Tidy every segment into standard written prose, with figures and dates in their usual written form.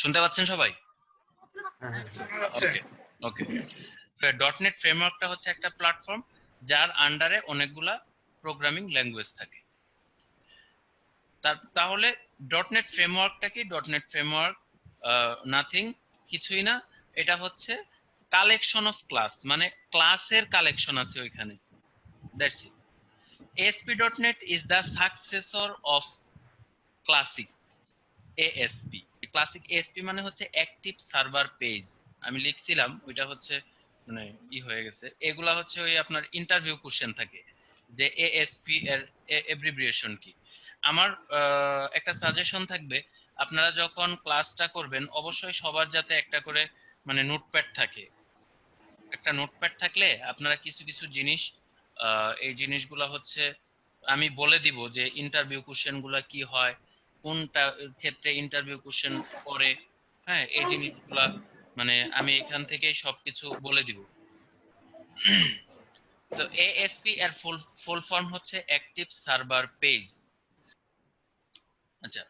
শুনতে পাচ্ছেন সবাই? আচ্ছা। ওকে ওকে। ডটনেট ফ্রেমওয়ার্কটা হচ্ছে একটা প্ল্যাটফর্ম যার আন্ডারে অনেকগুলা প্রোগ্রামিং ল্যাঙ্গুয়েজ থাকে। তাহলে ডটনেট ফ্রেমওয়ার্কটা কি? ডটনেট ফ্রেমওয়ার্ক নাথিং, কিছুই না, এটা হচ্ছে কালেকশন অফ ক্লাস, মানে ক্লাসের কালেকশন আছে ওইখানে। That's it. ASP.NET is the successor of Classic ASP. Classic ASP মানে হচ্ছে অ্যাক্টিভ সার্ভার পেজ। আমি লিখছিলাম ওইটা হচ্ছে মানে হয়ে গেছে। এগুলা হচ্ছে ওই আপনার ইন্টারভিউ কোশ্চেন থাকে যে ASP এর এব্রিভিয়েশন কি। আমার একটা সাজেশন থাকবে, আপনারা যখন ক্লাসটা করবেন অবশ্যই সবার যাতে একটা করে মানে নোটপ্যাড থাকে। একটা নোটপ্যাড থাকলে আপনারা কিছু কিছু জিনিস এই জিনিসগুলো হচ্ছে আমি বলে দিব যে ইন্টারভিউ কোশ্চেন গুলা কি হয়, কোনটা ক্ষেত্রে ইন্টারভিউ কোশ্চেন করে। হ্যাঁ, এই জিনিসগুলা মানে আমি এখান থেকেই সবকিছু বলে দিব। তো এএসপি এর ফুল ফর্ম হচ্ছে অ্যাক্টিভ সার্ভার পেজ। আচ্ছা,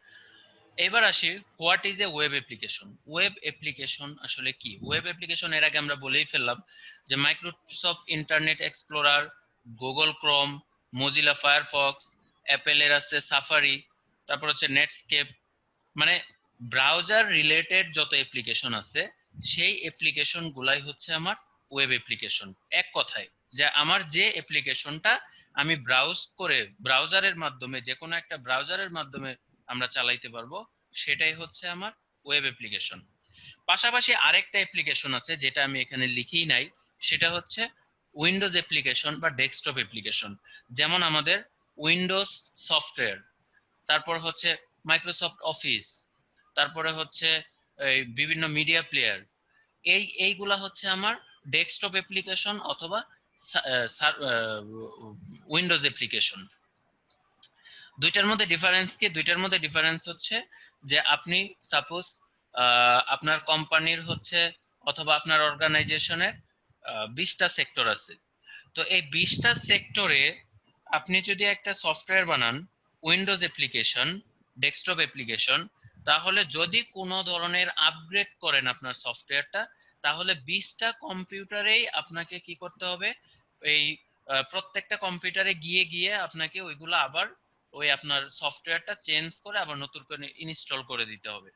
এবার আসি what is a web application. Web application আসলে কি? ওয়েব অ্যাপ্লিকেশন এর আগে আমরা বলেই ফেললাম যে Microsoft Internet Explorer, Google Chrome, Mozilla Firefox, অ্যাপেলের আছে সাফারি, তারপর হচ্ছে নেটস্কেপ, মানে ব্রাউজার রিলেটেড যত অ্যাপ্লিকেশন আছে সেই অ্যাপ্লিকেশন গুলাই হচ্ছে আমার ওয়েব অ্যাপ্লিকেশন। এক কথায় যে আমার যে অ্যাপ্লিকেশনটা আমি ব্রাউজ করে ব্রাউজারের মাধ্যমে যে কোনো একটা ব্রাউজারের মাধ্যমে আমরা চালাইতে পারবো সেটাই হচ্ছে আমার ওয়েব অ্যাপ্লিকেশন। পাশাপাশি আরেকটা অ্যাপ্লিকেশন আছে যেটা আমি এখানে লিখেই নাই, সেটা হচ্ছে উইন্ডোজ অ্যাপ্লিকেশন বা ডেস্কটপ অ্যাপ্লিকেশন। যেমন আমাদের উইন্ডোজ সফটওয়্যার, তারপর হচ্ছে মাইক্রোসফট অফিস, তারপরে হচ্ছে এই বিভিন্ন মিডিয়া প্লেয়ার, এইগুলা হচ্ছে আমার ডেস্কটপ অ্যাপ্লিকেশন অথবা উইন্ডোজ অ্যাপ্লিকেশন। দুইটার মধ্যে ডিফারেন্স কি? দুইটার মধ্যে ডিফারেন্স হচ্ছে যে আপনি সাপোজ আপনার কোম্পানির হচ্ছে অথবা আপনার অর্গানাইজেশনের 20টা সেক্টর আছে। তো এই 20টা সেক্টরে আপনি যদি একটা সফটওয়্যার বানান উইন্ডোজ অ্যাপ্লিকেশন, ডেস্কটপ অ্যাপ্লিকেশন, তাহলে যদি কোনো ধরনের আপগ্রেড করেন আপনার সফটওয়্যারটা, তাহলে 20টা কম্পিউটারেই আপনাকে কি করতে হবে? এই প্রত্যেকটা কম্পিউটারে গিয়ে গিয়ে আপনাকে ওইগুলো আবার ওই আপনার সফটওয়্যারটা চেঞ্জ করে আবার নতুন করে ইনস্টল করে দিতে হবে।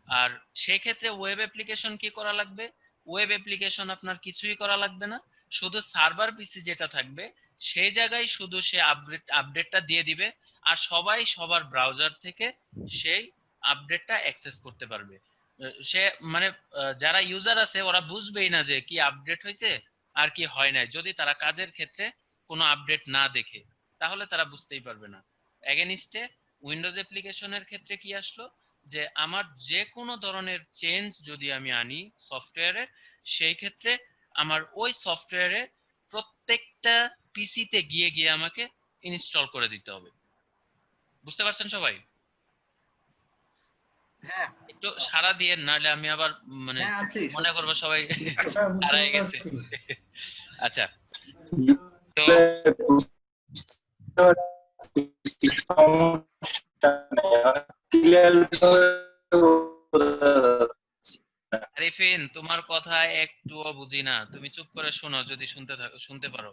আর সেই ক্ষেত্রে ওয়েব অ্যাপ্লিকেশন কি করা লাগবে? ওয়েব অ্যাপ্লিকেশন আপনার কিছুই করা লাগবে না, শুধু সার্ভার পিসি যেটা থাকবে সেই জায়গায় শুধু সে আপডেটটা দিয়ে দিবে, আর সবাই সবার ব্রাউজার থেকে সেই আপডেটটা অ্যাক্সেস করতে পারবে। সে মানে যারা ইউজার আছে ওরা বুঝবেই না যে কি আপডেট হয়েছে আর কি হয় নাই, যদি তারা কাজের ক্ষেত্রে কোনো আপডেট না দেখে তাহলে তারা বুঝতেই পারবে না। এগেইনস্টে উইন্ডোজ অ্যাপ্লিকেশনের ক্ষেত্রে কি আসলো যে আমার যে কোনো ধরনের চেঞ্জ যদি আমি আনি সফটওয়্যারে, সেই ক্ষেত্রে আমার ওই সফটওয়্যারে প্রত্যেকটা পিসিতে গিয়ে গিয়ে আমাকে ইনস্টল করে দিতে হবে। বুঝতে পারছেন সবাই? হ্যাঁ একটু সাড়া দিয়ে, নাহলে আমি আবার মানে হ্যাঁ আছি মনে করবো সবাই হারায় গেছে। আচ্ছা, তো আরিফিন, তোমার কথা একটুও বুঝি না, তুমি চুপ করে শোনো যদি শুনতে পারো।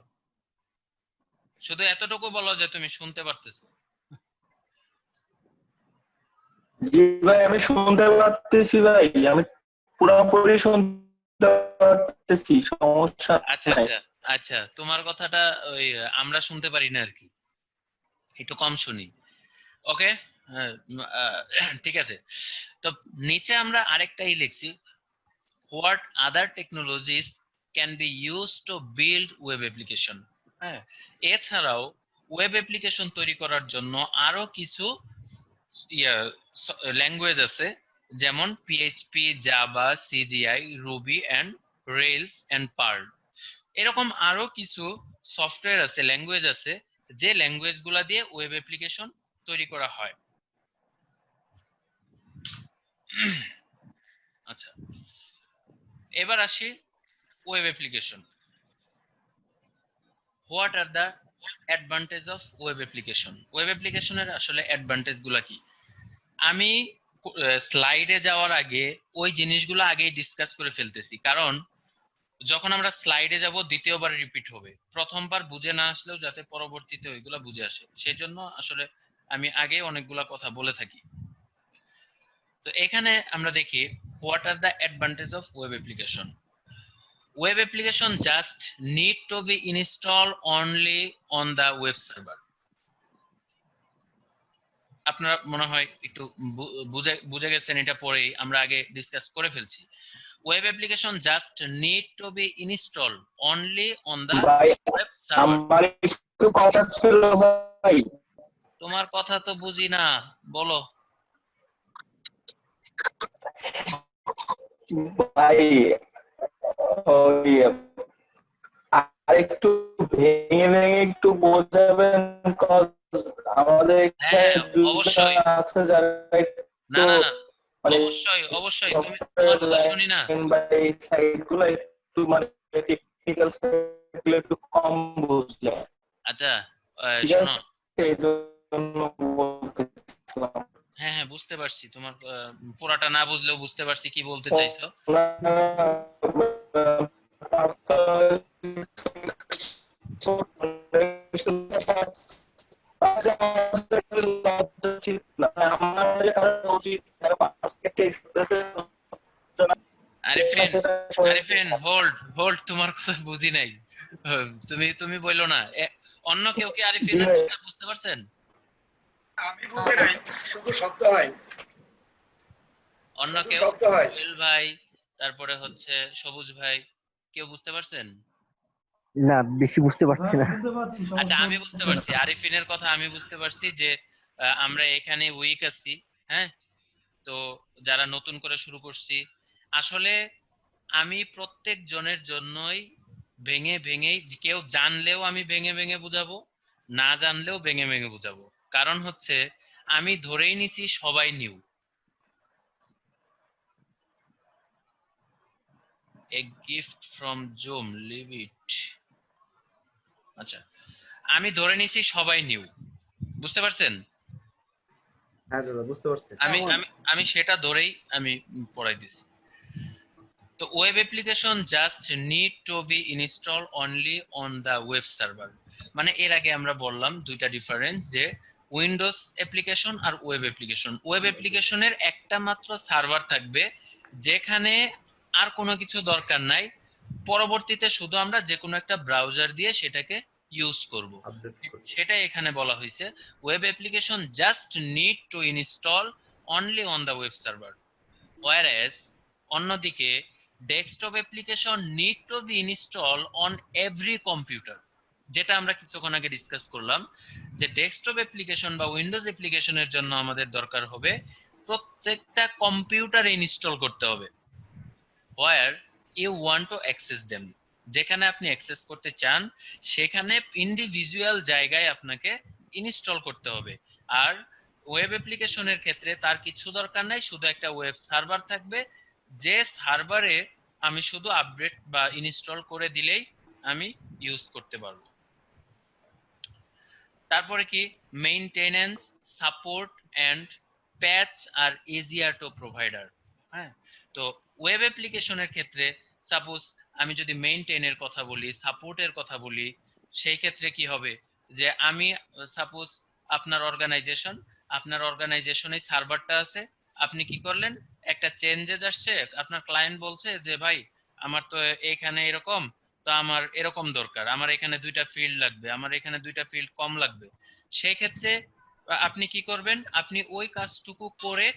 শুধু এতটুকু বলো যে তুমি শুনতে পারতেছো। জি ভাই, আমি শুনতে পারতেছি ভাই, আমি পুরোপুরি শুনতে পারতেছি, সমস্যা আচ্ছা নাই। আচ্ছা আচ্ছা, তোমার কথাটা ওই আমরা শুনতে পারি না আর কি, একটু কম শুনি। ওকে, ঠিক আছে। তো নিচে আমরা আরেকটাই লিখছি, what other technologies can be use to build web application. হ্যাঁ, এছাড়াও ওয়েব অ্যাপ্লিকেশন তৈরি করার জন্য আরো কিছু ল্যাঙ্গুয়েজ আছে, যেমন PHP, Java, CGI, Ruby and Rails and Perl. এরকম আরো কিছু সফটওয়্যার আছে, ল্যাঙ্গুয়েজ আছে, যে ল্যাঙ্গুয়েজ গুলা দিয়ে ওয়েব অ্যাপ্লিকেশন তৈরি করা হয়। আচ্ছা, এবার আসি web application. What are the advantage of web application? Web অ্যাপ্লিকেশনের আসলে অ্যাডভান্টেজ গুলা কি? আমি স্লাইডে যাওয়ার আগে ওই জিনিসগুলো আগেই ডিসকাস করে ফেলতেছি, কারণ যখন আমরা স্লাইডে যাব দ্বিতীয়বার রিপিট হবে, প্রথমবার বুঝে না আসলেও যাতে পরবর্তীতে ওইগুলা বুঝে আসে, সেই জন্য আসলে আমি আগে অনেকগুলা কথা বলে থাকি। তো এখানে আমরা দেখি what are the advantage of web application. Web application just need to be install only on the web server. আপনারা মনে হয় একটু বুঝে বুঝে গেছেন, এটা পরেই আমরা আগে ডিসকাস করে ফেলছি। Web application just need to be install only on the ভাই ওয়েব সার্ভার। আমার একটু কথা ছিল ভাই। তোমার কথা তো বুঝি না, বলো। ভাই ওই আরেকটু ভেঙে ভেঙে একটু বোঝাবেন, cause আমাদের হ্যাঁ এখানে হ্যাঁ, দুজন অবশ্যই। আছে যারা না একটু না না, মানে অবশ্যই অবশ্যই, তুমি তোমার সফটওয়্যার কথা শুনি না। লাইন বা এই সাইড গুলো একটু মানে টেকনিক্যাল সাইড গুলো একটু কম বুঝলে, আচ্ছা, ঠিক শোনো। আছে? এই জন্য বলতেছিলাম। হ্যাঁ হ্যাঁ, বুঝতে পারছি তোমার পুরাটা না বুঝলেও বুঝতে পারছি কি বলতে চাইছো। আরিফিন, আরিফিন হোল্ড হোল্ড, তোমার কথা বুঝি নাই। তুমি তুমি বললো না। অন্য কেউ কি আরিফিনের কথা বুঝতে পারছেন? আমি বুঝি নাই, শুধু শব্দ হয়, অন্য শুধু কেউ? শব্দ হয়। জুয়েল ভাই, তারপরে হচ্ছে সবুজ ভাই, কেউ বুঝতে পারছেন? না, বেশি বুঝতে পারছি না। আচ্ছা, আমি বুঝতে পারছি আরিফিনের কথা, আমি বুঝতে পারছি যে আমরা এখানে উইক আছি। হ্যাঁ, তো যারা নতুন করে শুরু করছি, আসলে আমি প্রত্যেক জনের জন্যই ভেঙে ভেঙে, কেউ জানলেও আমি ভেঙে ভেঙে বুঝাবো, না জানলেও ভেঙে ভেঙে বুঝাবো। কারণ হচ্ছে আমি ধরেই নিছি সবাই new. A gift from Zoom, leave it. আচ্ছা, আমি ধরে নিছি সবাই নিউ, বুঝতে পারছেন? হ্যাঁ দাদা, বুঝতে পারছি। আমি আমি আমি সেটা ধরেই আমি পড়াই দিছি। তো web application just need to be install only on the web server. মানে এর আগে আমরা বললাম দুইটা ডিফারেন্স, যে উইন্ডোজ অ্যাপ্লিকেশন আর ওয়েব অ্যাপ্লিকেশন। ওয়েব অ্যাপ্লিকেশনের একটা মাত্র সার্ভার থাকবে, যেখানে আর কোনো কিছু দরকার নাই, পরবর্তীতে শুধু আমরা যে কোনো একটা ব্রাউজার দিয়ে সেটাকে ইউজ করব। আপডেট করছি। সেটাই এখানে বলা হয়েছে, web application just need to install only on the web server, whereas অন্যদিকে desktop application need to be install on every computer. যেটা আমরা কিছুক্ষণ আগে ডিসকাস করলাম, যে ডেস্কটপ অ্যাপ্লিকেশন বা উইন্ডোজ অ্যাপ্লিকেশনের জন্য আমাদের দরকার হবে প্রত্যেকটা কম্পিউটারে ইনস্টল করতে হবে, where you want to access them, যেখানে আপনি অ্যাক্সেস করতে চান সেখানে ইন্ডিভিজুয়াল জায়গায় আপনাকে ইনস্টল করতে হবে। আর ওয়েব অ্যাপ্লিকেশনের ক্ষেত্রে তার কিছু দরকার নাই, শুধু একটা ওয়েব সার্ভার থাকবে, যে সার্ভারে আমি শুধু আপডেট বা ইনস্টল করে দিলেই আমি ইউজ করতে পারবো। তারপরে কি, maintenance, support and patch are easier to provider. হ্যাঁ, তো ওয়েব অ্যাপ্লিকেশনের ক্ষেত্রে সাপোজ আমি যদি মেইনটেইনের কথা বলি, সাপোর্টের কথা বলি, সেই ক্ষেত্রে কি হবে, যে আমি সাপোজ আপনার অর্গানাইজেশনে সার্ভারটা আছে, আপনি কি করলেন, একটা চেঞ্জেস আসছে, আপনার ক্লায়েন্ট বলছে যে ভাই আমার তো এখানে এরকম, তো আমার এরকম দরকার, আমার এখানে দুইটা ফিল্ড লাগবে, আমার এখানে দুইটা ফিল্ড কম লাগবে। সেই ক্ষেত্রে আপনি কি করবেন, আপনি ওই কাজটুকু করে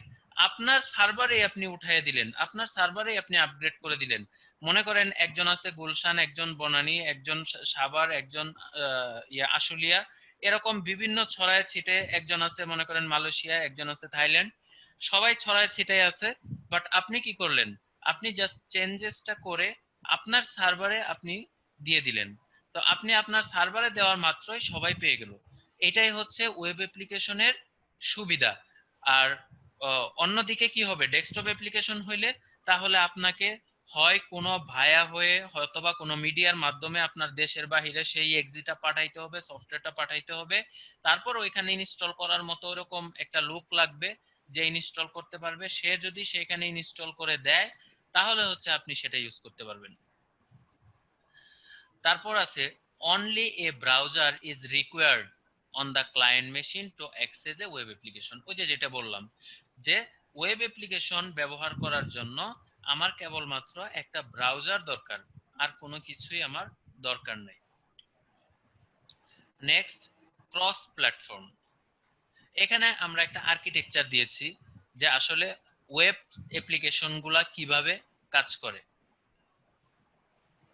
আপনার সার্ভারে আপনি উঠাইয়া দিলেন, আপনার সার্ভারে আপনি আপগ্রেড করে দিলেন। মনে করেন একজন আছে গুলশান, একজন বনানী, একজন সাভার, একজন আশুলিয়া, এরকম বিভিন্ন ছড়ায় ছিটে, একজন আছে মনে করেন মালয়েশিয়া, একজন আছে থাইল্যান্ড, সবাই ছড়ায় ছিটায় আছে। বাট আপনি কি করলেন, আপনি জাস্ট চেঞ্জেসটা করে আপনার সার্ভারে আপনি দিয়ে দিলেন। তো আপনি আপনার সার্ভারে দেওয়ার মাত্রই সবাই পেয়ে গেল। এটাই হচ্ছে ওয়েব অ্যাপ্লিকেশনের সুবিধা। আর অন্যদিকে কি হবে, ডেস্কটপ অ্যাপ্লিকেশন হইলে তাহলে আপনাকে হয় কোনো ভায়া হয়ে হয়তোবা কোনো মিডিয়ার মাধ্যমে আপনার দেশের বাহিরে সেই এক্সিটা পাঠাইতে হবে, সফটওয়্যারটা পাঠাইতে হবে, তারপর ওইখানে ইনস্টল করার মতো ওরকম একটা লুক লাগবে, যে ইনস্টল করতে পারবে সে যদি সেখানে ইনস্টল করে দেয় তাহলে হচ্ছে আপনি সেটা ইউজ করতে পারবেন। তারপর আছে only a browser is required on the client machine to access a web application। ওই যে যেটা বললাম যে ওয়েব অ্যাপ্লিকেশন ব্যবহার করার জন্য আমার কেবলমাত্র একটা ব্রাউজার দরকার, আর কোনো কিছুই আমার দরকার নেই। Next, cross platform. এখানে আমরা একটা আর্কিটেকচার দিয়েছি যে আসলে ওয়েব অ্যাপ্লিকেশন গুলা কিভাবে কাজ করে।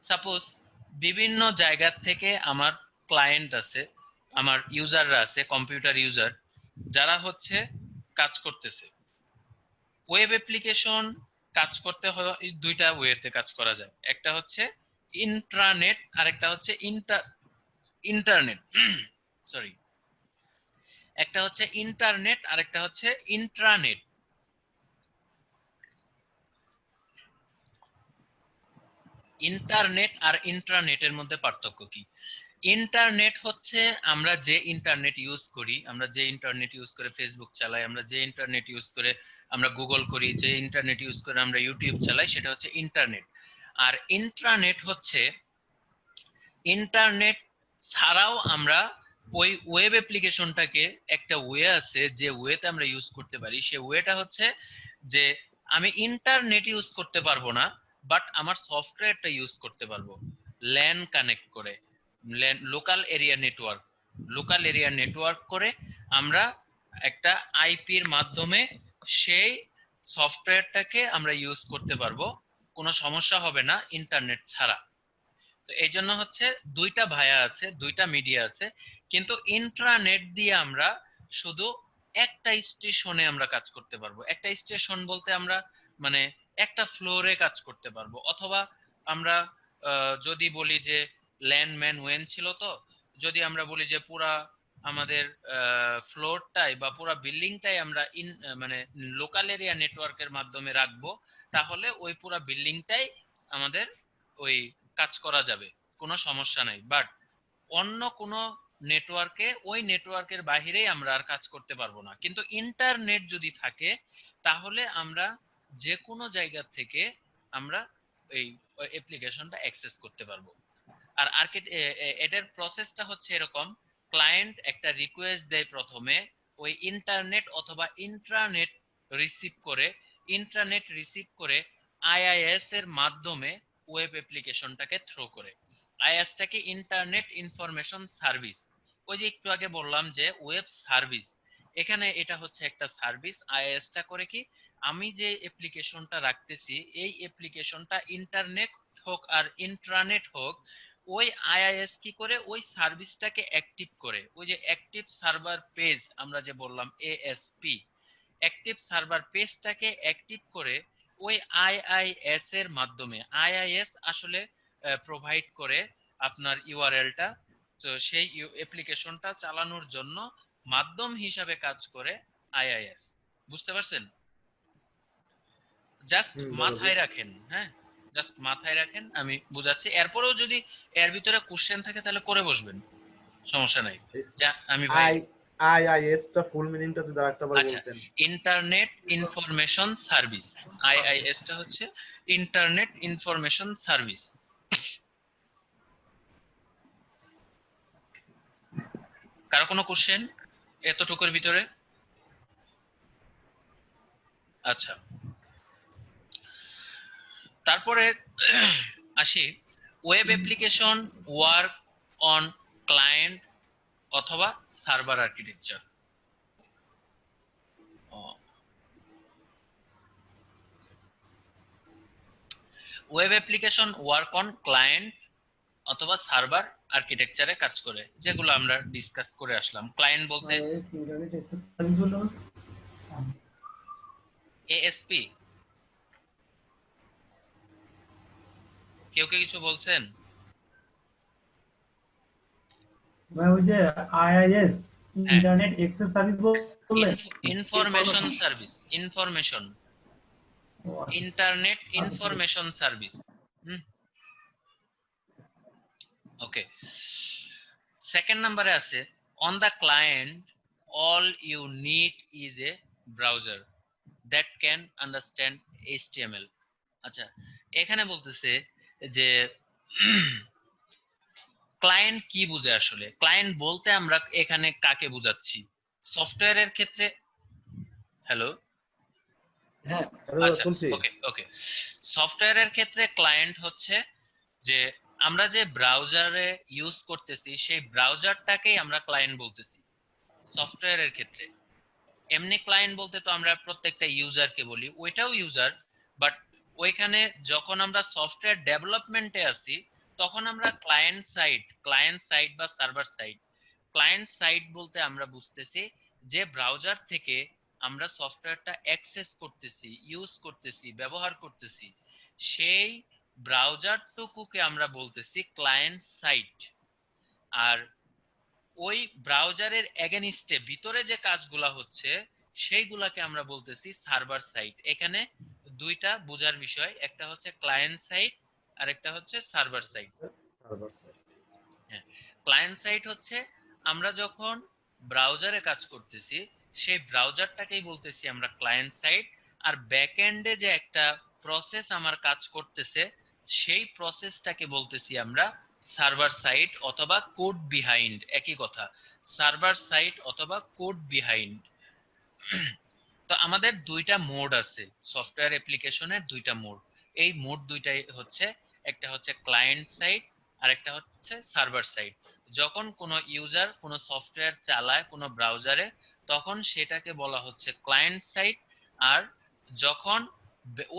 সাপোজ বিভিন্ন জায়গা থেকে আমার ক্লায়েন্ট আছে, আমার ইউজাররা আছে, কম্পিউটার ইউজার যারা হচ্ছে কাজ করতেছে। ওয়েব অ্যাপ্লিকেশন কাজ করতে হয় এই দুইটা ওয়েতে কাজ করা যায়, একটা হচ্ছে ইন্ট্রানেট আর একটা হচ্ছে ইন্টারনেট সরি, একটা হচ্ছে ইন্টারনেট আর একটা হচ্ছে ইন্ট্রানেট। ইন্টারনেট আর ইন্ট্রানেটের মধ্যে পার্থক্য কি? ইন্টারনেট হচ্ছে আমরা যে ইন্টারনেট ইউজ করি, আমরা যে ইন্টারনেট ইউজ করে ফেসবুক চালাই, আমরা যে ইন্টারনেট ইউজ করে আমরা গুগল করি, যে ইন্টারনেট ইউজ করে আমরা ইউটিউব চালাই, সেটা হচ্ছে ইন্টারনেট। আর ইন্ট্রানেট হচ্ছে ইন্টারনেট ছাড়াও আমরা ওই ওয়েব অ্যাপ্লিকেশনটাকে, একটা ওয়ে আছে যে ওয়েতে আমরা ইউজ করতে পারি, সে ওয়েটা হচ্ছে যে আমি ইন্টারনেট ইউজ করতে পারবো না, বাট আমার সফটওয়্যারটা ইউজ করতে পারবো ল্যান কানেক্ট করে, local area network, local area network করে আমরা একটা আইপির মাধ্যমে সেই সফটওয়্যারটাকে আমরা ইউজ করতে পারবো, কোনো সমস্যা হবে না ইন্টারনেট ছাড়া। তো এই জন্য হচ্ছে দুইটা ভায়া আছে, দুইটা মিডিয়া আছে, কিন্তু ইন্ট্রানেট দিয়ে আমরা শুধু একটা স্টেশনে আমরা কাজ করতে পারবো। একটা স্টেশন বলতে আমরা মানে একটা ফ্লোরে কাজ করতে পারবো, অথবা আমরা যদি বলি যে ল্যান্ডম্যান ওয়েন ছিল, তো যদি আমরা বলি যে পুরা আমাদের ফ্লোরটাই বা পুরা বিল্ডিংটাই আমরা মানে লোকাল এরিয়া নেটওয়ার্কের মাধ্যমে রাখবো, তাহলে ওই পুরা বিল্ডিংটাই আমাদের ওই কাজ করা যাবে, কোনো সমস্যা নাই। বাট অন্য কোনো নেটওয়ার্কে, ওই নেটওয়ার্কের বাহিরেই আমরা আর কাজ করতে পারবো না। কিন্তু ইন্টারনেট যদি থাকে তাহলে আমরা যে কোনো জায়গা থেকে আমরা এই অ্যাপ্লিকেশনটা অ্যাক্সেস করতে পারবো। আর এটার প্রসেসটা হচ্ছে এরকম, ক্লায়েন্ট একটা রিকোয়েস্ট দেয় প্রথমে, ওই ইন্টারনেট অথবা ইন্ট্রানেট রিসিভ করে, ইন্ট্রানেট রিসিভ করে আইআইএস এর মাধ্যমে ওয়েব অ্যাপ্লিকেশনটাকে থ্রো করে। আইএসটাকে ইন্টারনেট ইনফরমেশন সার্ভিস। ওই যে একটু আগে বললাম যে ওয়েব সার্ভিস, এখানে এটা হচ্ছে একটা সার্ভিস। আইএসটা করে কি, আমি যে অ্যাপ্লিকেশনটা রাখতেছি এই অ্যাপ্লিকেশনটা ইন্টারনেট হোক আর ইন্ট্রানেট হোক, ওই আইআইএস কি করে ওই সার্ভিসটাকে অ্যাক্টিভ করে। ওই যে অ্যাক্টিভ সার্ভার পেজ আমরা যে বললাম এএসপি, অ্যাক্টিভ সার্ভার পেজটাকে অ্যাক্টিভ করে ওই আইআইএস এর মাধ্যমে। আইআইএস আসলে প্রোভাইড করে আপনার ইউআরএলটা, তো সেই অ্যাপ্লিকেশনটা চালানোর জন্য মাধ্যম হিসাবে কাজ করে আইআইএস। বুঝতে পারছেন? জাস্ট মাথায় রাখেন, হ্যাঁ, জাস্ট মাথায় রাখেন, আমি বুঝাচ্ছি। এরপরেও যদি এর ভিতরে কোশ্চেন থাকে তাহলে করে বসবেন, সমস্যা নাই। যা আমি ভাই আইআইএস টা ফুল মিনিংটা যদি আরেকটা বার আচ্ছা, বলতেন। Internet information service. আইআইএস টা হচ্ছে ইন্টারনেট ইনফরমেশন সার্ভিস। কারো কোনো কোশ্চেন এতটুকুর ভিতরে? আচ্ছা, তারপরে আসি, web application work on client অথবা server architecture. Web application work on client অথবা সার্ভার আর্কিটেকচারে কাজ করে, যেগুলো আমরা ডিসকাস করে আসলাম। ক্লায়েন্ট বলতে এএসপি। কেউ কেউ কিছু বলছেন? ওই যে আইআইএস ইন্টারনেট অ্যাক্সেস সার্ভিস বললেন, information service, information, internet information service. Okay, second নাম্বারে আছে on the client all you need is a browser that can understand HTML. আচ্ছা, এখানে বলতেছে যে ক্লায়েন্ট কি বুঝে আসলে? ক্লায়েন্ট বলতে আমরা এখানে কাকে বোঝাচ্ছি? সফটওয়্যারের ক্ষেত্রে, হ্যালো, হ্যাঁ, আচ্ছা, শুনছি। ওকে ওকে, সফটওয়্যারের ক্ষেত্রে ক্লায়েন্ট হচ্ছে যে আমরা যে ব্রাউজারে ইউজ করতেছি সেই ব্রাউজারটাকেই আমরা ক্লায়েন্ট বলতেছি সফটওয়্যারের ক্ষেত্রে। এমনি ক্লায়েন্ট বলতে তো আমরা প্রত্যেকটা ইউজারকে বলি, ওইটাও ইউজার, বাট ওইখানে যখন আমরা সফটওয়্যার ডেভেলপমেন্টে আছি তখন আমরা ক্লায়েন্ট সাইড বা সার্ভার সাইড। ক্লায়েন্ট সাইড বলতে আমরা বুঝতেছি যে ব্রাউজার থেকে আমরা সফটওয়্যারটা অ্যাক্সেস করতেছি, ইউজ করতেছি, ব্যবহার করতেছি, সেই ব্রাউজারটুকুকে আমরা বলতেছি ক্লায়েন্ট সাইড। আর ওই ব্রাউজারের এগেনিস্টে ভিতরে যে কাজগুলা হচ্ছে সেইগুলাকে আমরা বলতেছি সার্ভার সাইড। এখানে দুইটা বোঝার বিষয়, একটা হচ্ছে ক্লায়েন্ট সাইড আর একটা হচ্ছে সার্ভার সাইড। Server side. হ্যাঁ, ক্লায়েন্ট সাইড হচ্ছে আমরা যখন ব্রাউজারে কাজ করতেছি সেই ব্রাউজারটাকেই বলতেছি আমরা ক্লায়েন্ট সাইড, আর ব্যাকএন্ডে যে একটা প্রসেস আমার কাজ করতেছে সেই প্রসেসটাকে বলতেছি আমরা সার্ভার সাইড অথবা কোড বিহাইন্ড। একই কথা, সার্ভার সাইড অথবা কোড বিহাইন্ড। তো আমাদের দুইটা মোড আছে, সফটওয়্যার অ্যাপ্লিকেশনের দুইটা মোড। এই মোড দুইটাই হচ্ছে, একটা হচ্ছে ক্লায়েন্ট সাইড আর একটা হচ্ছে সার্ভার সাইড। যখন কোনো ইউজার কোনো সফটওয়্যার চালায় কোনো ব্রাউজারে তখন সেটাকে বলা হচ্ছে ক্লায়েন্ট সাইড, আর যখন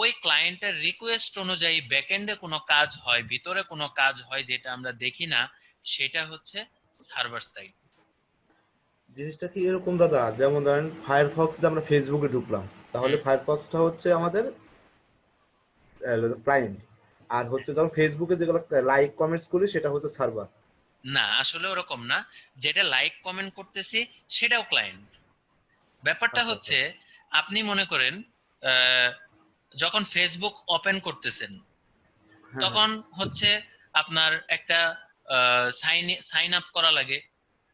ওই ক্লায়েন্টের রিকোয়েস্ট অনুযায়ী ব্যাকএন্ডে কোনো কাজ হয়, ভিতরে কোনো কাজ হয় যেটা আমরা দেখি না, সেটা হচ্ছে সার্ভার সাইড। জিনিসটা কি এরকম দাদা, যেমন ধরেন ফায়ারফক্স দিয়ে আমরা ফেসবুকে ঢুকলাম, তাহলে ফায়ারফক্সটা হচ্ছে আমাদের ক্লায়েন্ট, আর হচ্ছে যখন ফেসবুকে যেগুলো লাইক কমেন্টস করি সেটা হচ্ছে সার্ভার। না, আসলে ওরকম না, যেটা লাইক কমেন্ট করতেছি সেটাও ক্লায়েন্ট। ব্যাপারটা আচ্ছা, হচ্ছে আপনি মনে করেন আহ, যখন ফেসবুক ওপেন করতেছেন হ্যাঁ, তখন হচ্ছে আপনার একটা সাইন আপ করা লাগে।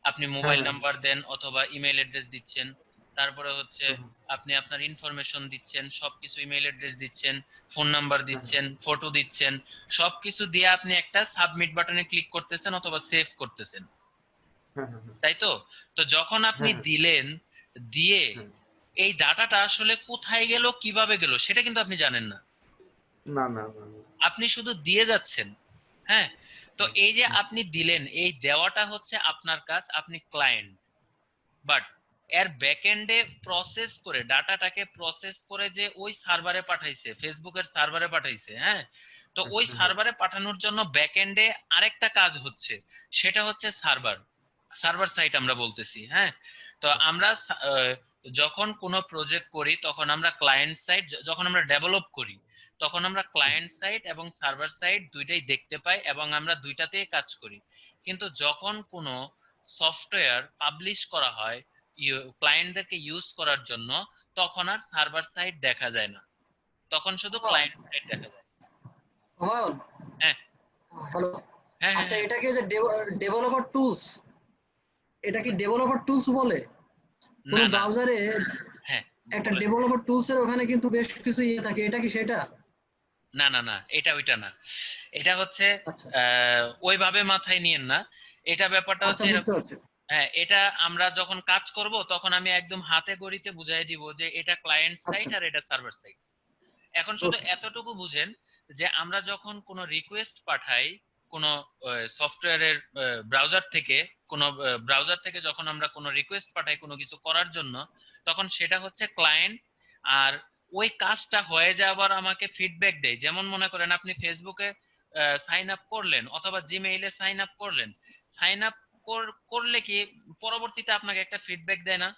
আপনি মোবাইল হ্যাঁ। নাম্বার দেন অথবা ইমেল অ্যাড্রেস দিচ্ছেন, তারপরে হচ্ছে আপনি আপনার ইনফরমেশন দিচ্ছেন, সবকিছু ইমেল অ্যাড্রেস দিচ্ছেন, ফোন নাম্বার দিচ্ছেন, ফটো দিচ্ছেন, সবকিছু দিয়ে আপনি একটা সাবমিট বাটনে ক্লিক করতেছেন অথবা সেভ করতেছেন, হ্যাঁ, হ্যাঁ, হ্যাঁ, তাই তো? তো যখন আপনি হ্যাঁ, দিলেন, দিয়ে হ্যাঁ। এই ডাটাটা আসলে কোথায় গেল কিভাবে গেল সেটা কিন্তু আপনি জানেন না, না না না না। আপনি শুধু দিয়ে যাচ্ছেন। হ্যাঁ, তো এই যে আপনি দিলেন, এই দেওয়াটা হচ্ছে আপনার কাজ, আপনি ক্লায়েন্ট। বাট এর ব্যাকএন্ডে প্রসেস করে ডাটাটাকে প্রসেস করে যে ওই সার্ভারে পাঠাইছে, ফেসবুকের সার্ভারে পাঠাইছে, হ্যাঁ, তো ওই সার্ভারে পাঠানোর জন্য ব্যাকএন্ডে আরেকটা কাজ হচ্ছে, সেটা হচ্ছে সার্ভার সাইট আমরা বলতেছি। হ্যাঁ, তো আমরা যখন কোনো প্রজেক্ট করি তখন আমরা ক্লায়েন্ট সাইট, যখন আমরা ডেভেলপ করি তখন আমরা ক্লায়েন্ট সাইট এবং সার্ভার সাইট দুইটাই দেখতে পাই এবং আমরা দুইটাতেই কাজ করি। কিন্তু যখন কোনো সফটওয়্যার পাবলিশ করা হয় ক্লায়েন্টদেরকে ইউজ করার জন্য তখন আর সার্ভার সাইট দেখা যায় না, তখন শুধু ক্লায়েন্ট সাইট দেখা যায়। হুমায়ুন, হ্যাঁ হ্যালো। হ্যাঁ আচ্ছা, হ্যাঁ এটা কি যে ডেভেলপার টুলস, এটা কি ডেভেলপার টুলস বলে? কোন না না, ব্রাউজারে হ্যাঁ একটা বলেন। ডেভেলপার টুলস এর ওখানে কিন্তু বেশ কিছু ইয়ে থাকে, এটা কি সেটা? না না না, এটা ওইটা না, এটা হচ্ছে আচ্ছা ওইভাবে মাথায় নিয়েন না। এটা ব্যাপারটা আচ্ছা, হচ্ছে বুঝতে এরকম। পারছি। হ্যাঁ, এটা আমরা যখন কাজ করব তখন আমি একদম হাতে গড়িতে বুঝাই দিব যে এটা ক্লায়েন্ট সাইট আচ্ছা, আর এটা সার্ভার সাইট। এখন শুধু ওকে। এতটুকু বুঝেন যে আমরা যখন কোনো রিকোয়েস্ট পাঠাই কোনো সফটওয়্যারের ব্রাউজার থেকে যখন আমরা কোনো রিকোয়েস্ট পাঠাই কোনো কিছু করার জন্য তখন সেটা হচ্ছে ক্লায়েন্ট, আর ওই কাজটা হয়ে যাওয়ার আমাকে ফিডব্যাক দেয়। যেমন মনে করেন আপনি ফেসবুকে সাইন আপ করলেন অথবা জিমেইলে সাইন আপ করলেন, সাইন আপ করলে কি পরবর্তীতে আপনাকে একটা ফিডব্যাক দেয় না?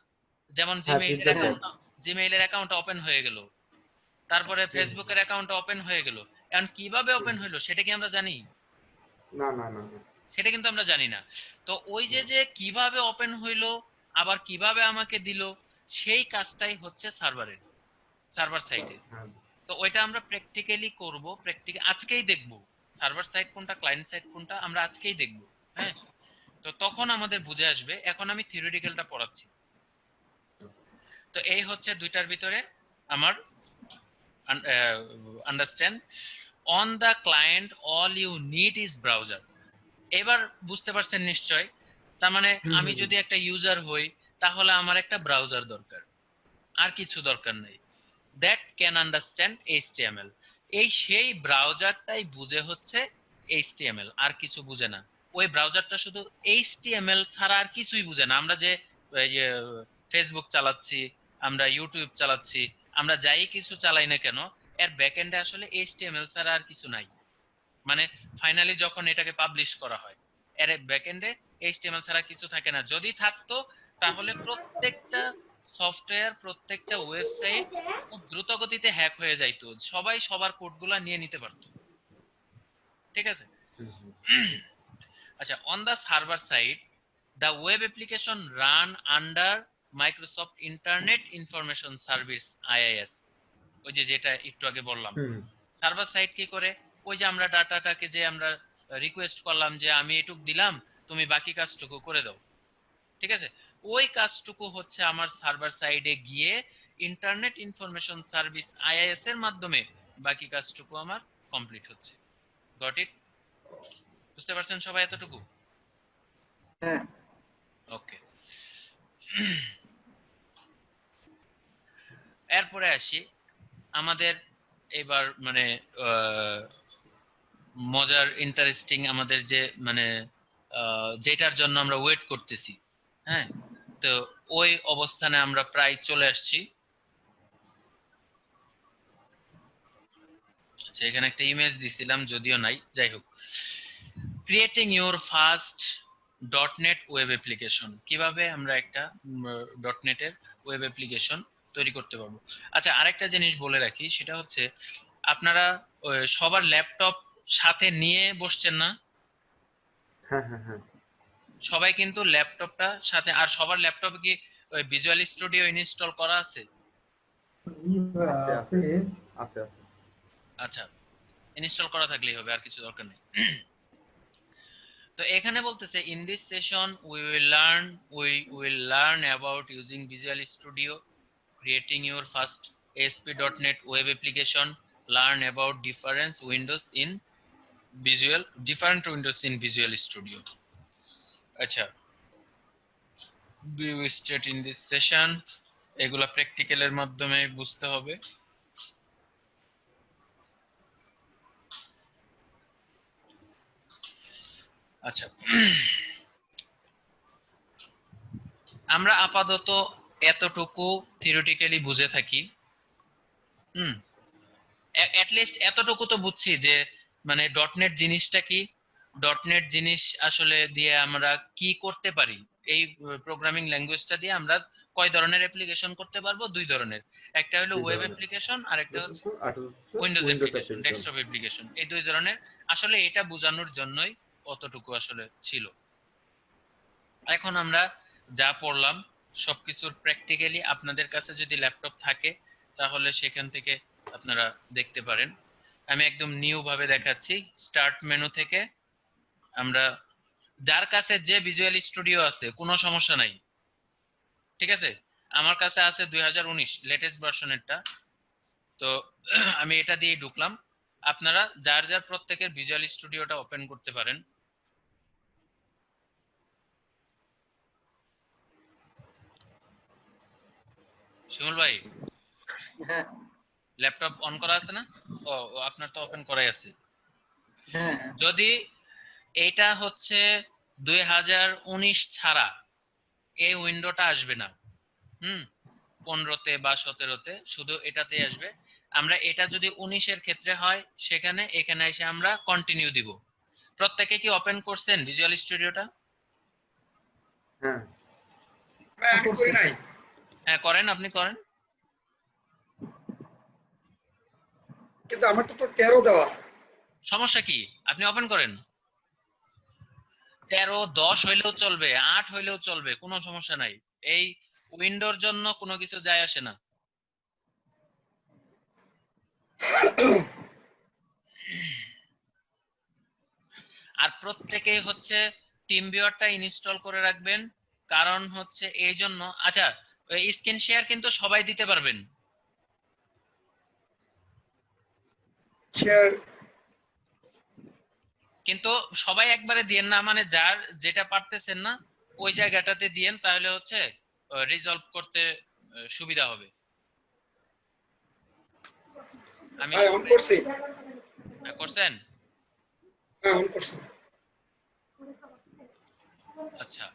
যেমন হ্যাঁ, ফিডব্যাক দেয়। জিমেইলের অ্যাকাউন্ট ওপেন হয়ে গেল, তারপরে ফেসবুকের অ্যাকাউন্ট ওপেন হয়ে গেল, এখন কিভাবে ওপেন হইলো সেটা কি আমরা জানি? না না না না। সেটা কিন্তু আমরা জানি না। তো ওই যে যে কিভাবে ওপেন হইলো আবার কিভাবে আমাকে দিল, সেই কাজটাই হচ্ছে সার্ভার সাইডে। হ্যাঁ। তো ওইটা আমরা প্র্যাকটিক্যালি করব, আজকেই দেখব সার্ভার সাইড কোনটা ক্লায়েন্ট সাইড কোনটা, আমরা আজকেই দেখব। হ্যাঁ, তো তখন আমাদের বুঝে আসবে। এখন আমি থিওরিটিক্যালটা পড়াচ্ছি। তো এই হচ্ছে দুইটার ভিতরে আমার understand. On the client all you need is browser. এবার বুঝতে পারছেন নিশ্চয়, তার মানে আমি যদি একটা ইউজার হই তাহলে আমার একটা ব্রাউজার দরকার, আর কিছু দরকার নেই। That can understand HTML. এই সেই ব্রাউজারটাই বুঝে হচ্ছে এইচটিএমএল, আর কিছু বুঝে না। ওই ব্রাউজারটা শুধু এইচটিএমএল ছাড়া আর কিছুই বুঝে না। আমরা যে ফেসবুক চালাচ্ছি, আমরা ইউটিউব চালাচ্ছি, আমরা যাই কিছু চালাই না কেন, এর ব্যাকএন্ডে আসলে এইচটিএমএল ছাড়া আর কিছু নাই। মানে ফাইনালি যখন এটাকে পাবলিশ করা হয়, এর ব্যাকএন্ডে এইচটিএমএল ছাড়া কিছু থাকে না। যদি থাকতো তাহলে প্রত্যেকটা সফটওয়্যার, প্রত্যেকটা ওয়েবসাইট খুব দ্রুত গতিতে হ্যাক হয়ে যাইতো, সবাই সবার কোডগুলা নিয়ে নিতে পারতো। ঠিক আছে? আচ্ছা, on the server side the web application run under Microsoft Internet Information Service IIS। ওই যে যেটা একটু আগে বললাম, সার্ভার সাইড কি করে? ওই যে আমরা ডাটাটাকে যে আমরা রিকোয়েস্ট করলাম যে আমি এটুক দিলাম, তুমি বাকি কাজটুকু করে দাও, ঠিক আছে? ওই কাজটুকু হচ্ছে আমার সার্ভার সাইডে গিয়ে ইন্টারনেট ইনফরমেশন সার্ভিস আইআইএস এর মাধ্যমে বাকি কাজটুকু আমার কমপ্লিট হচ্ছে। Got it? বুঝতে পারছেন সবাই এতটুকু? হ্যাঁ। ওকে, এরপরে আসি আমাদের এবার মানে মজার ইন্টারেস্টিং আমাদের যে মানে যেটার জন্য আমরা ওয়েট করতেছি, হ্যাঁ, তো ওই অবস্থানে আমরা প্রায় চলে আসছি। আচ্ছা, এখানে একটা ইমেজ দিছিলাম, যদিও নাই, যাই হোক। Creating your first ডটনেট web application. কিভাবে আমরা একটা ডটনেটের ওয়েব অ্যাপ্লিকেশন তৈরি করতে পারবো। আচ্ছা, আরেকটা জিনিস বলে রাখি, সেটা হচ্ছে আপনারা সবার ল্যাপটপ সাথে নিয়ে বসছেন না? হ্যাঁ হ্যাঁ হ্যাঁ। সবাই কিন্তু ল্যাপটপটা সাথে, আর সবার ল্যাপটপে কি ওই ভিজুয়াল স্টুডিও ইনস্টল করা আছে? আছে আছে আছে আছে। আচ্ছা, ইনস্টল করা থাকলেই হবে, আর কিছু দরকার নেই। তো এখানে বলতেছে in this session we will learn about using visual studio, creating your first ASP.NET web application, learn about different windows in Visual Studio. আচ্ছা, view state in this session, এগুলা প্র্যাকটিক্যালের মাধ্যমে বুঝতে হবে। আচ্ছা, আমরা আপাতত এতটুকু থিওরিটিক্যালি বুঝে থাকি। অ্যাটলিস্ট এতটুকু তো বুঝছি যে মানে ডটনেট জিনিসটা কি, ডটনেট জিনিস আসলে দিয়ে আমরা কি করতে পারি। এই প্রোগ্রামিং ল্যাঙ্গুয়েজটা দিয়ে আমরা কয় ধরনের অ্যাপ্লিকেশন করতে পারবো? দুই ধরনের, একটা হলো ওয়েব অ্যাপ্লিকেশন আর একটা হচ্ছে উইন্ডোজ অ্যাপ্লিকেশন, ডেস্কটপ অ্যাপ্লিকেশন। এই দুই ধরনের, আসলে এটা বোঝানোর জন্যই অতটুকু আসলে ছিল। এখন আমরা যা পড়লাম সবকিছুর প্র্যাকটিক্যালি আপনাদের কাছে যদি ল্যাপটপ থাকে তাহলে সেখান থেকে আপনারা দেখতে পারেন। আমি একদম নিউ ভাবে দেখাচ্ছি। স্টার্ট মেনু থেকে আমরা, যার কাছে যে ভিজুয়াল স্টুডিও আছে কোনো সমস্যা নাই, ঠিক আছে? আমার কাছে আছে 2019 লেটেস্ট ভার্সনেরটা, তো আমি এটা দিয়ে ঢুকলাম। আপনারা যার যার প্রত্যেকের ভিজুয়াল স্টুডিওটা ওপেন করতে পারেন। শিমুল ভাই, হ্যাঁ ল্যাপটপ অন করা আছে না? ও, আপনার তো ওপেন করাই আছে। হ্যাঁ। যদি এটা হচ্ছে 2019 ছাড়া এই উইন্ডোটা আসবে না। 15তে বা 17তে শুধু এটাতেই আসবে। আমরা এটা যদি 19-এর ক্ষেত্রে হয় সেখানে এখানে এসে আমরা কন্টিনিউ দিব। প্রত্যেকে কি ওপেন করছেন ভিজুয়াল স্টুডিওটা? হ্যাঁ। ভাই আমি করি নাই। হ্যাঁ করেন, আপনি করেন। কিন্তু আমার তো 13 দেওয়া। সমস্যা কি? আপনি ওপেন করেন। 13, 10 হইলেও চলবে, 8 হইলেও চলবে, কোনো সমস্যা নাই। এই উইন্ডোর জন্য কোনো কিছু যায় আসে না। আর প্রত্যেকেই হচ্ছে টিম ভিউয়ারটা ইনস্টল করে রাখবেন, কারণ হচ্ছে এই জন্য। আচ্ছা, ওই স্ক্রিন শেয়ার কিন্তু সবাই দিতে পারবেন। শেয়ার কিন্তু সবাই একবারে দিয়েন না, মানে যার যেটা পারতেছেন না ওই জায়গাটাতে দিয়েন, তাহলে হচ্ছে রিজলভ করতে সুবিধা হবে। আমি হ্যাঁ অন করছি। করছেন? হ্যাঁ অন করছি। আচ্ছা,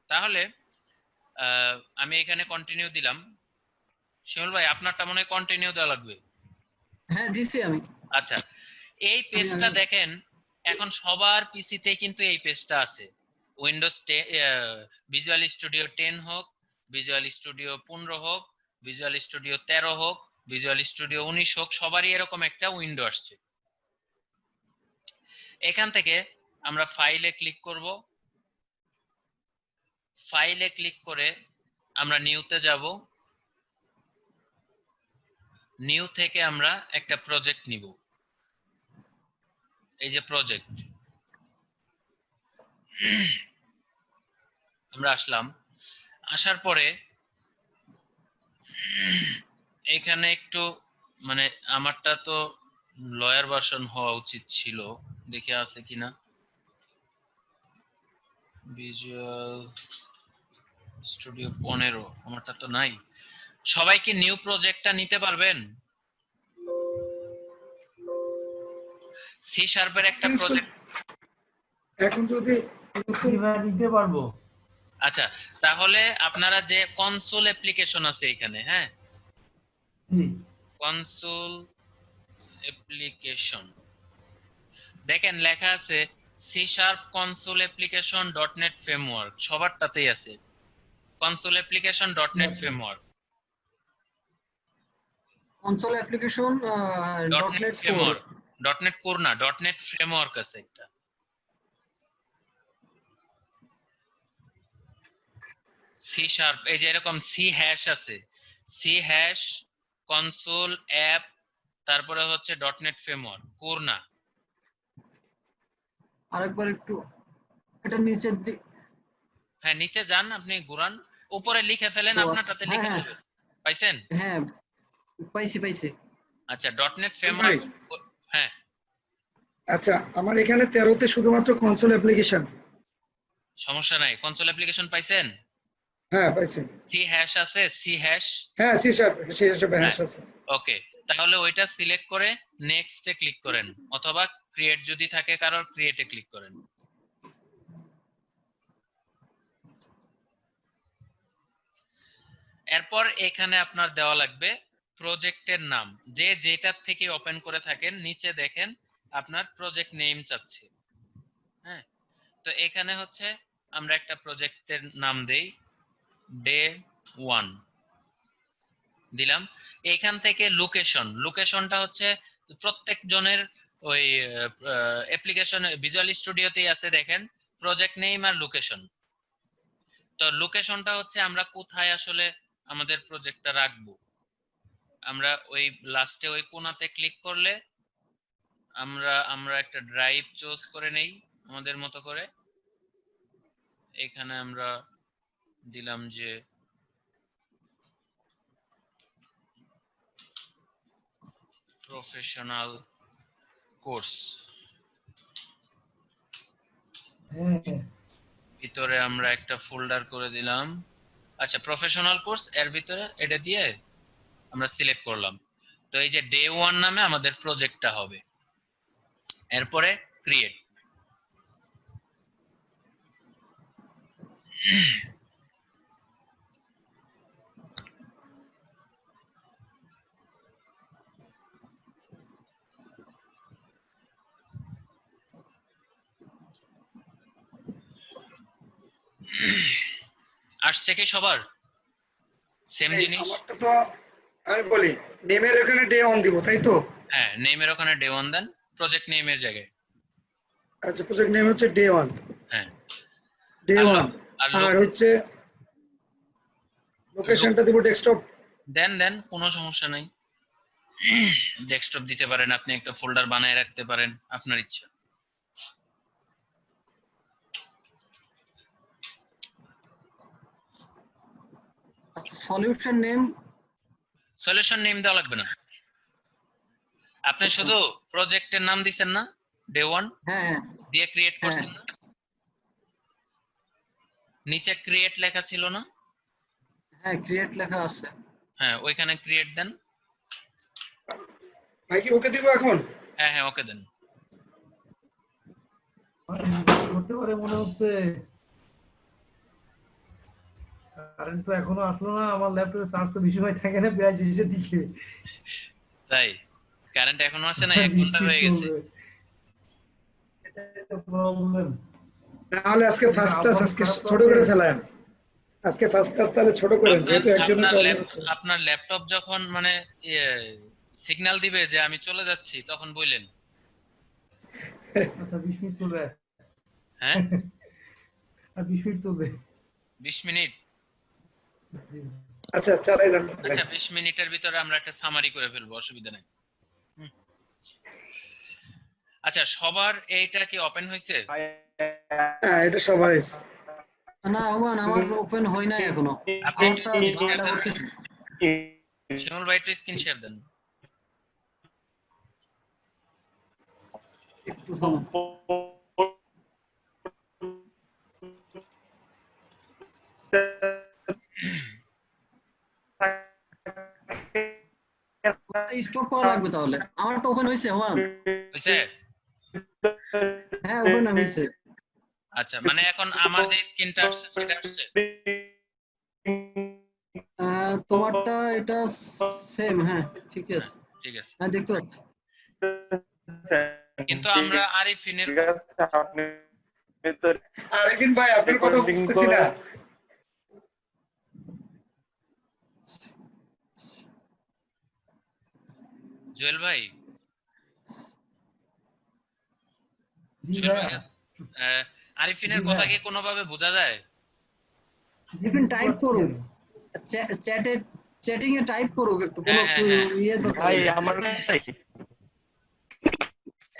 তাহলে আমি এখানে কন্টিনিউ দিলাম। শিমুল ভাই আপনারটা মনে হয় কন্টিনিউ দেওয়া লাগবে। হ্যাঁ দিছি আমি। আচ্ছা, এই পেজটা দেখেন, এখন সবার পিসিতে কিন্তু এই পেজটা আছে। উইন্ডোজ ভিজুয়াল স্টুডিও 10 হোক, ভিজুয়াল স্টুডিও 15 হোক, ভিজুয়াল স্টুডিও 13 হোক, ভিজুয়াল স্টুডিও 19 হোক, সবারই এরকম একটা উইন্ডো আসছে। এখান থেকে আমরা ফাইলে ক্লিক করব। ফাইলে ক্লিক করে আমরা নিউতে যাব। নিউ থেকে আমরা একটা প্রজেক্ট নিব। এই যে প্রজেক্ট, আমরা আসলাম। আসার পরে এখানে একটু মানে আমারটা তো লয়ার ভার্সন হওয়া উচিত ছিল, দেখে আছে কিনা। ভিজুয়াল স্টুডিও 15 আমারটা তো নাই। সবাই কি নিউ প্রজেক্টটা নিতে পারবেন? সি শার্পের একটা প্রজেক্ট। এখন যদি নতুন দিতে পারবো। আচ্ছা, তাহলে আপনারা যে কনসোল অ্যাপ্লিকেশন আছে এখানে, হ্যাঁ, জি। কনসোল অ্যাপ্লিকেশন দেখেন লেখা আছে C sharp console application .NET framework, সবারটাতেই আছে console application .NET framework. Console application .NET .NET core. Framework, .NET core না, .NET ফ্রেমওয়ার্ক আছে একটা। সি শার্প এই যে এরকম সি হ্যাশ আছে, সি হ্যাশ কনসোল অ্যাপ, তারপরে হচ্ছে .NET ফ্রেমওয়ার্ক, কোর না। আরেকবার একটু এটা নিচের দিক। হ্যাঁ নিচে যান, আপনি ঘুরান, উপরে লিখে ফেলেন, আপনারটাতে হ্যাঁ লিখে হ্যাঁ দেবেন। পাইছেন? হ্যাঁ পাইছি পাইছি। আচ্ছা, .NET ভাই ফ্রেমওয়ার্ক। হ্যাঁ আচ্ছা আমার এখানে 13 তে শুধুমাত্র কনসোল অ্যাপ্লিকেশন। সমস্যা নাই, কনসোল অ্যাপ্লিকেশন পাইছেন? হ্যাঁ পাইছি। সি হ্যাশ আছে, সি হ্যাশ। হ্যাঁ সি শার্প হ্যাশ হ্যাঁ আছে। ওকে, তাহলে ওইটা সিলেক্ট করে নেক্সটে ক্লিক করেন, অথবা ক্রিয়েট যদি থাকে কারোর, ক্রিয়েটে ক্লিক করেন। এরপর এখানে আপনার দেওয়া লাগবে প্রজেক্টের নাম, যে যেটার থেকে ওপেন করে থাকেন নিচে দেখেন আপনার প্রজেক্ট নেম চাচ্ছে। হ্যাঁ, তো এখানে হচ্ছে আমরা একটা প্রজেক্টের নাম দেই ডে 1 দিলাম। এখান থেকে লোকেশনটা হচ্ছে প্রত্যেক জনের ওই অ্যাপ্লিকেশন ভিজুয়াল স্টুডিওতেই আছে, দেখেন প্রজেক্ট নেম আর লোকেশন। তো লোকেশনটা হচ্ছে আমরা কোথায় আসলে আমাদের প্রজেক্টটা রাখবো। আমরা ওই লাস্টে ওই কোণাতে ক্লিক করলে আমরা একটা ড্রাইভ চুজ করে নেই আমাদের মতো করে। এখানে আমরা দিলাম যে প্রফেশনাল কোর্স, হ্যাঁ ভিতরে আমরা একটা ফোল্ডার করে দিলাম। আচ্ছা, প্রফেশনাল কোর্স এর ভিতরে এটা দিয়ে আমরা সিলেক্ট করলাম। তো এই যে ডে 1 নামে আমাদের প্রজেক্টটা হবে। এরপরে ক্রিয়েট। আসছে কি সবার সেম এই জিনিস? আমারটা তো আমি বলি নেমের এখানে ডে অন দিব তাই তো? হ্যাঁ, নেমের ওখানে ডে 1 দেন, প্রজেক্ট নেমের জায়গায়। আচ্ছা প্রজেক্ট নেম হচ্ছে ডে 1। হ্যাঁ, ডে আর 1 আর আর হচ্ছে লোকেশনটা দিব ডেস্কটপ। দেন কোনো সমস্যা নাই, ডেস্কটপ দিতে পারেন, আপনি একটা ফোল্ডার বানায় রাখতে পারেন, আপনার ইচ্ছা। সলিউশন নেম সলিউশন নেম দেওয়া লাগবে না, আপনি শুধু প্রজেক্টের নাম দিবেন না, ডে 1 হ্যাঁ হ্যাঁ দিয়ে ক্রিয়েট হ্যাঁ করছেন না, নিচে ক্রিয়েট লেখা ছিল না? হ্যাঁ ক্রিয়েট লেখা আছে। হ্যাঁ, ওইখানে ক্রিয়েট দেন। ভাই কি ওকে দিব এখন? হ্যাঁ হ্যাঁ, ওকে দেন। করতে পারে মনে হচ্ছে। কারেন্ট তো এখনো আসলো না, আমার ল্যাপটপে চার্জ তো বেশি সময় থাকে না, প্রায় শেষের দিকে। তাই কারেন্ট এখনো আসে না, 1 ঘন্টা হয়ে গেছে। এটাই তো প্রবলেম। তাহলে আজকে ফার্স্ট ক্লাস আজকে ছোট করে ফেলাম। আজকে ফার্স্ট ক্লাস তাহলে ছোট করেন, যেহেতু একজনের প্রবলেম হচ্ছে। আপনার ল্যাপটপ যখন মানে সিগন্যাল দিবে যে আমি চলে যাচ্ছি, তখন বললেন। আচ্ছা 20 মিনিট চলবে। হ্যাঁ আর 20 মিনিট চলবে। 20 মিনিট। আচ্ছা চালাই যান। আচ্ছা 20 মিনিটের ভিতরে আমরা একটা সামারি করে ফেলবো, অসুবিধা নেই। আচ্ছা, সবার এইটা কি ওপেন হয়েছে? হ্যাঁ এটা সবার না ওমান আমার ওপেন হয় নাই এখনো। আপনি আমারটা ঝামেলা করতেছে। শিমুল ভাই একটু স্ক্রিন শেয়ার দেন। একটু থামুন। স্টপ করা লাগবে তাহলে। আমারটা ওপেন হয়েছে ওমান। হয়েছে? হ্যাঁ ওপেন হয়েছে। আচ্ছা, মানে এখন আমার যে স্ক্রিনটা আসছে সেটা আসছে। তোমারটা এটা সেম, হ্যাঁ ঠিক আছে। ঠিক আছে, হ্যাঁ দেখতে পাচ্ছি। কিন্তু আমরা আরিফিনের আরিফিন ভাই আপনার কথা বুঝতেছি না। জুয়েল ভাই, জি জুয়েল ভাই, ভাইয়া। আরিফিনের জি কথা ভাইয়া। কি কোনোভাবে বোঝা যায়? আরিফিন টাইপ করুক, চ্যাটে চ্যাটিং এ টাইপ করুক একটু, কোনো হ্যাঁ, হ্যাঁ। ইয়ে দরকার ভাই নেই। আমার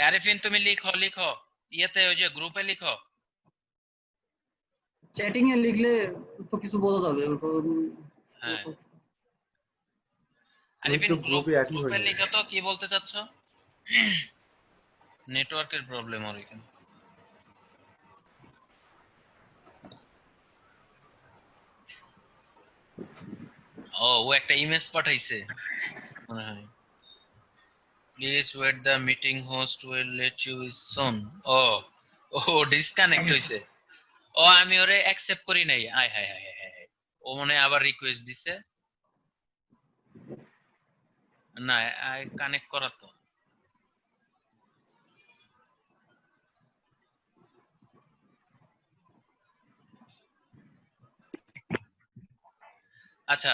আরিফিন তুমি লিখো লিখো, ইয়েতে ওই যে গ্রুপে লিখো। চ্যাটিং এ লিখলে তো কিছু বোঝা যাবে। হ্যাঁ, আরিফিন তো গ্রুপে একই গ্রুপে হয়ে লিখো তো, কি বলতে চাচ্ছ? নেটওয়ার্কের প্রবলেম আর এখানে। ও একটা ইমেজ পাঠাইছে মনে হয়। Please wait, the meeting host will let you soon. ও ও ডিসকানেক্ট হইছে। ও আমি ওরে অ্যাকসেপ্ট করি নাই। আয় হায় হায় হায় হায়। ও মনে হয় আবার রিকোয়েস্ট দিছে। না, কানেক্ট করা তো। আচ্ছা,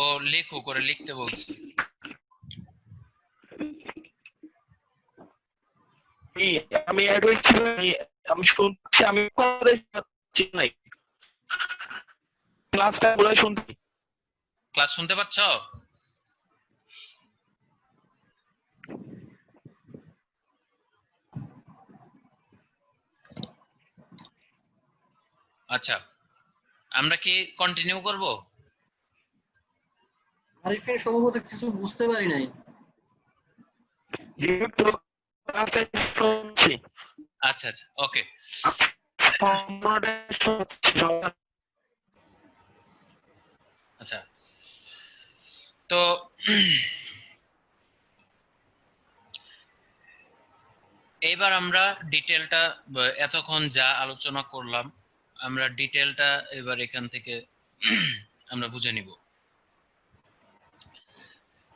ও লেখো করে লিখতে বলছি। আমি অ্যাড হয়েছি, আমি শুনছি, আমি কথা শুনছি নাই, ক্লাসটা পুরো শুনছি। ক্লাস শুনতে পাচ্ছ? আচ্ছা, আমরা কি কন্টিনিউ করব? আরিফিন সম্ভবত কিছু বুঝতে পারি নাই। যেহেতু ক্লাসটা শুনছি, আচ্ছা আচ্ছা, ওকে। আচ্ছা, তো এইবার আমরা ডিটেলটা, এতক্ষণ যা আলোচনা করলাম, আমরা ডিটেলটা এবার এখান থেকে আমরা বুঝে নিব।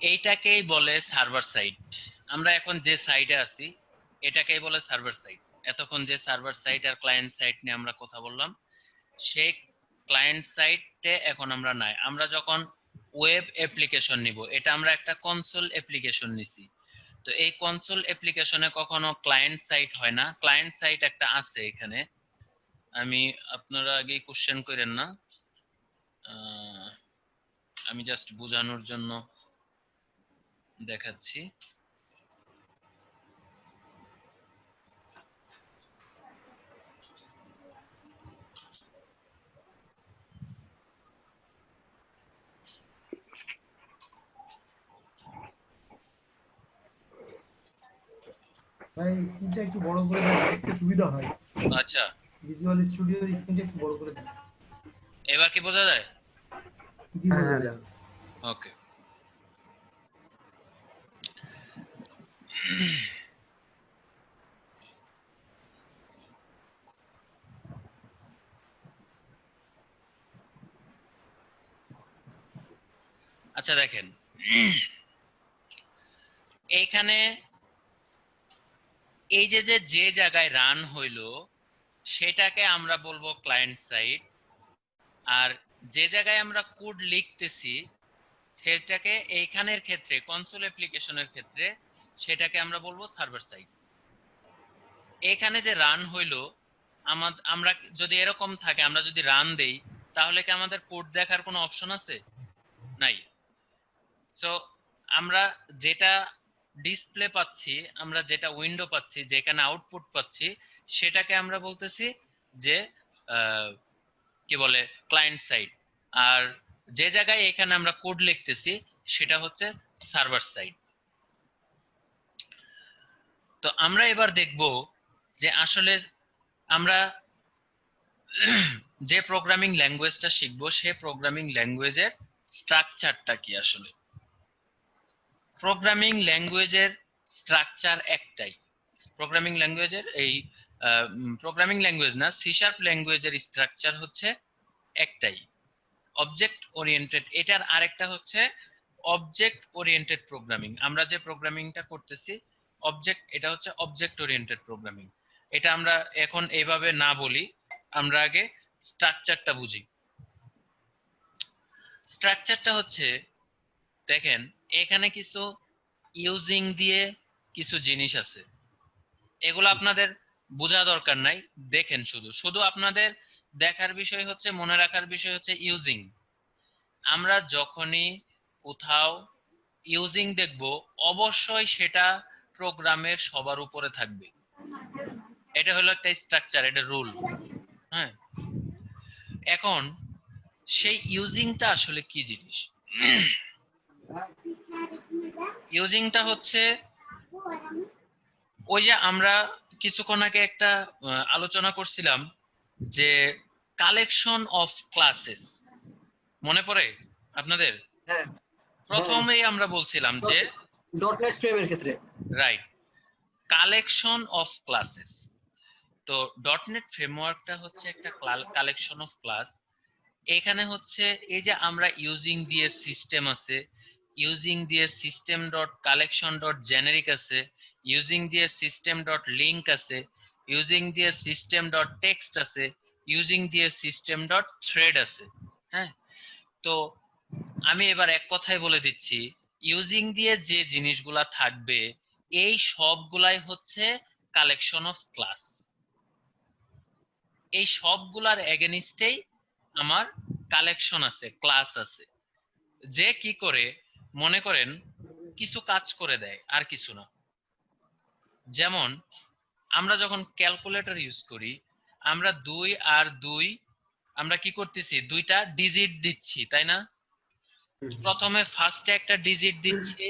এইটাকেই বলে সার্ভার সাইড। আমরা এখন যে সাইডে আছি এটাকেই বলে সার্ভার সাইড। এতক্ষণ যে সার্ভার সাইড আর ক্লায়েন্ট সাইড নিয়ে আমরা কথা বললাম, সেই ক্লায়েন্ট সাইডে এখন আমরা নাই। আমরা যখন ওয়েব অ্যাপ্লিকেশন নিব, এটা আমরা একটা কনসোল অ্যাপ্লিকেশন নিছি। তো এই কনসোল অ্যাপ্লিকেশনে কখনো ক্লায়েন্ট সাইট হয় না, ক্লায়েন্ট সাইট একটা আছে এখানে। আমি আপনারা আগে কোশ্চেন করেন না, আমি জাস্ট বোঝানোর জন্য দেখাচ্ছি। ভাই স্ক্রিনটা একটু বড় করে দেন, দেখতে সুবিধা হয়। আচ্ছা, ভিজুয়াল স্টুডিওর স্ক্রিনটা একটু বড় করে দেন। এবার কি বোঝা যায়? জি বোঝা হ্যাঁ। যায়। ওকে। আচ্ছা দেখেন, এইখানে এই যে জায়গায় রান হইলো সেটাকে আমরা বলবো ক্লায়েন্ট সাইড, আর যে জায়গায় আমরা কোড লিখতেছি সেটাকে এইখানের ক্ষেত্রে কনসোল অ্যাপ্লিকেশনের ক্ষেত্রে সেটাকে আমরা বলবো সার্ভার সাইড। এখানে যে রান হইলো আমরা যদি এরকম থাকে, আমরা যদি রান দেই তাহলে কি আমাদের কোড দেখার কোনো অপশন আছে? নাই। সো আমরা যেটা ডিসপ্লে পাচ্ছি, আমরা যেটা উইন্ডো পাচ্ছি, যেখানে আউটপুট পাচ্ছি, সেটাকে আমরা বলতেছি যে কি বলে ক্লায়েন্ট সাইড, আর যে জায়গায় এখানে আমরা কোড লিখতেছি সেটা হচ্ছে সার্ভার সাইড। তো আমরা এবার দেখব যে আসলে আমরা যে প্রোগ্রামিং ল্যাঙ্গুয়েজটা শিখবো সে প্রোগ্রামিং ল্যাঙ্গুয়েজের স্ট্রাকচারটা কি। আসলে প্রোগ্রামিং ল্যাঙ্গুয়েজের স্ট্রাকচার একটাই, প্রোগ্রামিং ল্যাঙ্গুয়েজের এই প্রোগ্রামিং ল্যাঙ্গুয়েজ না, সি শার্প ল্যাঙ্গুয়েজের স্ট্রাকচার হচ্ছে একটাই, অবজেক্ট ওরিয়েন্টেড। এটার আরেকটা হচ্ছে অবজেক্ট ওরিয়েন্টেড প্রোগ্রামিং। আমরা যে প্রোগ্রামিংটা করতেছি অবজেক্ট, এটা হচ্ছে অবজেক্ট ওরিয়েন্টেড প্রোগ্রামিং। এটা আমরা এখন এইভাবে না বলি, আমরা আগে স্ট্রাকচারটা বুঝি। স্ট্রাকচারটা হচ্ছে, দেখেন এখানে কিছু ইউজিং দিয়ে কিছু জিনিস আছে, এগুলো আপনাদের বোঝা দরকার নাই, দেখেন শুধু শুধু আপনাদের দেখার বিষয় হচ্ছে, মনে রাখার বিষয় হচ্ছে ইউজিং। আমরা যখনই কোথাও ইউজিং দেখব অবশ্যই সেটা প্রোগ্রামের সবার উপরে থাকবে। এটা হলো একটা স্ট্রাকচার, এটা রুল। হ্যাঁ, এখন সেই ইউজিংটা আসলে কি জিনিস? ইউজিংটা হচ্ছে ওই যে আমরা কিছুক্ষণ আগে একটা আলোচনা করছিলাম যে কালেকশন অফ ক্লাসেস, মনে পড়ে আপনাদের? হ্যাঁ, প্রথমেই আমরা বলছিলাম যে ডটনেট ফ্রেমের ক্ষেত্রে। Right, collection of classes. তো ডটনেট ফ্রেমওয়ার্কটা হচ্ছে একটা কালেকশন অফ ক্লাস। এখানে হচ্ছে এই যে আমরা ইউজিং দিয়ে সিস্টেম আছে, ইউজিং দিয়ে system dot collection dot generic আছে, ইউজিং দিয়ে সিস্টেম ডট লিঙ্ক আছে, ইউজিং দিয়ে সিস্টেম ডট টেক্সট আছে, ইউজিং দিয়ে সিস্টেম ডট থ্রেড আছে। হ্যাঁ, তো আমি এবার এক কথায় বলে দিচ্ছি, ইউজিং দিয়ে যে জিনিসগুলা থাকবে এই সবগুলাই হচ্ছে কালেকশন অফ ক্লাস। এই সবগুলার এগেনিস্টেই আমার কালেকশন আছে, ক্লাস আছে, যে কি করে মনে করেন কিছু কাজ করে দেয় আর কিছু না। যেমন আমরা যখন ক্যালকুলেটর ইউজ করি, আমরা 2 আর 2 আমরা কি করতেছি, দুইটা ডিজিট দিচ্ছি, তাই না? প্রথমে ফার্স্টে একটা ডিজিট দিচ্ছি,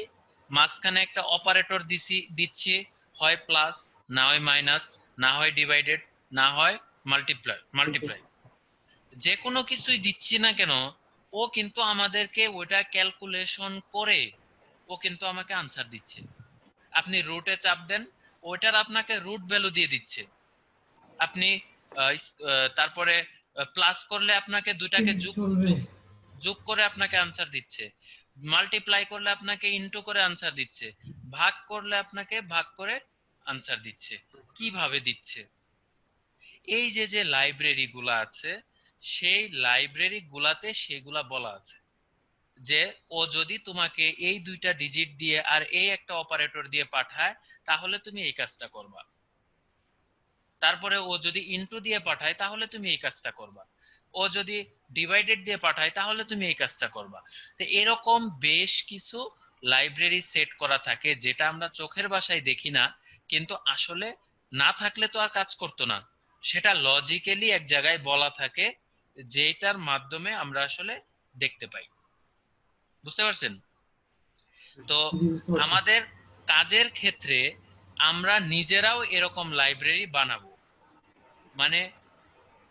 মাঝখানে একটা অপারেটর দিচ্ছি, হয় প্লাস, না হয় মাইনাস, না হয় ডিভাইডেড, না হয় মাল্টিপ্লাই। যে কোনো কিছুই দিচ্ছি না কেন, ও কিন্তু আমাদেরকে ওটা ক্যালকুলেশন করে ও কিন্তু আমাকে আনসার দিচ্ছে। আপনি রুটে চাপ দেন, ওইটার আপনাকে রুট ভ্যালু দিয়ে দিচ্ছে। আপনি তারপরে প্লাস করলে আপনাকে দুটাকে চলবে। যোগ করে আপনাকে আনসার দিচ্ছে, মাল্টিপ্লাই করলে আপনাকে ইনটু করে আনসার দিচ্ছে, ভাগ করলে আপনাকে ভাগ করে আনসার দিচ্ছে। কিভাবে দিচ্ছে? এই যে লাইব্রেরি গুলা আছে, সেই লাইব্রেরি গুলাতে সেগুলা বলা আছে যে ও যদি তোমাকে এই দুইটা ডিজিট দিয়ে আর এই একটা অপারেটর দিয়ে পাঠায় তাহলে তুমি এই কাজটা করবা, তারপরে ও যদি ইনটু দিয়ে পাঠায় তাহলে তুমি এই কাজটা করবা, ও যদি ডিভাইডেড দিয়ে পাঠায় তাহলে তুমি এই কাজটা করবা। তো এরকম বেশ কিছু লাইব্রেরি সেট করা থাকে যেটা আমরা চোখের ভাষায় দেখি না, কিন্তু আসলে না থাকলে তো আর কাজ করতো না। সেটা লজিক্যালি এক জায়গায় বলা থাকে, যেটার মাধ্যমে আমরা আসলে দেখতে পাই। বুঝতে পারছেন? তো জি, বুঝতে পারছি। আমাদের কাজের ক্ষেত্রে আমরা নিজেরাও এরকম লাইব্রেরি বানাবো। মানে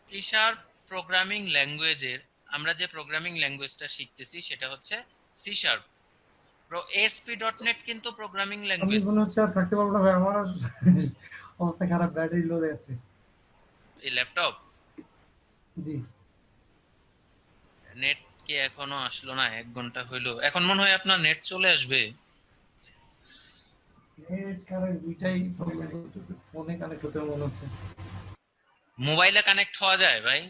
সি শার্প প্রোগ্রামিং ল্যাঙ্গুয়েজের আমরা যে প্রোগ্রামিং ল্যাঙ্গুয়েজটা শিখতেছি সেটা হচ্ছে সি শার্প। ASP.NET কিন্তু প্রোগ্রামিং আমি ল্যাঙ্গুয়েজ। মনে হচ্ছে আর থাকতে পারবো না ভাই, আমার আর অবস্থা খারাপ, ব্যাটারি লো আছে। এই ল্যাপটপ জি নেট কি এখনো আসলো না? 1 ঘন্টা হইলো, এখন মনে হয় আপনার নেট চলে আসবে। নেট কারেন্ট দুইটাই প্রবলেম করতেছে, ফোনে কানেক্ট হতে মনে হচ্ছে। মোবাইলে কানেক্ট হওয়া যায় ভাই?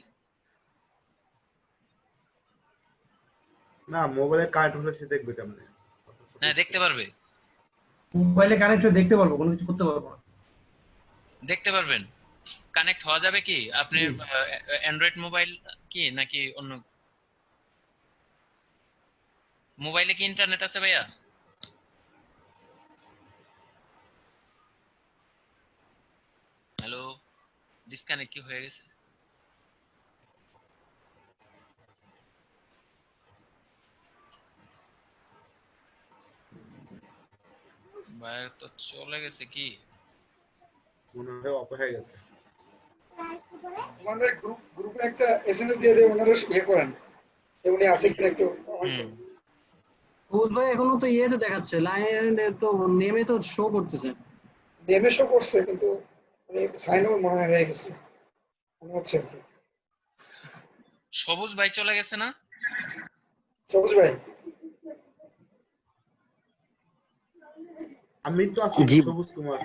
না, মোবাইলে কারেন্ট হলে সে দেখবে কেমনে? হ্যাঁ দেখতে পারবে, মোবাইলে কানেক্ট হয়ে দেখতে পারবো, কোনো কিছু করতে পারবো না। দেখতে পারবেন। কানেক্ট হওয়া যাবে কি? আপনি জি। অ্যান্ড্রয়েড মোবাইল কি নাকি অন্য মোবাইলে কি ইন্টারনেট আছে ভাইয়া? হ্যালো, ডিসকানেক্ট কি হয়ে গেছে? ভাইয়া তো চলে গেছে কি? মনে হয় অফ হয়ে গেছে। আমাদের গ্রুপে একটা এসএমএস দিয়ে দিয়ে ওনারা ইয়ে করেন যে উনি আছে কিনা একটু comment হুম। করেন। সবুজ ভাই এখনো তো ইয়েতে দেখাচ্ছে, লাইনে তো নেমে তো শো করতেছে। নেমে শো করছে কিন্তু মানে সাইন আউট মনে হয় হয়ে গেছে মনে হচ্ছে আর কি। সবুজ ভাই চলে গেছে না? সবুজ ভাই আমি তো আছি, জি। সবুজ কুমার।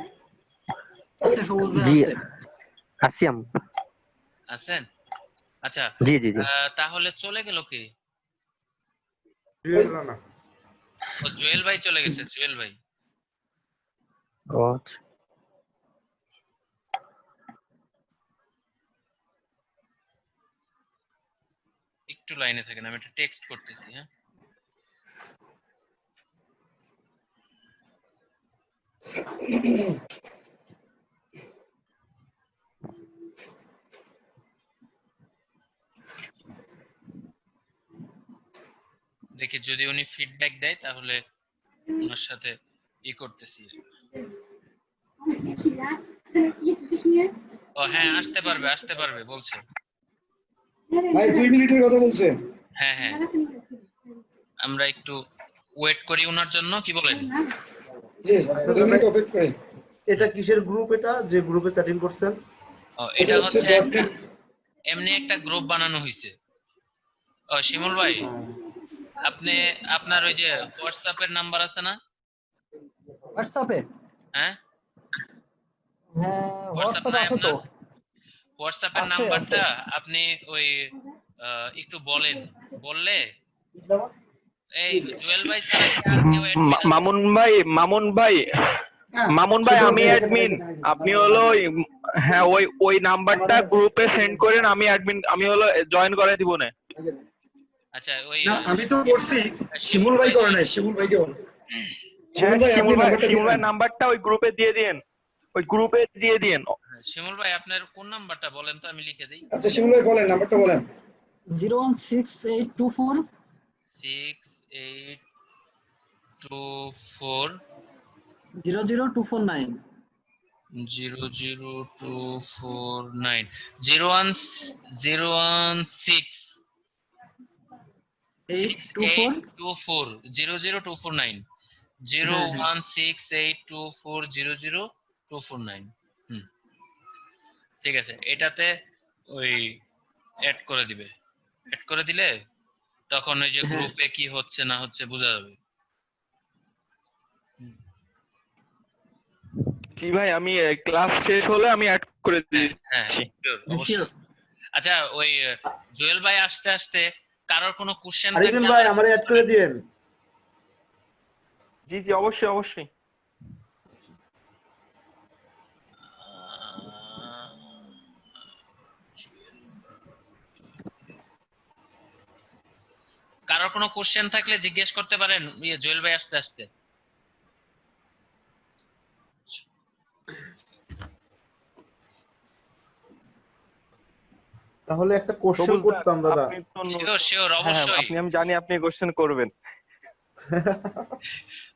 আছে সবুজ ভাই জি আছে। আসিয়াম। আছেন? আচ্ছা, জি জি জি। তাহলে চলে গেল কি? জুয়েল রানা। ও জুয়েল ভাই চলে গেছে, জুয়েল ভাই। ও আচ্ছা। একটু লাইনে থাকেন, আমি একটা টেক্সট করতেছি। হ্যাঁ, দেখি যদি উনি ফিডব্যাক দেয় তাহলে ওনার সাথে করতেছি। ও হ্যাঁ, আসতে পারবে, আসতে পারবে বলছে। ভাই 2 মিনিটের কথা বলছে। হ্যাঁ হ্যাঁ, আমরা একটু ওয়েট করি ওনার জন্য, কি বলেন? জি আচ্ছা 2 দাদা, মিনিট অপেক্ষা করি। এটা কিসের গ্রুপ? এটা যে গ্রুপে চ্যাটিং করছেন? ও এটা এটা হচ্ছে হচ্ছে .NET। এমনি একটা গ্রুপ বানানো হয়েছে। ও শিমুল ভাই, আপনি আপনার ওই যে হোয়াটসঅ্যাপের নাম্বার আছে না? হোয়াটসঅ্যাপে? হ্যাঁ, হ্যাঁ হোয়াটসঅ্যাপ হোয়াটসঅ্যাপ নাই আছে তো। আপনার? হোয়াটসঅ্যাপের আছে আছে। নাম্বারটা আপনি ওই একটু বলেন, বললে এই জুয়েল ভাই ছাড়া কি আর কেউ অ্যাডমিন আছে? মামুন ভাই হ্যাঁ সেটা আমি হচ্ছে অ্যাডমিন। আপনি হলো হ্যাঁ ওই নাম্বারটা গ্রুপে সেন্ড করেন, আমি হলো জয়েন করে দিব না। আচ্ছা, ওই না আমি তো করছি, শিমুল ভাই করে নাই, শিমুল ভাইকে বল। হ্যাঁ শিমুল ভাই আপনি নাম্বারটা শিমুল দিয়ে ভাই দেন। নাম্বারটা ওই গ্রুপে দিয়ে দিন, ওই গ্রুপে দিয়ে দিন। শিমুল ভাই আপনার কোন নাম্বারটা বলেন তো, আমি লিখে দিই। আচ্ছা শিমুল ভাই বলেন নাম্বারটা বলেন। 01682400249। 6824 00249 00249 016 824। 00249 হ্যাঁ হ্যাঁ 01682400249। হুম, ঠিক আছে, এটাতে ওই অ্যাড করে দিবে। অ্যাড করে দিলে তখন ওই যে হ্যাঁ। গ্রুপে কি হচ্ছে না হচ্ছে বোঝা যাবে। জি ভাই, আমি ক্লাস শেষ হলে আমি অ্যাড করে হ্যাঁ হ্যাঁ দিচ্ছি। sure, অবশ্যই। শিওর। আচ্ছা, ওই জুয়েল ভাই আসতে আসতে কারোর কোনো কোশ্চেন আরিফিন ভাই আমারে অ্যাড করে দিয়েন। জি জি অবশ্যই অবশ্যই। কারোর কোনো কোশ্চেন থাকলে জিজ্ঞেস করতে পারেন জুয়েল ভাই আসতে আসতে। তাহলে একটা কোশ্চেন সবুজ দা, করতাম দাদা। আপনি তো শিওর শিওর, হ্যাঁ অবশ্যই। আমি জানি আপনি কোশ্চেন করবেন।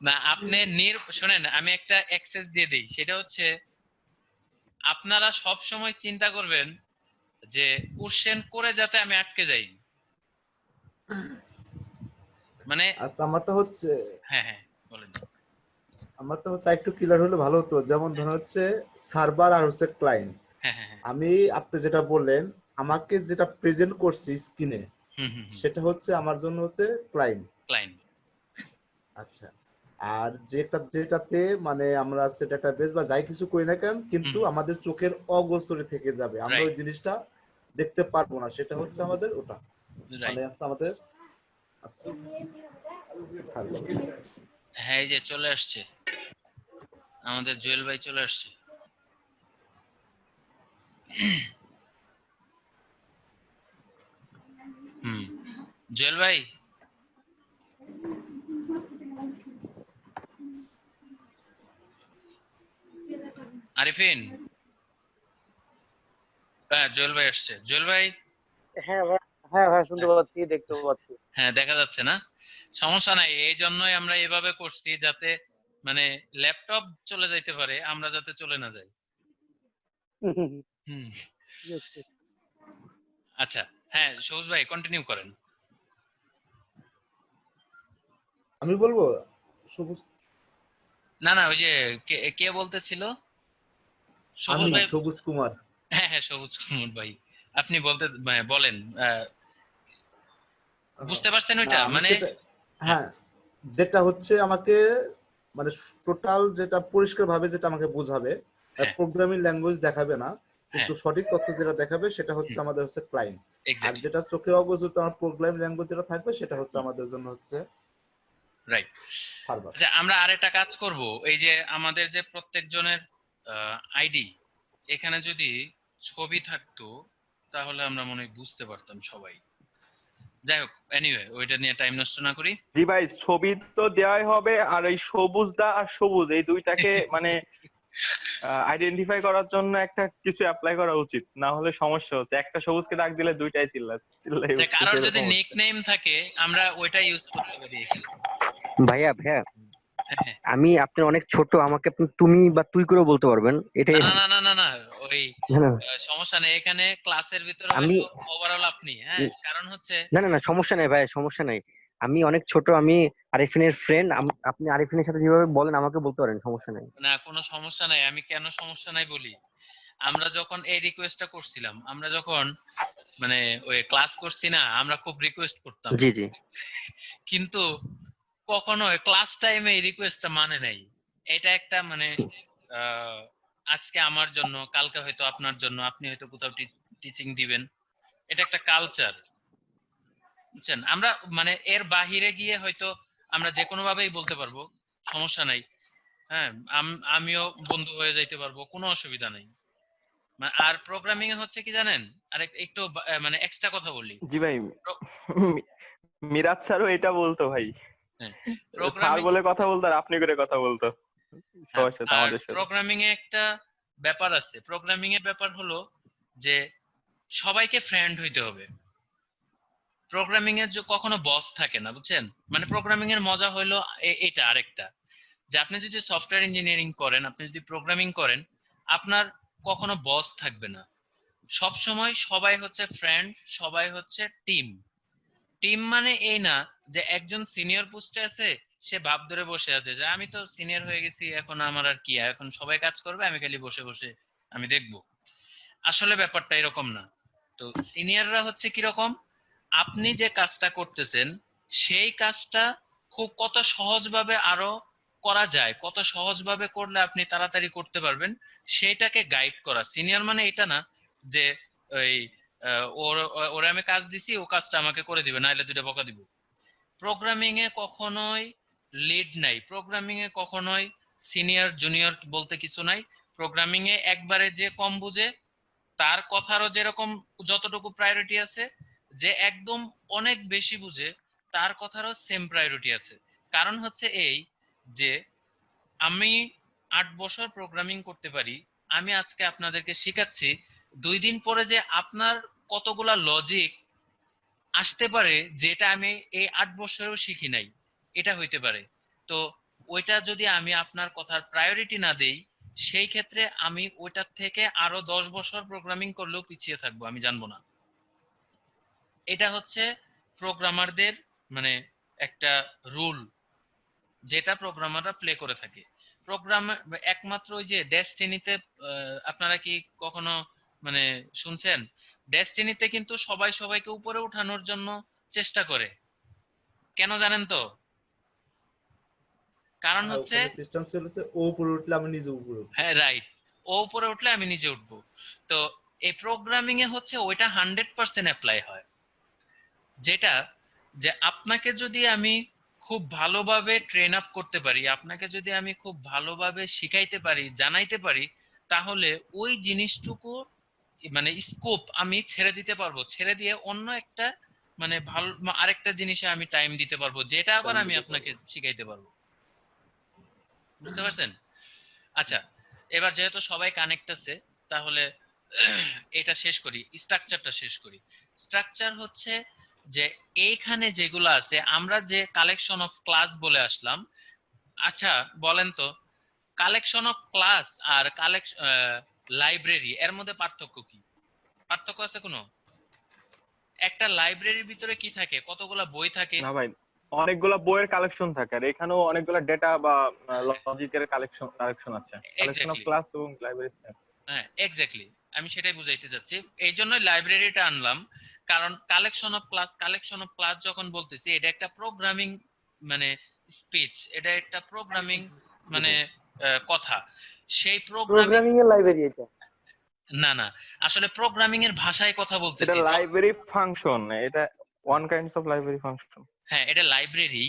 না আপনি শোনেন, আমি একটা অ্যাক্সেস দিয়ে দিই, সেটা হচ্ছে আপনারা সব সময় চিন্তা করবেন যে কোশ্চেন করে যাতে আমি আটকে যাই, মানে আচ্ছা আমারটা হচ্ছে হ্যাঁ হ্যাঁ বলেন। একটু ক্লিয়ার হলে ভালো হতো। যেমন ধরুন হচ্ছে সার্ভার আর হচ্ছে ক্লায়েন্ট। হ্যাঁ হ্যাঁ হ্যাঁ। আমি আপনি যেটা বললেন আমাকে যেটা প্রেজেন্ট করছি স্ক্রিনে, হুম হুম হুম। সেটা হচ্ছে আমার জন্য হচ্ছে ক্লায়েন্ট। ক্লায়েন্ট। আচ্ছা, আর যেটাতে মানে আমরা হচ্ছে ডেটাবেস বা যাই কিছু করি না কেন, কিন্তু হুম। আমাদের চোখের অগোচরে থেকে যাবে, আমরা ওই রাইট জিনিসটা দেখতে পারবো না, সেটা হচ্ছে আমাদের ওটা মানে রাইট। আছে আমাদের। আচ্ছা, ছাড়বো। হ্যাঁ এই যে চলে আসছে আমাদের জুয়েল ভাই, চলে আসছে। হুম। জুয়েল ভাই, আরিফিন, হ্যাঁ জুয়েল ভাই আসছে। জুয়েল ভাই, হ্যাঁ ভাই, হ্যাঁ ভাই শুনতে পাচ্ছি, দেখতে পাচ্ছি। হ্যাঁ দেখা যাচ্ছে না, সমস্যা নাই। এই জন্যই আমরা এভাবে করছি যাতে মানে ল্যাপটপ চলে যাইতে পারে, আমরা যাতে চলে না যাই। হুম। আচ্ছা, হ্যাঁ সবুজ ভাই কন্টিনিউ করেন। আমি বলবো সবুজ, না না ওই যে কে কে বলতেছিল? সবুজ আমি ভাই। সবুজ কুমার। হ্যাঁ হ্যাঁ সবুজ কুমার ভাই, আপনি বলেন। বুঝতে পারছেন না ওইটা আমি মানে? সেটা, হ্যাঁ হ্যাঁ, যেটা হচ্ছে আমাকে মানে টোটাল যেটা পরিষ্কার ভাবে যেটা আমাকে বোঝাবে, হ্যাঁ প্রোগ্রামিং ল্যাঙ্গুয়েজ দেখাবে না, হ্যাঁ। কিন্তু সঠিক তথ্য যেটা দেখাবে সেটা হচ্ছে আমাদের হচ্ছে ক্লায়েন্ট। আর এক্স্যাক্টলি। যেটা চোখে অগোচর আমার প্রোগ্রামিং ল্যাঙ্গুয়েজ যেটা থাকবে সেটা হচ্ছে আমাদের জন্য হচ্ছে রাইট। সার্ভার। আচ্ছা আমরা আরেকটা কাজ করব, এই যে আমাদের যে প্রত্যেকজনের আইডি, এখানে যদি ছবি থাকতো তাহলে আমরা মনে হয় বুঝতে পারতাম সবাই। যাই হোক, এনিওয়ে ওইটা নিয়ে টাইম নষ্ট না করি। জি ভাই, ছবি তো দেওয়াই হবে, আর এই সবুজদা আর সবুজ এই দুইটাকে মানে আইডেন্টিফাই করার জন্য একটা কিছু অ্যাপ্লাই করা উচিত, না হলে সমস্যা হচ্ছে। একটা সবুজকে ডাক দিলে দুইটাই চিল্লাই যে উঠতেছে, কারোর যদি এরকম নিক হচ্ছে। নেম থাকে আমরা ওইটা ইউজ করতে পারি এখানে। ভাইয়া ভাইয়া, হ্যাঁ হ্যাঁ। আমি আপনি অনেক ছোট, আমাকে আপনি তুমি বা তুই করেও বলতে পারবেন, এটাই। না না না না না না, ওই না না, সমস্যা নেই, এখানে ক্লাসের ভিতরে আমি হয়তো ওভারঅল আপনি, হ্যাঁ কারণ হচ্ছে না না না, সমস্যা নাই ভাই, সমস্যা নাই। আমি অনেক ছোট, আমি আরিফিনের ফ্রেন্ড। আপনি আরিফিনের সাথে যেভাবে বলেন আমাকে বলতে পারেন, সমস্যা নাই। না কোনো সমস্যা নাই। আমি কেন সমস্যা নাই বলি, আমরা যখন এই রিকোয়েস্টটা করছিলাম, আমরা যখন মানে ওই ক্লাস করছি না, আমরা খুব রিকোয়েস্ট করতাম, জি জি। কিন্তু কখনো ক্লাস টাইমে এই রিকোয়েস্টটা মানে নাই। এটা একটা মানে আহ, আজকে আমার জন্য, কালকে হয়তো আপনার জন্য, আপনি হয়তো কোথাও টিচিং দিবেন, এটা একটা কালচার, বুঝছেন? আমরা মানে এর বাহিরে গিয়ে হয়তো আমরা যে কোনো ভাবেই বলতে পারবো, সমস্যা নাই। হ্যাঁ আমিও বন্ধু হয়ে যাইতে পারবো, কোনো অসুবিধা নাই। আর প্রোগ্রামিং এ হচ্ছে কি জানেন, আর একটু মানে এক্সট্রা কথা বলি। জি ভাই, মিরাজ স্যারও এটা বলতো ভাই, হ্যাঁ স্যার প্রোগ্রামিং। বলে কথা বলতো আর আপনি করে কথা বলতো হ্যাঁ, সবার সাথে, আর আমাদের সাথে। প্রোগ্রামিং এ একটা ব্যাপার আছে। প্রোগ্রামিং এর ব্যাপার হলো যে সবাইকে ফ্রেন্ড হইতে হবে। প্রোগ্রামিং এর যে কখনো বস থাকে না, বুঝছেন? মানে প্রোগ্রামিং এর মজা হলো এটা আরেকটা, যে আপনি যদি সফটওয়্যার ইঞ্জিনিয়ারিং করেন, আপনি যদি প্রোগ্রামিং করেন, আপনার কখনো বস থাকবে না। সব সময় সবাই হচ্ছে ফ্রেন্ড, সবাই হচ্ছে টিম। টিম মানে এই না যে একজন সিনিয়র পোস্টে আছে, সে ভাব ধরে বসে আছে যে আমি তো সিনিয়র হয়ে গেছি, এখন আমার আর কি, এখন সবাই কাজ করবে, আমি খালি বসে বসে আমি দেখবো। আসলে ব্যাপারটা এরকম না। তো সিনিয়ররা হচ্ছে কিরকম, আপনি যে কাজটা করতেছেন সেই কাজটা খুব কত সহজভাবে আরো করা যায়, কত সহজভাবে করলে আপনি তাড়াতাড়ি করতে পারবেন, সেটাকে গাইড করা। সিনিয়র মানে এটা না যে ওই ওরে আমি কাজ দিছি, ও কাজটা আমাকে করে দিবে, নাইলে দুইটা বকা দিব। প্রোগ্রামিং এ কখনোই লিড নাই, প্রোগ্রামিং এ কখনোই সিনিয়র জুনিয়র বলতে কিছু নাই। প্রোগ্রামিং এ একবারে যে কম বুঝে তার কথারও যেরকম যতটুকু প্রায়োরিটি আছে, যে একদম অনেক বেশি বুঝে তার কথারও সেম প্রায়োরিটি আছে। কারণ হচ্ছে এই যে আমি 8 বছর প্রোগ্রামিং করতে পারি, আমি আজকে আপনাদেরকে শেখাচ্ছি, 2 দিন পরে যে আপনার কতগুলা লজিক আসতে পারে যেটা আমি এই 8 বছরেও শিখি নাই, এটা হইতে পারে। তো ওইটা যদি আমি আপনার কথার প্রায়োরিটি না দেই, সেই ক্ষেত্রে আমি ওইটার থেকে আরো 10 বছর প্রোগ্রামিং করলেও পিছিয়ে থাকবো, আমি জানবো না। এটা হচ্ছে প্রোগ্রামারদের মানে একটা রুল, যেটা প্রোগ্রামাররা প্লে করে থাকে। প্রোগ্রাম একমাত্র ওই যে ডেস্টিনিতে, আপনারা কি কখনো মানে শুনছেন? ডেস্টিনিতে কিন্তু সবাই সবাইকে উপরে উঠানোর জন্য চেষ্টা করে, কেন জানেন তো? কারণ আর হচ্ছে, ওখানে সিস্টেম চলেছে ও উপরে উঠলে আমি নিজে উপরে উঠবো। হ্যাঁ রাইট, ও উপরে উঠলে আমি নিচে উঠবো। তো এই প্রোগ্রামিং এ হচ্ছে ওইটা 100% অ্যাপ্লাই হয়, যেটা যে আপনাকে যদি আমি খুব ভালোভাবে ট্রেন আপ করতে পারি, আপনাকে যদি আমি খুব ভালোভাবে শিখাইতে পারি, জানাইতে পারি, তাহলে ওই জিনিসটুকু মানে স্কোপ আমি ছেড়ে দিতে পারবো, ছেড়ে দিয়ে অন্য একটা মানে ভালো আরেকটা জিনিসে আমি টাইম দিতে পারবো, যেটা আবার টাইম আমি দিতে আপনাকে পারবো। শিখাইতে পারবো। বুঝতে পারছেন? আচ্ছা, এবার যেহেতু সবাই কানেক্ট আছে, তাহলে এটা শেষ করি, স্ট্রাকচারটা শেষ করি। স্ট্রাকচার হচ্ছে যে এইখানে যেগুলো আছে, আমরা যে কালেকশন অফ ক্লাস বলে আসলাম। আচ্ছা বলেন তো, কালেকশন অফ ক্লাস আর লাইব্রেরি, এর মধ্যে পার্থক্য কি? পার্থক্য আছে কোনো? একটা লাইব্রেরির ভিতরে কি থাকে? কতগুলা বই থাকে। না ভাই, অনেকগুলা বইয়ের কালেকশন থাকে, আর এখানেও অনেকগুলা ডেটা বা লজিকের কালেকশন আছে। কালেকশন অফ এক্স্যাক্টলি, ক্লাস এবং লাইব্রেরি সেম। হ্যাঁ এক্স্যাক্টলি, আমি সেটাই বুঝাইতে চাচ্ছি। এই জন্যই লাইব্রেরিটা আনলাম, কারণ কালেকশন অফ ক্লাস যখন বলতেছি, এটা একটা প্রোগ্রামিং মানে স্পিচ, এটা একটা প্রোগ্রামিং মানে কথা। সেই প্রোগ্রামিং, প্রোগ্রামিং এর লাইব্রেরি এটা। না না, আসলে প্রোগ্রামিং এর ভাষায় কথা এটা বলতেছি। লাইব্রেরি ফাংশন, এটা one kinds of library function. হ্যাঁ এটা লাইব্রেরি,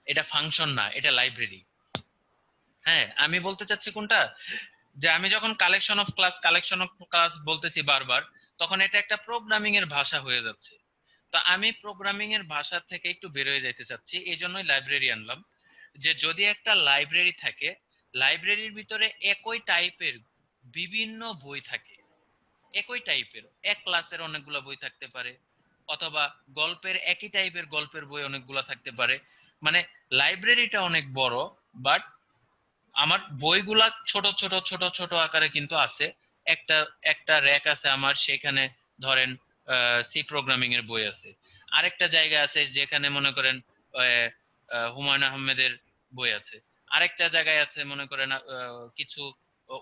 এটা ফাংশন না, এটা লাইব্রেরি। হ্যাঁ আমি বলতে চাচ্ছি কোনটা, যে আমি যখন কালেকশন অফ ক্লাস বলতেছি বারবার, তখন এটা একটা প্রোগ্রামিং এর ভাষা হয়ে যাচ্ছে। তো আমি প্রোগ্রামিং এর ভাষা থেকে একটু বের হয়ে যাইতে চাচ্ছি, এই জন্যই লাইব্রেরি আনলাম। যে যদি একটা লাইব্রেরি থাকে, লাইব্রেরির ভিতরে একই টাইপের বিভিন্ন বই থাকে, একই টাইপের এক ক্লাসের অনেকগুলো বই থাকতে পারে, অথবা গল্পের একই টাইপের গল্পের বই অনেকগুলো থাকতে পারে। মানে লাইব্রেরিটা অনেক বড়, বাট আমার বইগুলা ছোট ছোট ছোট ছোট আকারে কিন্তু আছে। একটা একটা র্যাক আছে আমার, সেখানে ধরেন সি প্রোগ্রামিং এর বই আছে। আরেকটা জায়গা আছে যেখানে মনে করেন আহ, হুমায়ুন আহমেদের বই আছে। আরেকটা জায়গায় আছে মনে করেন কিছু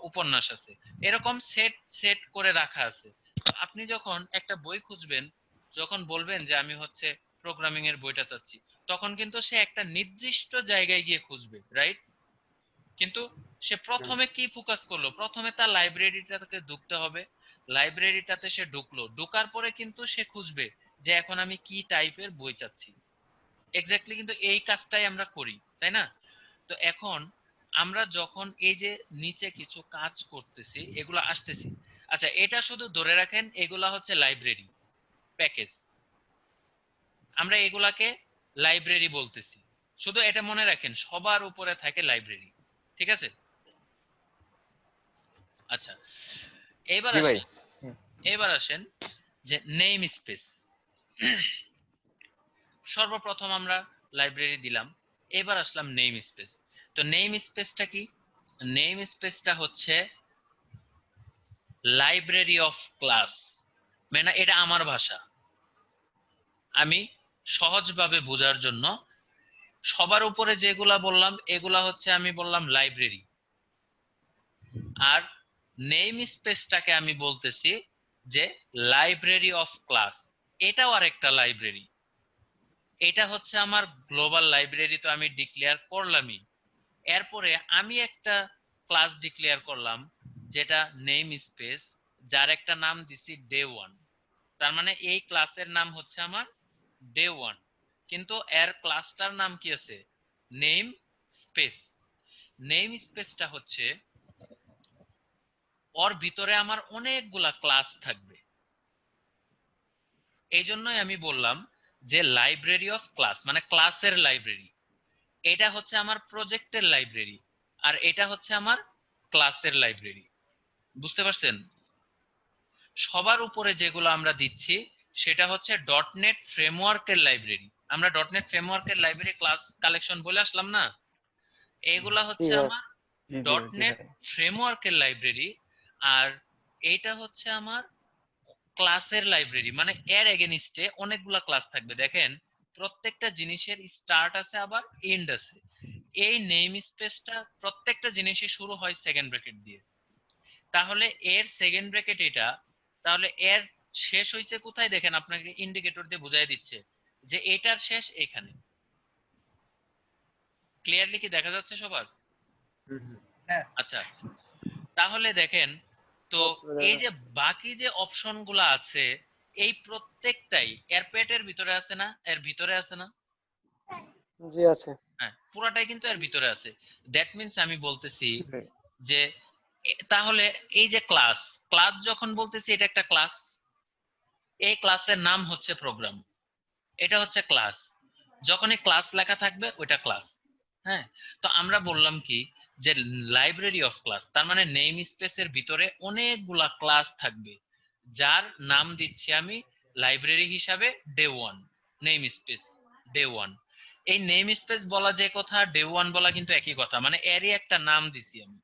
উপন্যাস আছে। এরকম সেট সেট করে রাখা আছে। তো আপনি যখন একটা বই খুঁজবেন, যখন বলবেন যে আমি হচ্ছে প্রোগ্রামিং এর বইটা চাচ্ছি, তখন কিন্তু সে একটা নির্দিষ্ট জায়গায় গিয়ে খুঁজবে, রাইট? কিন্তু সে প্রথমে কি ফোকাস করলো, প্রথমে তার লাইব্রেরিটাকে ঢুকতে হবে। লাইব্রেরিটাতে সে ঢুকলো, ঢোকার পরে কিন্তু সে খুঁজবে যে এখন আমি কি টাইপের বই চাচ্ছি। এক্স্যাক্টলি কিন্তু এই কাজটাই আমরা করি, তাই না? তো এখন আমরা যখন এই যে নিচে কিছু কাজ করতেছি, এগুলো আসতেছি। আচ্ছা এটা শুধু ধরে রাখেন, এগুলা হচ্ছে লাইব্রেরি প্যাকেজ, আমরা এগুলাকে লাইব্রেরি বলতেছি। শুধু এটা মনে রাখেন, সবার উপরে থাকে লাইব্রেরি, ঠিক আছে? আচ্ছা এবার জি ভাই। আসেন, এবার আসেন যে নেম স্পেস। সর্বপ্রথম আমরা লাইব্রেরি দিলাম, এবার আসলাম নেম স্পেস। তো নেম স্পেসটা কি? নেম স্পেসটা হচ্ছে লাইব্রেরি অফ ক্লাস। মানে এটা আমার ভাষা, আমি সহজভাবে বোঝার জন্য সবার উপরে যেগুলা বললাম এগুলা হচ্ছে আমি বললাম লাইব্রেরি। আর নেম স্পেসটাকে আমি বলতেছি যে লাইব্রেরি অফ ক্লাস, এটাও আরেকটা লাইব্রেরি। এটা হচ্ছে আমার গ্লোবাল লাইব্রেরি, তো আমি ডিক্লেয়ার করলামই। এরপরে আমি একটা ক্লাস ডিক্লেয়ার করলাম, যেটা নেম স্পেস, যার একটা নাম দিছি ডে ওয়ান। তার মানে এই ক্লাসের নাম হচ্ছে আমার ডে ওয়ান, কিন্তু এর ক্লাসটার নাম কি আছে? Name space. নেম স্পেসটা হচ্ছে ওর ভিতরে আমার অনেকগুলা ক্লাস থাকবে। এই জন্যই আমি বললাম যে লাইব্রেরি অফ ক্লাস, মানে ক্লাসের লাইব্রেরি। এটা হচ্ছে আমার প্রজেক্টের লাইব্রেরি, আর এটা হচ্ছে আমার ক্লাসের লাইব্রেরি। বুঝতে পারছেন? সবার উপরে যেগুলো আমরা দিচ্ছি সেটা হচ্ছে ডটনেট ফ্রেমওয়ার্কের লাইব্রেরি। আমরা ডটনেট ফ্রেমওয়ার্কের লাইব্রেরি ক্লাস কালেকশন বলে আসলাম না, এগুলা হচ্ছে ভাই। আমার ডটনেট ফ্রেমওয়ার্কের লাইব্রেরি, আর এইটা হচ্ছে আমার ক্লাসের লাইব্রেরি। মানে এর এগেনিস্টে অনেকগুলা ক্লাস থাকবে। দেখেন প্রত্যেকটা জিনিসের স্টার্ট আছে আবার এন্ড আছে। এই নেম স্পেসটা প্রত্যেকটা জিনিসই শুরু হয় সেকেন্ড ব্র্যাকেট দিয়ে। তাহলে এর সেকেন্ড ব্র্যাকেট এটা, তাহলে এর শেষ হইছে কোথায় দেখেন, আপনাকে ইন্ডিকেটর দিয়ে বুঝাই দিচ্ছে যে এটার শেষ এখানে। ক্লিয়ারলি কি দেখা যাচ্ছে সবার? আচ্ছা, তাহলে দেখেন তো এই যে বাকি যে অপশন গুলা আছে এই প্রত্যেকটাই এর পেটের ভিতরে আছে না, এর ভিতরে আছে না? জি আছে। হ্যাঁ, পুরাটাই কিন্তু এর ভিতরে আছে। দ্যাট মিন্স আমি বলতেছি যে তাহলে এই যে ক্লাস, ক্লাস যখন বলতেছি এটা একটা ক্লাস, এই ক্লাসের নাম হচ্ছে প্রোগ্রাম, এটা হচ্ছে ক্লাস। যখনই ক্লাস লেখা থাকবে ওইটা ক্লাস। হ্যাঁ, তো আমরা বললাম কি যে লাইব্রেরি অফ ক্লাস, তার মানে নেম স্পেসের ভিতরে অনেকগুলা ক্লাস থাকবে, যার নাম দিচ্ছি আমি লাইব্রেরি হিসাবে day one name space day one. এই নেম স্পেস বলা যে কথা, ডে ওয়ান বলা কিন্তু একই কথা, মানে এরই একটা নাম দিছি আমি।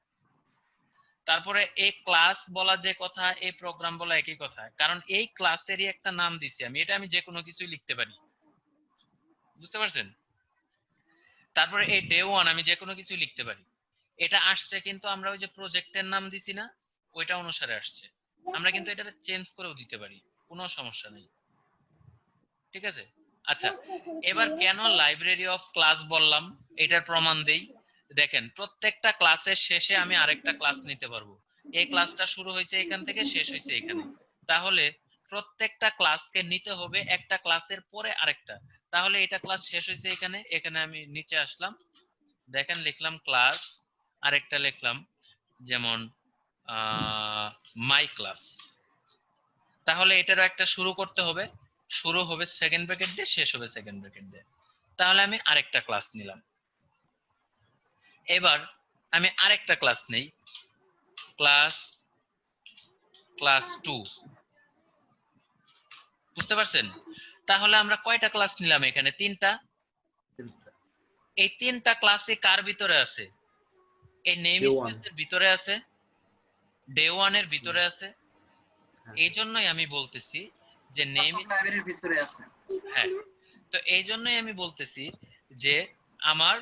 তারপরে এই ক্লাস বলা যে কথা, এই প্রোগ্রাম বলা একই কথা, কারণ এই ক্লাসেরই একটা নাম দিছি আমি। এটা আমি যে কোনো কিছুই লিখতে পারি, বুঝতে পারছেন? তারপরে এই ডে ওয়ান আমি যে কোনো কিছু লিখতে পারি। এটা আসছে কিন্তু আমরা ওই যে প্রজেক্টের নাম দিছি না, ওইটা অনুসারে আসছে। আমরা কিন্তু এটা চেঞ্জ করেও দিতে পারি, কোনো সমস্যা নেই। ঠিক আছে? আচ্ছা, এবার কেন লাইব্রেরি অফ ক্লাস বললাম এটার প্রমাণ দেই। দেখেন প্রত্যেকটা ক্লাসের শেষে আমি আরেকটা ক্লাস নিতে পারবো। এই ক্লাসটা শুরু হয়েছে এখান থেকে, শেষ হয়েছে এখানে। তাহলে প্রত্যেকটা ক্লাসকে নিতে হবে একটা ক্লাসের পরে আরেকটা। তাহলে এটা ক্লাস শেষ হয়েছে এখানে, এখানে আমি নিচে আসলাম, দেখেন লিখলাম ক্লাস, আরেকটা লিখলাম যেমন মাই ক্লাস। তাহলে এটারও একটা শুরু করতে হবে, শুরু হবে সেকেন্ড ব্র্যাকেট দিয়ে, শেষ হবে সেকেন্ড ব্র্যাকেট দিয়ে। তাহলে আমি আরেকটা ক্লাস নিলাম। এবার আমি আরেকটা ক্লাস নেই, ক্লাস ক্লাস 2। বুঝতে পারছেন? তাহলে আমরা কয়টা ক্লাস নিলাম এখানে? তিনটা। এই তিনটা ক্লাসে কার ভিতরে আছে? এই নেম স্পেসের ভিতরে আছে, ডে ওয়ান এর ভিতরে আছে। এই জন্যই আমি বলতেছি যে নেম লাইব্রেরির ভিতরে আছে। হ্যাঁ, তো এই জন্যই আমি বলতেছি যে আমার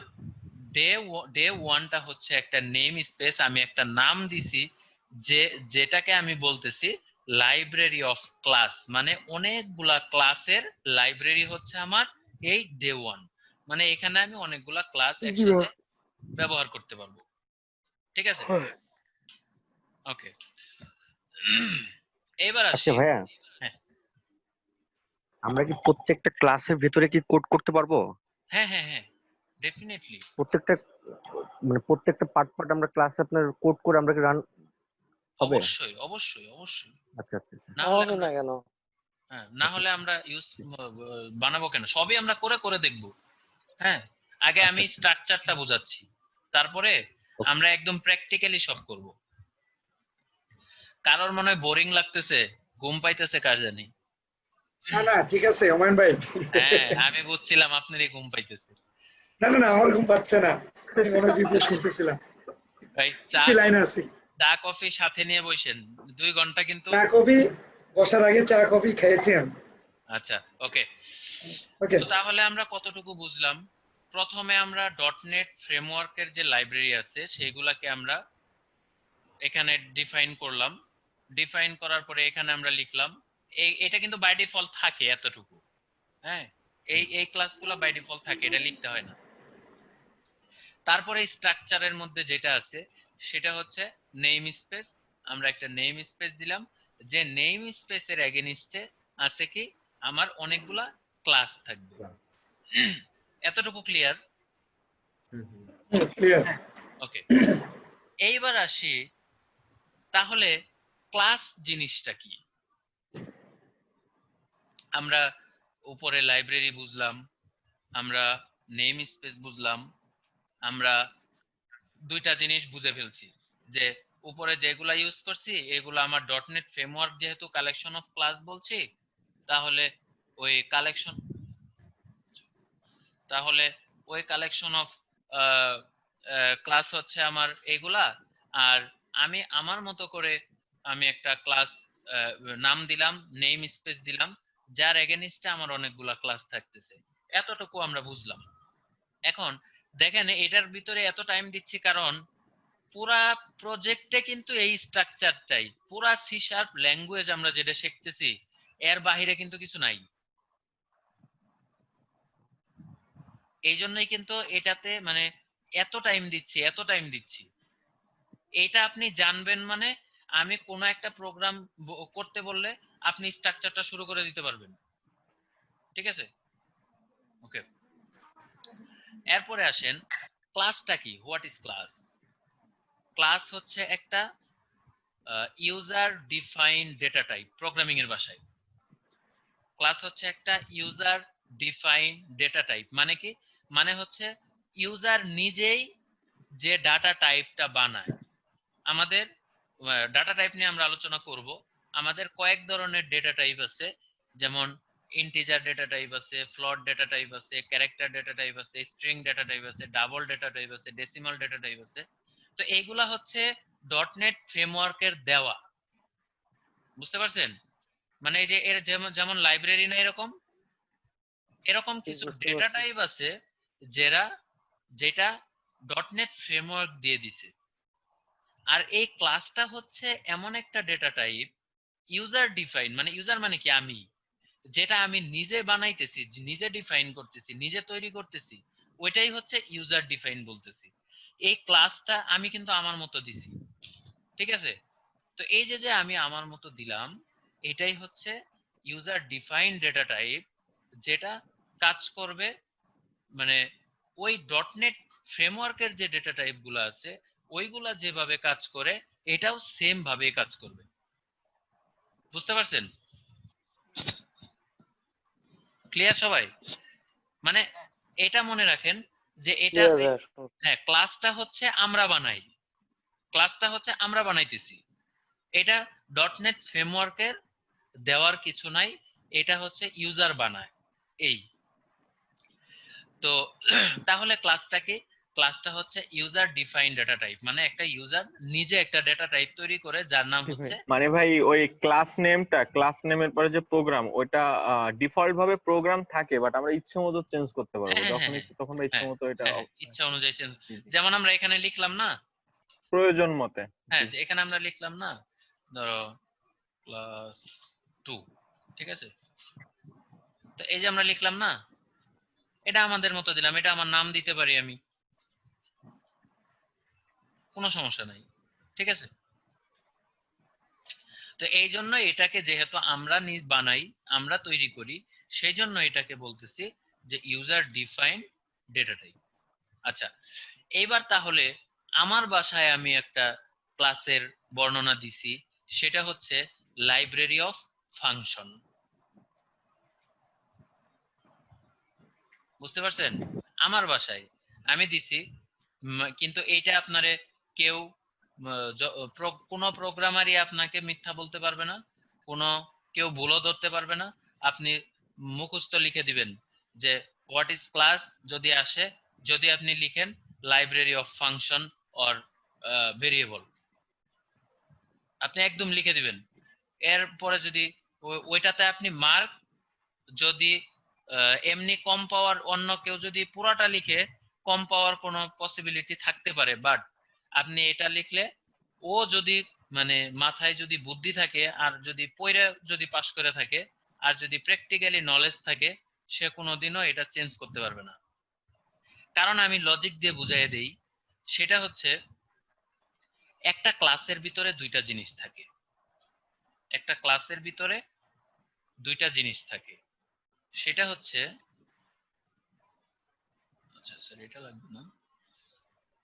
ডে ওয়ানটা হচ্ছে একটা নেম স্পেস, আমি একটা নাম দিছি যে যেটাকে আমি বলতেছি লাইব্রেরি অফ ক্লাস, মানে অনেকগুলা ক্লাসের লাইব্রেরি হচ্ছে আমার এই ডে ওয়ান। মানে এখানে আমি অনেকগুলা ক্লাস একসাথে ব্যবহার করতে পারবো। ঠিক আছে? ওকে, এবার আচ্ছা আসি। ভাইয়া, হ্যাঁ আমরা কি প্রত্যেকটা ক্লাসের ভিতরে কি কোড করতে পারবো? হ্যাঁ হ্যাঁ হ্যাঁ, ডেফিনেটলি। প্রত্যেকটা মানে প্রত্যেকটা পার্ট পার্ট আমরা ক্লাসে আপনার কোড করে আমরা কি রান হবে? অবশ্যই অবশ্যই অবশ্যই। আচ্ছা আচ্ছা আচ্ছা। না হলে হবে না কেন? হ্যাঁ, না হলে আমরা বানাবো কেন? সবই আমরা করে করে দেখব। হ্যাঁ, আগে আমি আচ্ছা। স্ট্রাকচারটা বোঝাচ্ছি, তারপরে আমরা একদম প্র্যাকটিক্যালি সব করব। কারোর মনে হয় বোরিং লাগতেছে, ঘুম পাইতেছে কার জানি। না না ঠিক আছে হুমায়ুন ভাই। হ্যাঁ, আমি বুঝছিলাম আপনারই ঘুম পাইতেছে। না না না আমার ঘুম পাচ্ছে না, আমি মনোযোগ দিয়ে শুনতেছিলাম, ভাই কিছু লাইনে আছি। চা কফি সাথে নিয়ে বসেন, 2 ঘন্টা কিন্তু। চা কফি বসার আগে চা কফি খেয়েছি আমি। আচ্ছা, ওকে। ওকে, তো তাহলে আমরা কতটুকু বুঝলাম? প্রথমে আমরা ডটনেট ফ্রেমওয়ার্কের যে লাইব্রেরি আছে সেগুলাকে আমরা এখানে ডিফাইন করলাম। ডিফাইন করার পরে এখানে আমরা লিখলাম, এটা কিন্তু বাই ডিফল্ট থাকে এতটুকু। হ্যাঁ, এই ক্লাসগুলো বাই ডিফল্ট থাকে, এটা লিখতে হয় না। তারপরে স্ট্রাকচারের মধ্যে যেটা আছে সেটা হচ্ছে নেম স্পেস। আমরা একটা নেম স্পেস দিলাম, যে নেম স্পেসের এগেনিস্টে আছে কি আমার অনেকগুলা ক্লাস থাকবে। এতটুকু ক্লিয়ার? ক্লিয়ার। ওকে, এইবার আসি তাহলে ক্লাস জিনিসটা কি। আমরা উপরে লাইব্রেরি বুঝলাম, আমরা নেম স্পেস বুঝলাম, আমরা দুইটা জিনিস বুঝে ফেলছি যে উপরে যেগুলা ইউজ করছি এগুলো আমার ডটনেট ফ্রেমওয়ার্ক যেহেতু কালেকশন অফ ক্লাস বলছি, তাহলে ওই কালেকশন তাহলে ওই কালেকশন অফ ক্লাস হচ্ছে আমার এগুলা। আর আমি আমার মতো করে আমি একটা ক্লাস নাম দিলাম, নেম স্পেস দিলাম, যার এগেনিস্টে আমার অনেকগুলা ক্লাস থাকতেছে। এতটুকু আমরা বুঝলাম। এখন দেখেন এটার ভিতরে এত টাইম দিচ্ছি কারণ পুরা প্রজেক্টে কিন্তু এই স্ট্রাকচারটাই, পুরা সি শার্প ল্যাঙ্গুয়েজ আমরা যেটা শিখতেছি এর বাহিরে কিন্তু কিছু নাই। এই জন্যই কিন্তু এটাতে মানে এত টাইম দিচ্ছি। এটা আপনি জানবেন মানে আমি কোনো একটা প্রোগ্রাম করতে বললে আপনি স্ট্রাকচারটা শুরু করে দিতে পারবেন। ঠিক আছে, ওকে। এরপরে আসেন ক্লাসটা কি, হোয়াট ইজ ক্লাস। ক্লাস হচ্ছে একটা user define data type programming এর ভাষায়। ক্লাস হচ্ছে একটা ইউজার ডিফাইন ডেটা টাইপ। মানে কি, মানে হচ্ছে ইউজার নিজেই যে ডাটা টাইপটা বানায়। আমাদের ডাটা টাইপ নিয়ে আমরা আলোচনা করব। আমাদের কয়েক ধরনের ডেটা টাইপ আছে, যেমন ইন্টিজার ডেটা টাইপ আছে, ফ্লোট ডেটা টাইপ আছে, ক্যারেক্টার ডেটা টাইপ আছে, স্ট্রিং ডেটা টাইপ আছে, ডাবল ডেটা টাইপ আছে, ডেসিমাল ডেটা টাইপ আছে। তো এইগুলা হচ্ছে ডটনেট ফ্রেমওয়ার্কের দেওয়া, বুঝতে পারছেন? মানে এই যে এর যেমন যেমন লাইব্রেরি না, এরকম কিছু বুঝতে ডেটা পারছি। টাইপ আছে যেটা ডটনেট ফ্রেমওয়ার্ক দিয়ে দিছে। আর এই ক্লাসটা হচ্ছে এমন একটা ডেটা টাইপ ইউজার ডিফাইন, মানে ইউজার মানে কি আমি, যেটা আমি নিজে বানাইতেছি, নিজে ডিফাইন করতেছি, নিজে তৈরি করতেছি, ওইটাই হচ্ছে ইউজার ডিফাইন বলতেছি। এই ক্লাসটা আমি কিন্তু আমার মতো দিছি, ঠিক আছে? তো এই যে যে আমি আমার মতো দিলাম, এটাই হচ্ছে ইউজার ডিফাইন ডেটা টাইপ, যেটা কাজ করবে মানে ওই ডটনেট ফ্রেমওয়ার্কের যে ডেটা টাইপ গুলো আছে ওইগুলা যেভাবে কাজ করে এটাও সেম ভাবে কাজ করবে। বুঝতে পারছেন? ক্লিয়ার সবাই? মানে এটা মনে রাখেন যে এটা ক্লিয়ার ভাইয়া। হ্যাঁ, ক্লাসটা হচ্ছে আমরা বানাইতেছি। এটা ডটনেট ফ্রেমওয়ার্কের দেওয়ার কিছু নাই, এটা হচ্ছে ইউজার বানায়। এই তো তাহলে ক্লাসটা হচ্ছে ইউজার ডিফাইন্ড ডেটা টাইপ, মানে একটা ইউজার নিজে একটা ডেটা টাইপ তৈরি করে যার নাম হচ্ছে মানে ভাই ওই ক্লাস নেমের পরে যে প্রোগ্রাম, ওটা ডিফল্ট ভাবে প্রোগ্রাম থাকে, বাট আমরা ইচ্ছে মতো চেঞ্জ করতে পারবো, হ্যাঁ হ্যাঁ যখন হ্যাঁ ইচ্ছে তখন ইচ্ছে হ্যাঁ মতো এটা হ্যাঁ হ্যাঁ, ইচ্ছা অনুযায়ী চেঞ্জ। যেমন আমরা এখানে লিখলাম না, প্রয়োজন মতে। হ্যাঁ যে এখানে আমরা লিখলাম না, ধরো ক্লাস 2, ঠিক আছে? তো এই যে আমরা লিখলাম না, এটা আমাদের মতো দিলাম, এটা আমার নাম দিতে পারি আমি, কোনো সমস্যা নাই, ঠিক আছে? তো এই জন্য এটাকে যেহেতু আমরা বানাই, আমরা তৈরি করি, সেই জন্য এটাকে বলতেছি যে ইউজার ডিফাইন ডেটা টাইপ। আচ্ছা, এইবার তাহলে আমার বাসায় আমি একটা ক্লাসের বর্ণনা দিছি, সেটা হচ্ছে লাইব্রেরি অফ ফাংশন। বুঝতে পারছেন? আমার বাসায় আমি দিছি, কিন্তু এইটা আপনারে কেউ কোনো প্রোগ্রামারই আপনাকে মিথ্যা বলতে পারবে না, কোনো কেউ ভুলও ধরতে পারবে না। আপনি মুখস্থ লিখে দিবেন যে হোয়াট ইজ ক্লাস, যদি আপনি লিখেন library of function or variable, আপনি একদম লিখে দিবেন। এরপরে যদি ওইটাতে আপনি মার্ক, যদি এমনি কম পাওয়ার অন্য কেউ যদি পুরাটা লিখে কম পাওয়ার কোনো পসিবিলিটি থাকতে পারে, বাট আপনি এটা লিখলে ও যদি মানে মাথায় যদি বুদ্ধি থাকে আর যদি পড়ে যদি পাস করে থাকে আর যদি প্র্যাকটিক্যালি নলেজ থাকে, সে কোনোদিনও এটা চেঞ্জ করতে পারবে না। কারণ আমি লজিক দিয়ে বুঝাই দেই, সেটা হচ্ছে একটা ক্লাসের ভিতরে দুইটা জিনিস থাকে, একটা ক্লাসের ভিতরে দুইটা জিনিস থাকে, সেটা হচ্ছে, আচ্ছা স্যার এটা লাগবে না,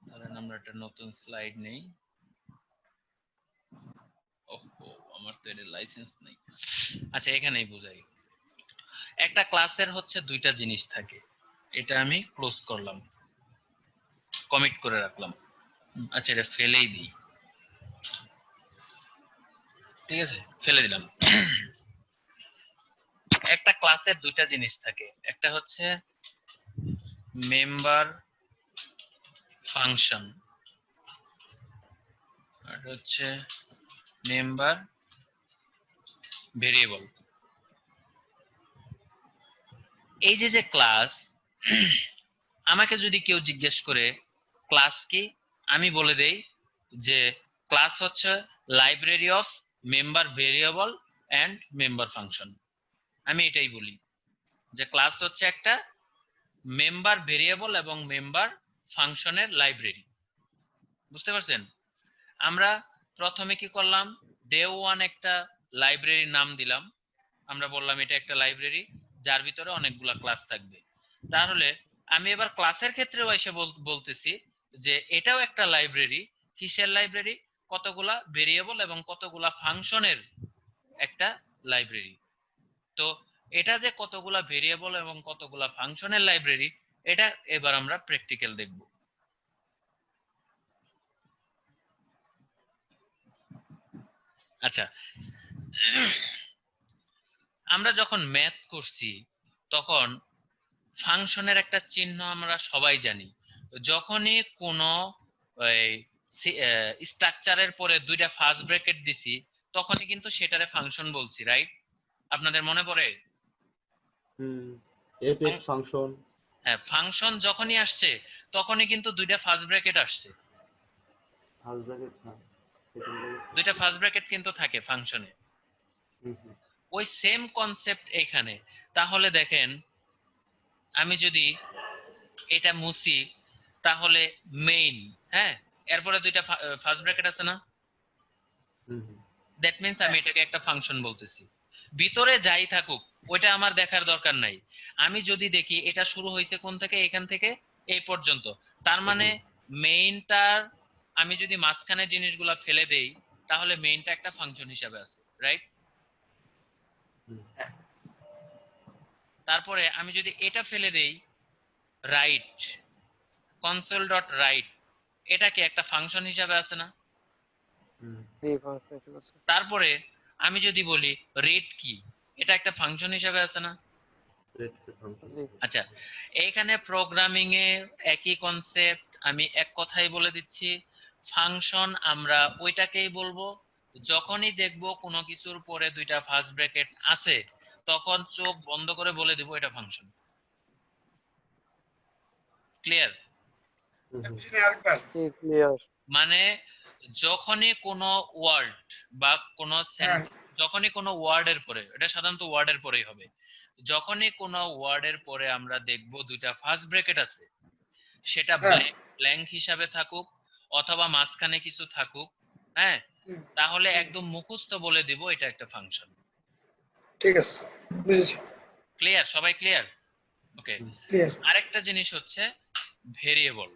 ধরেন আমরা একটা নতুন স্লাইড নেই। ওহো, আমার তো এর লাইসেন্স নেই। আচ্ছা এখানেই বুঝাই, একটা ক্লাসের হচ্ছে দুইটা জিনিস থাকে, এটা আমি ক্লোজ করলাম, কমিট করে রাখলাম। আচ্ছা এটা ফেলেই দিই, ঠিক আছে, ফেলে দিলাম। একটা ক্লাসের দুইটা জিনিস থাকে, একটা হচ্ছে মেম্বার ফাংশন, আর হচ্ছে মেম্বার ভেরিয়েবল। এই যে ক্লাস, আমাকে যদি কেউ জিজ্ঞেস করে ক্লাস কি, আমি বলে দেই যে ক্লাস হচ্ছে library of member variable and member function. আমি এটাই বলি যে ক্লাস হচ্ছে একটা মেম্বার ভেরিয়েবল এবং মেম্বার ফাংশনের লাইব্রেরি। বুঝতে পারছেন? আমরা প্রথমে কি করলাম, ডে ওয়ান একটা লাইব্রেরির নাম দিলাম, আমরা বললাম এটা একটা লাইব্রেরি যার ভিতরে অনেকগুলা ক্লাস থাকবে। তাহলে আমি এবার ক্লাসের ক্ষেত্রেও এসে বলতেছি যে এটাও একটা লাইব্রেরি। কিসের লাইব্রেরি? কতগুলা ভেরিয়েবল এবং কতগুলা ফাংশনের একটা লাইব্রেরি। তো এটা যে কতগুলা ভেরিয়েবল এবং কতগুলা ফাংশনের লাইব্রেরি, এটা এবার আমরা প্র্যাকটিক্যাল দেখব। আচ্ছা, আমরা যখন ম্যাথ করছি তখন ফাংশনের একটা চিহ্ন আমরা সবাই জানি। যখনই কোনো স্ট্রাকচারের পরে দুইটা ফার্স্ট ব্র্যাকেট দিছি তখনই কিন্তু সেটারে ফাংশন বলছি, রাইট? আপনাদের মনে পড়ে? FX function. হ্যাঁ, ফাংশন যখনই আসছে তখনই কিন্তু দুইটা ফার্স্ট ব্র্যাকেট আসছে, দুইটা ফার্স্ট ব্র্যাকেট কিন্তু থাকে ফাংশনে। ওই সেম কনসেপ্ট এখানে। তাহলে দেখেন, আমি যদি এটা মুছি তাহলে মেইন, হ্যাঁ, এরপরে দুইটা ফার্স্ট ব্র্যাকেট আছে না, দ্যাট মিন্স আমি এটাকে একটা ফাংশন বলতেছি। ভিতরে যাই থাকুক ওইটা আমার দেখার দরকার নাই। আমি যদি দেখি এটা শুরু হয়েছে কোন থেকে, এখান থেকে এই পর্যন্ত, তার মানে মেইনটার আমি যদি মাঝখানে জিনিসগুলা ফেলে দেই তাহলে মেইনটা একটা ফাংশন হিসাবে আছে, রাইট? তারপরে আমি যদি এটা ফেলে দেই, রাইট, কনসোল ডট রাইট, এটা কি একটা ফাংশন হিসাবে আছে না? তারপরে আমি যদি বলি রিড কি, এটা একটা ফাংশন হিসাবে আছে না? আচ্ছা, এইখানে প্রোগ্রামিং এ একই কনসেপ্ট। আমি এক কথাই বলে দিচ্ছি, ফাংশন আমরা ওইটাকেই বলবো যখনই দেখব কোনো কিছুর পরে দুইটা ফার্স্ট ব্র্যাকেট আছে তখন চোখ বন্ধ করে বলে দিব এটা ফাংশন। ক্লিয়ার? মানে যখনই কোনো ওয়ার্ড বা কোনো যখনই কোনো ওয়ার্ডের পরে, এটা সাধারণত ওয়ার্ডের পরেই হবে, যখনই কোনো ওয়ার্ডের পরে আমরা দেখব দুইটা ফার্স্ট ব্র্যাকেট আছে, সেটা ব্ল্যাঙ্ক হিসাবে থাকুক অথবা মাঝখানে কিছু থাকুক, হ্যাঁ, তাহলে একদম মুখস্থ বলে দিব এটা একটা ফাংশন। ঠিক আছে, বুঝেছি। ক্লিয়ার? সবাই ক্লিয়ার? ওকে। ক্লিয়ার। আরেকটা জিনিস হচ্ছে ভেরিয়েবল।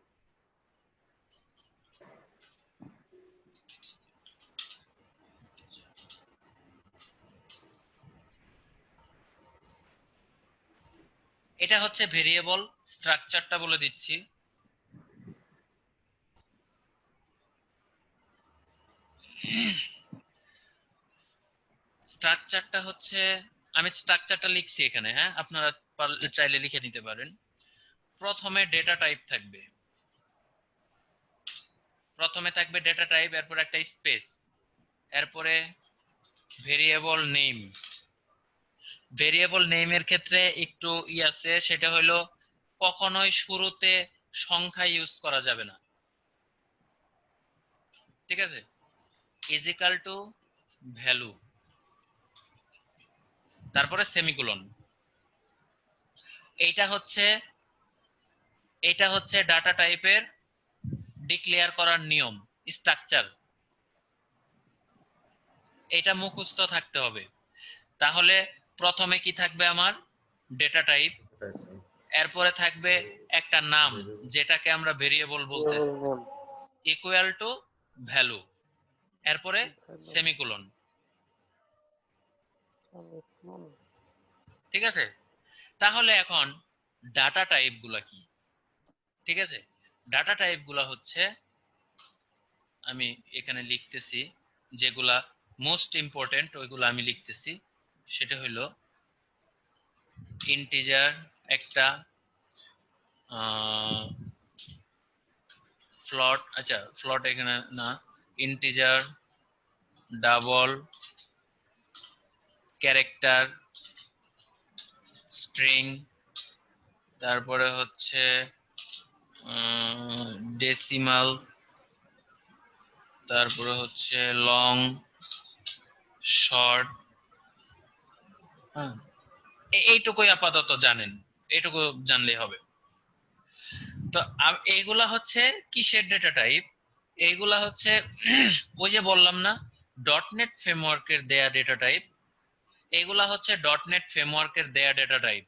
এটা হচ্ছে ভেরিয়েবল, স্ট্রাকচারটা বলে দিচ্ছি। স্ট্রাকচারটা হচ্ছে, আমি স্ট্রাকচারটা লিখছি এখানে, হ্যাঁ, আপনারা চাইলে লিখে নিতে পারেন। প্রথমে ডেটা টাইপ থাকবে, ডেটা টাইপ, এরপর একটা স্পেস, এরপরে ভেরিয়েবল নেম। ভেরিয়েবল নেমের ক্ষেত্রে একটু আছে, সেটা হলো কখনোই শুরুতে সংখ্যা ইউজ করা যাবে না, ঠিক আছে? ইজ ইকুয়াল টু ভ্যালু, তারপরে সেমিকোলন। এটা হচ্ছে ডাটা টাইপের ডিক্লেয়ার করার নিয়ম, স্ট্রাকচার। এটা মুখস্থ থাকতে হবে। তাহলে প্রথমে কি থাকবে আমার? ডেটা টাইপ, এরপরে থাকবে একটা নাম যেটাকে আমরা ভেরিয়েবল বলতেছি, ইকুয়াল টু ভ্যালু, এরপরে সেমিকোলন। ঠিক আছে? তাহলে এখন ডাটা টাইপ গুলা কি? ঠিক আছে, ডাটা টাইপ গুলা হচ্ছে, আমি এখানে লিখতেছি যেগুলা মোস্ট ইম্পর্টেন্ট ওইগুলো আমি লিখতেছি। সেটা হলো ইন্টিজার একটা, ফ্লোট, আচ্ছা ফ্লোট এখানে না, ইন্টিজার, ডাবল, ক্যারেক্টার, স্ট্রিং, তারপরে হচ্ছে ডেসিমাল, তারপরে হচ্ছে লং, শর্ট। হ্যাঁ, এইটুকুই আপাতত জানেন, এইটুকু জানলেই হবে। তো এইগুলা হচ্ছে কিসের ডেটা টাইপ? এইগুলা হচ্ছে ওই যে বললাম না ডটনেট ফ্রেমওয়ার্কের দেয়া ডেটা টাইপ, এগুলা হচ্ছে ডটনেট ফ্রেমওয়ার্কের দেয়া ডেটা টাইপ।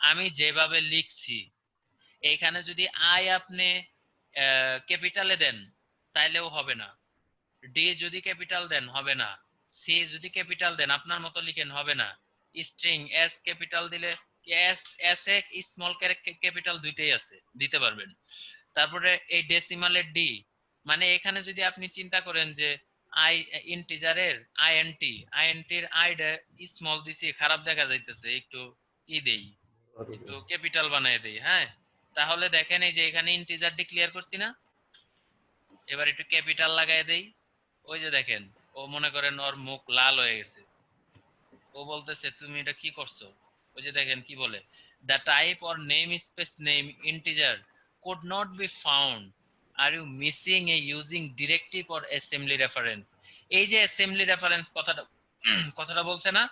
আমি যেভাবে লিখছি, এইখানে যদি আই আপনি ক্যাপিটালে দেন তাইলেও হবে না, ডি যদি ক্যাপিটাল দেন হবে না, সি যদি ক্যাপিটাল দেন আপনার মতো লিখেন হবে না, স্ট্রিং এস ক্যাপিটাল দিলে S S a small capital দুইটাই আছে, দিতে পারবেন। তারপরে এই ডেসিমালের ডি, মানে এখানে যদি আপনি চিন্তা করেন যে আই ইন্টিজারের আইএনটির আইডা স্মল দিছি, খারাপ দেখা যাইতেছে, একটু দেই, একটু ক্যাপিটাল বানায় দেই। হ্যাঁ, তাহলে দেখেন এই যে এখানে ইন্টিজার ডিক্লেয়ার করছি না, এবার একটু ক্যাপিটাল লাগাই দেই, ওই যে দেখেন ও মনে করেন ওর মুখ লাল হয়ে গেছে, ও বলতেছে তুমি এটা কি করছো। ওই যে দেখেন কি বলে, the type or namespace name integer could not be found, are you missing a using directive or assembly reference? এই যে assembly reference কথাটা বলছে না,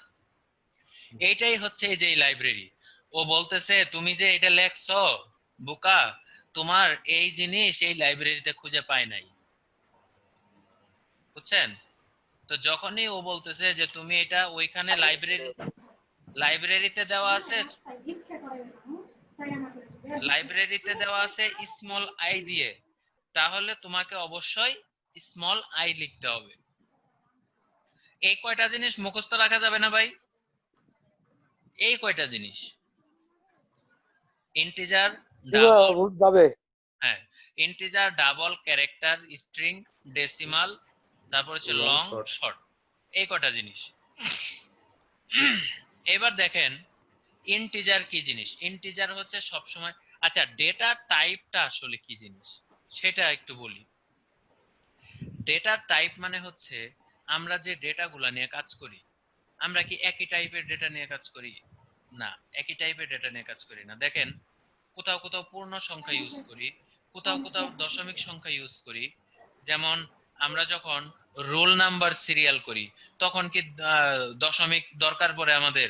এইটাই হচ্ছে এই যে লাইব্রেরি। ও বলতেছে তুমি যে এটা লেখছো বোকা, তোমার এই জিনিস এই লাইব্রেরিতে খুঁজে পায় নাই, বুঝছেন? তো যখনই ও বলতেছে যে তুমি এটা ওইখানে লাইব্রেরিতে দেওয়া আছে, স্মল আই দিয়ে, তাহলে তোমাকে অবশ্যই স্মল আই লিখতে হবে। এই কয়টা জিনিস মুখস্থ রাখা যাবে না ভাই, এই কয়টা জিনিস, ইন্টিজার, ডাবল, যাবে। হ্যাঁ integer, double, character, string, decimal, তারপর হচ্ছে লং, শর্ট, এই কয়টা জিনিস। এবার দেখেন ইন্টিজার কি জিনিস। ইন্টিজার হচ্ছে সবসময়, আচ্ছা ডেটা টাইপটা আসলে কি জিনিস সেটা একটু বলি। ডেটা টাইপ মানে হচ্ছে আমরা যে ডেটাগুলো নিয়ে কাজ করি, আমরা কি একই টাইপের ডেটা নিয়ে কাজ করি? না, একই টাইপের ডেটা নিয়ে কাজ করি না। দেখেন কোথাও কোথাও পূর্ণ সংখ্যা ইউজ করি, কোথাও কোথাও দশমিক সংখ্যা ইউজ করি। যেমন আমরা যখন রোল নাম্বার সিরিয়াল করি তখন কি দশমিক দরকার পড়ে আমাদের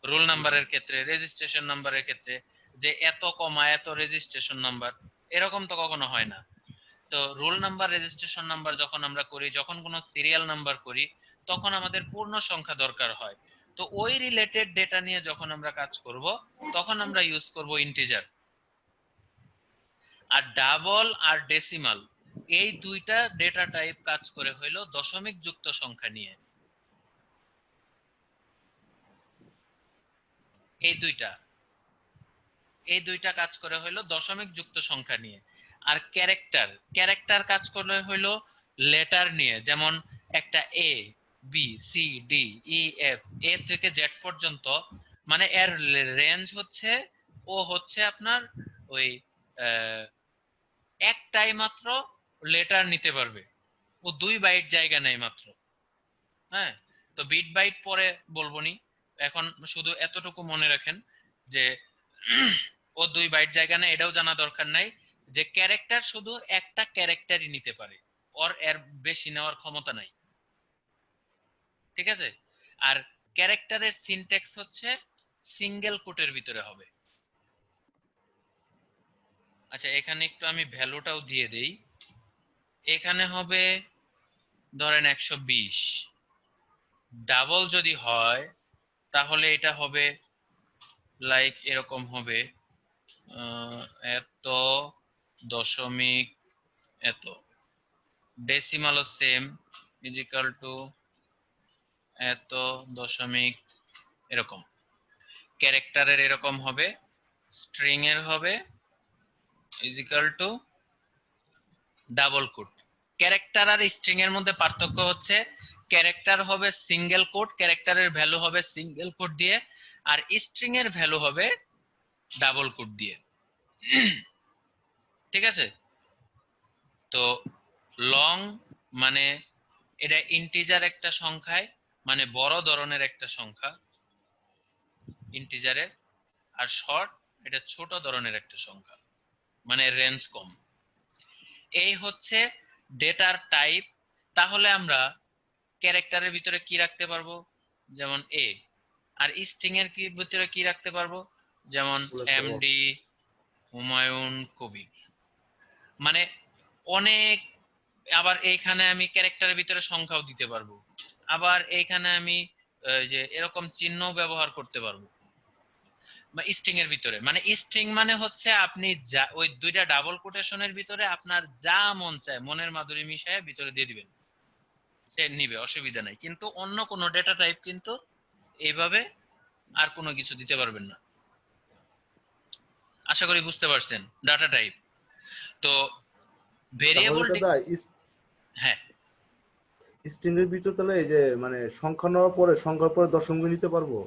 রোল নাম্বারের ক্ষেত্রে, রেজিস্ট্রেশন নাম্বারের ক্ষেত্রে, যে এত কমা এত রেজিস্ট্রেশন নাম্বার, এরকম তো কখনো হয় না। তো রোল নাম্বার, রেজিস্ট্রেশন নাম্বার যখন আমরা করি, যখন কোনো সিরিয়াল নাম্বার করি, তখন আমাদের পূর্ণ সংখ্যা দরকার হয়। তো ওই রিলেটেড ডেটা নিয়ে যখন আমরা কাজ করব তখন আমরা ইউজ করব ইন্টিজার। আর ডাবল আর ডেসিমাল এই দুইটা ডেটা টাইপ কাজ করে হইলো দশমিক যুক্ত সংখ্যা নিয়ে। এই দুইটা কাজ করে হইলো দশমিক যুক্ত সংখ্যা নিয়ে। আর ক্যারেক্টার কাজ করে হইলো লেটার নিয়ে, যেমন একটা A B C D E F, A থেকে জেড পর্যন্ত, মানে এর রেঞ্জ হচ্ছে, ও হচ্ছে আপনার ওই একটাই মাত্র লেটার নিতে পারবে, ও 2 বাইট জায়গা নেয় মাত্র। হ্যাঁ, তো বিট বাইট পরে বলবো নি, এখন শুধু এতটুকু মনে রাখেন যে ও 2 বাইট জায়গা নেয়, এটাও জানা দরকার নাই যে ক্যারেক্টার শুধু একটা ক্যারেক্টারই নিতে পারে, ওর এর বেশি নেওয়ার ক্ষমতা নাই। ঠিক আছে? আর ক্যারেক্টারের সিনট্যাক্স হচ্ছে সিঙ্গেল কোটের ভিতরে হবে। আচ্ছা এখানে একটু আমি ভ্যালুটাও দিয়ে দেই, এখানে হবে ধরেন 120, ডাবল যদি হয় তাহলে এটা হবে লাইক এরকম হবে এত দশমিক এত, ডেসিমালও সেম ইজ ইকাল টু এত দশমিক এরকম, ক্যারেক্টারের এরকম হবে, স্ট্রিং এর হবে is equal to double quote. Character আর স্ট্রিং এর মধ্যে পার্থক্য হচ্ছে ক্যারেক্টার হবে সিঙ্গেল কোট, ক্যারেক্টারের ভ্যালু হবে সিঙ্গেল কোট দিয়ে, আর স্ট্রিং এর ভ্যালু হবে ডাবল কোট দিয়ে। ঠিক আছে? তো লং মানে এটা ইন্টিজার একটা সংখ্যায়, মানে বড় ধরনের একটা সংখ্যা ইন্টিজারের, আর শর্ট এটা ছোট ধরনের একটা সংখ্যা, মানে রেঞ্জ কম। এই হচ্ছে ডেটার টাইপ। তাহলে আমরা ক্যারেক্টারের ভিতরে কি রাখতে পারবো, যেমন এ, আর স্ট্রিং এর কি ভিতরে কি রাখতে পারবো, যেমন এমডি হুমায়ুন কবির, মানে অনেক। আবার এইখানে আমি ক্যারেক্টারের ভিতরে সংখ্যাও দিতে পারবো, আবার এইখানে আমি যে এরকম চিহ্ন ব্যবহার করতে পারবো স্ট্রিং এর ভিতরে। মানে স্ট্রিং মানে হচ্ছে আপনি যা ওই দুইটা ডাবল কোটেশনের ভিতরে আপনার যা মন চায় মনের মাধুরী মিশায় ভিতরে দিয়ে দিবেন, সে নিবে, অসুবিধা নাই। কিন্তু অন্য কোনো ডেটা টাইপ কিন্তু এইভাবে আর কোনো কিছু দিতে পারবেন না। আশা করি বুঝতে পারছেন ডাটা টাইপ। তো ভেরিয়েবল, তাহলে দাদা হ্যাঁ স্ট্রিং এর ভিতর তাহলে এই যে মানে সংখ্যা নেওয়ার পরে সংখ্যার পরে দশমিক নিতে পারবো?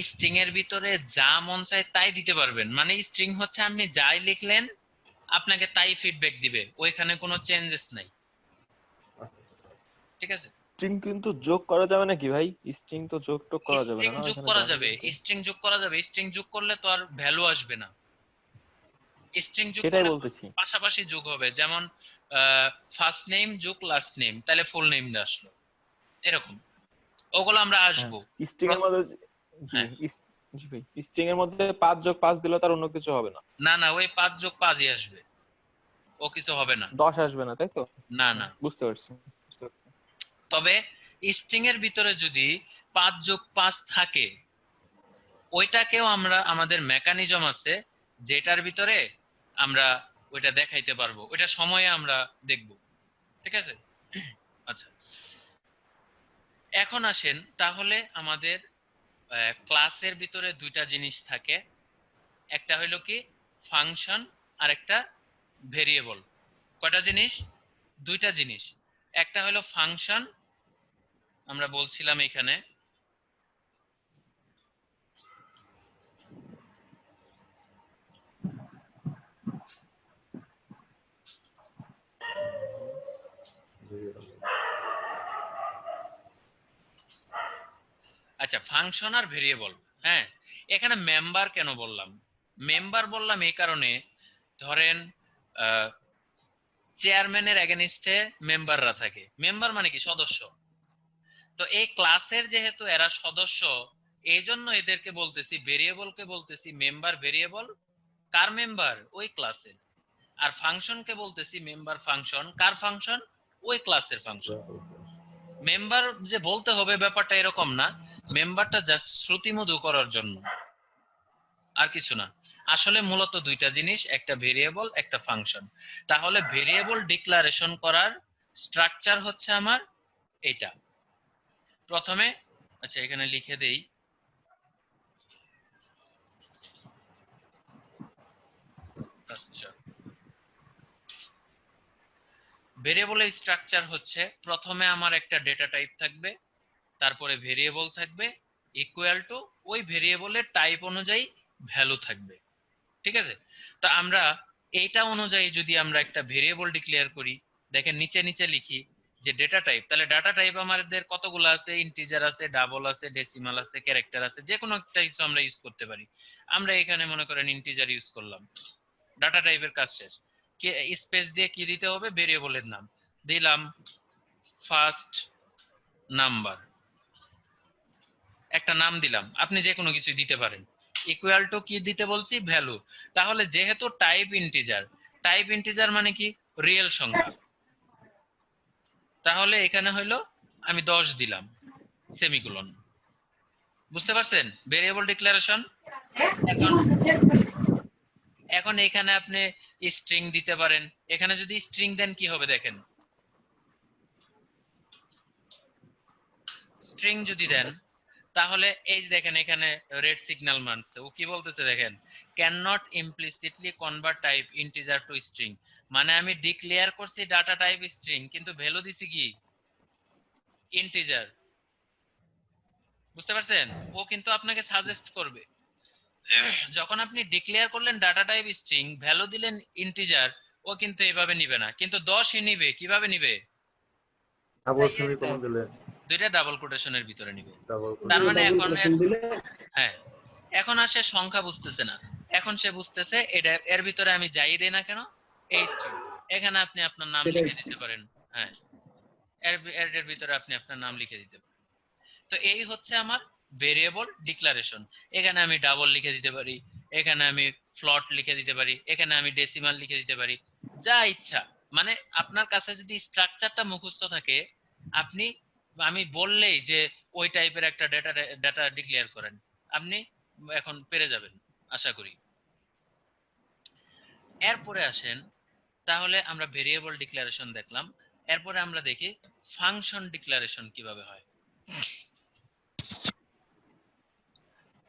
স্ট্রিং এর ভিতরে যা মন চায় তাই দিতে পারবেন। মানে স্ট্রিং হচ্ছে আপনি যাই লিখলেন আপনাকে তাই ফিডব্যাক দিবে, ওইখানে কোনো চেঞ্জেস নাই। আচ্ছা আচ্ছা আচ্ছা। ঠিক আছে? স্ট্রিং কিন্তু যোগ করা যাবে নাকি ভাই? স্ট্রিং তো যোগ টোগ করা যাবে স্ট্রিং না, যোগ এখানে করা জানি যাবে, কিন্তু। স্ট্রিং যোগ করা যাবে। স্ট্রিং যোগ করলে তো আর ভ্যালু আসবে না। স্ট্রিং যোগ সেটাই করলে বলতেছি। পাশাপাশি যোগ হবে, যেমন ফার্স্ট নেম যোগ লাস্ট নেম, তাহলে ফুল নেম আসলো, এরকম। ওগুলো আমরা আসবো। স্ট্রিং এর মধ্যে জি হ্যাঁ জি ভাই, স্ট্রিং এর মধ্যে 5 যোগ 5 দিলে তার অন্য কিছু হবে না? না না, ওই 5 যোগ 5ই আসবে, ও কিছু হবে না। 10 আসবে না, তাই তো? না না, বুঝতে পারছি। তবে স্ট্রিং এর ভিতরে যদি 5 যোগ 5 থাকে, ওইটাকেও আমরা, আমাদের মেকানিজম আছে যেটার ভিতরে আমরা ওইটা দেখাইতে পারবো, ওইটা সময়ে আমরা দেখব। ঠিক আছে? আচ্ছা, এখন আসেন তাহলে আমাদের ক্লাসের ভিতরে দুইটা জিনিস থাকে, একটা হইলো কি ফাংশন, আর একটা ভেরিয়েবল। কয়টা জিনিস? দুইটা জিনিস। একটা হলো ফাংশন, আমরা বলছিলাম এখানে আচ্ছা ফাংশন আর ভেরিয়েবল। হ্যাঁ, এখানে মেম্বার কেন বললাম? মেম্বার বললাম এই কারণে, ধরেন চেয়ারম্যানের এগেনিস্টে মেম্বাররা থাকে। মেম্বার মানে কি? সদস্য। তো এই ক্লাসের যেহেতু এরা সদস্য, এই জন্য এদেরকে বলতেছি, ভেরিয়েবলকে বলতেছি মেম্বার ভেরিয়েবল। কার মেম্বার? ওই ক্লাসের। আর ফাংশনকে বলতেছি মেম্বার ফাংশন। কার ফাংশন? ওই ক্লাসের ফাংশন। মেম্বার যে বলতে হবে ব্যাপারটা এরকম না, মেম্বারটা জাস্ট শ্রুতিমধু করার জন্য, আর কিছু না। আসলে মূলত দুইটা জিনিস, একটা ভেরিয়েবল একটা ফাংশন। তাহলে ভেরিয়েবল ডিক্লারেশন করার স্ট্রাকচার হচ্ছে আমার এটা। প্রথমে আচ্ছা এখানে লিখে দেই, আচ্ছা ভেরিয়েবলের স্ট্রাকচার হচ্ছে প্রথমে আমার একটা ডেটা টাইপ থাকবে, তারপরে ভেরিয়েবল থাকবে, ইকুয়াল টু ওই ভেরিয়েবলের টাইপ অনুযায়ী ভ্যালু থাকবে। ঠিক আছে? তো আমরা এইটা অনুযায়ী যদি আমরা একটা ভেরিয়েবল ডিক্লেয়ার করি, দেখেন নিচে নিচে লিখি যে ডেটা টাইপ, তাহলে ডাটা টাইপ আমাদের কতগুলো আছে? ইন্টিজার আছে, ডাবল আছে, ডেসিমাল আছে, ক্যারেক্টার আছে, যে কোনো একটা কিছু আমরা ইউজ করতে পারি। আমরা এখানে মনে করেন ইন্টিজার ইউজ করলাম, ডাটা টাইপের কাজ শেষ। স্পেস দিয়ে কি দিতে হবে? ভেরিয়েবলের নাম দিলাম ফার্স্ট নাম্বার, একটা নাম দিলাম, আপনি যে কোনো কিছু দিতে পারেন। ইকুয়াল টু কি দিতে বলছি? ভ্যালু। তাহলে যেহেতু টাইপ ইন্টিজার, টাইপ ইন্টিজার মানে কি? রিয়েল সংখ্যা। তাহলে এখানে হইলো আমি 10 দিলাম, সেমিকোলন। বুঝতে পারছেন ভেরিয়েবল ডিক্লারেশন? এখন এখন এখানে আপনি স্ট্রিং দিতে পারেন। এখানে যদি স্ট্রিং দেন কি হবে দেখেন, স্ট্রিং যদি দেন তাহলে এই যে দেখেন এখানে রেড সিগন্যাল মারছে, ও কি বলতেছে দেখেন, can not implicitly convert type integer two string. মানে আমি ডিক্লেয়ার করছি ডাটা টাইপ স্ট্রিং, কিন্তু ভ্যালু দিছি কি? ইন্টিজার। বুঝতে পারছেন? ও কিন্তু আপনাকে সাজেস্ট করবে যখন আপনি ডিক্লেয়ার করলেন ডাটা টাইপ স্ট্রিং, ভ্যালু দিলেন ইন্টিজার, ও কিন্তু এভাবে নিবে না, কিন্তু 10ই নিবে। কিভাবে নিবে? ডাবল সেমিকোলন দিলে, দুইটা ডাবল কোটেশনের ভিতরে নিবে। ডাবল তার মানে ডাবল এখন কোটেশন দিলে হ্যাঁ, এখন আর সে সংখ্যা বুঝতেছে না, এখন সে বুঝতেছে এটা এর ভিতরে আমি যাই দেই না কেন এই স্ট্রিং, এখানে আপনি আপনার নাম সেটা লিখে string। দিতে পারেন। হ্যাঁ, এর ভিতরে আপনি আপনার নাম লিখে দিতে পারেন। তো এই হচ্ছে আমার ভেরিয়েবল ডিক্লারেশন। এখানে আমি ডাবল লিখে দিতে পারি, এখানে আমি ফ্লট লিখে দিতে পারি, এখানে আমি ডেসিমাল লিখে দিতে পারি, যা ইচ্ছা। মানে আপনার কাছে যদি স্ট্রাকচারটা মুখস্থ থাকে, আপনি আমি বললেই যে ওই টাইপের একটা ডাটা ডিক্লেয়ার করেন, আপনি এখন পেরে যাবেন আশা করি। এরপরে আসেন, তাহলে আমরা ভেরিয়েবল ডিক্লারেশন দেখলাম, এরপরে আমরা দেখি ফাংশন ডিক্লারেশন কিভাবে হয়।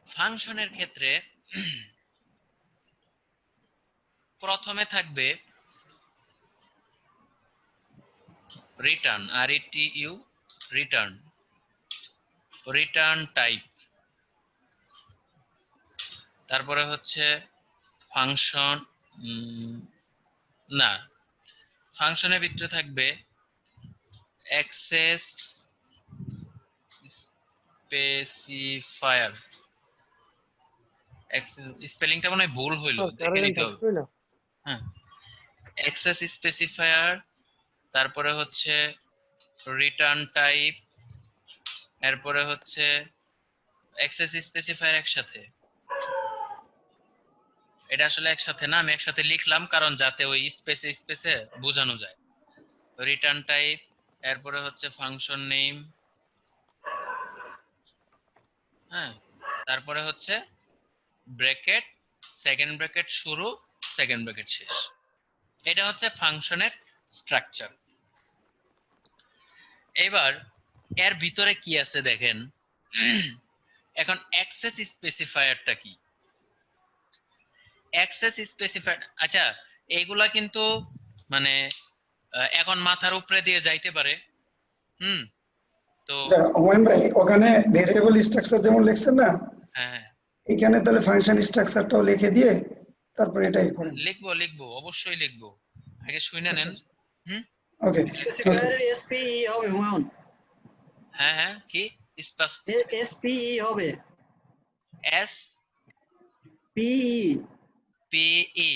ফাংশনের ক্ষেত্রে প্রথমে থাকবে return, RETU, return, return type. তারপরে হচ্ছে ফাংশন, না, ফাংশনের ভিতরে থাকবে অ্যাক্সেস স্পেসিফায়ার। স্পেলিংটা মনে হয় ভুল হইলো, দেখে নিতে হবে। হ্যাঁ, অ্যাক্সেস স্পেসিফায়ার, তারপরে হচ্ছে রিটার্ন টাইপ, এরপরে হচ্ছে অ্যাক্সেস স্পেসিফায়ার একসাথে। এটা আসলে একসাথে না, আমি একসাথে লিখলাম কারণ যাতে ওই স্পেসে স্পেসে বোঝানো যায়। রিটার্ন টাইপ, এরপরে হচ্ছে ফাংশন নেম, হ্যাঁ, তারপরে হচ্ছে ব্র্যাকেট, সেকেন্ড ব্র্যাকেট শুরু, সেকেন্ড ব্র্যাকেট শেষ। এটা হচ্ছে ফাংশনের স্ট্রাকচার। এবার এর ভিতরে কি আছে দেখেন। এখন অ্যাক্সেস স্পেসিফায়ারটা কি? অ্যাক্সেস স্পেসিফায়ার, আচ্ছা, এইগুলা কিন্তু মানে এখন মাথার উপরে দিয়ে যাইতে পারে। তো আচ্ছা হুমায়ুন ভাই, ওখানে ভেরিয়েবল স্ট্রাকচার যেমন লিখছেন না, হ্যাঁ, এখানে তাহলে ফাংশন স্ট্রাকচারটাও লিখে দিয়ে তারপরে এটাই করেন। লিখবো অবশ্যই লিখবো, আগে শুনে নেন। ওকে ওকে। স্পেসিফায়ারের SPE হবে হুমায়ুন, হ্যাঁ হ্যাঁ, কি SPE হবে, S PE, P E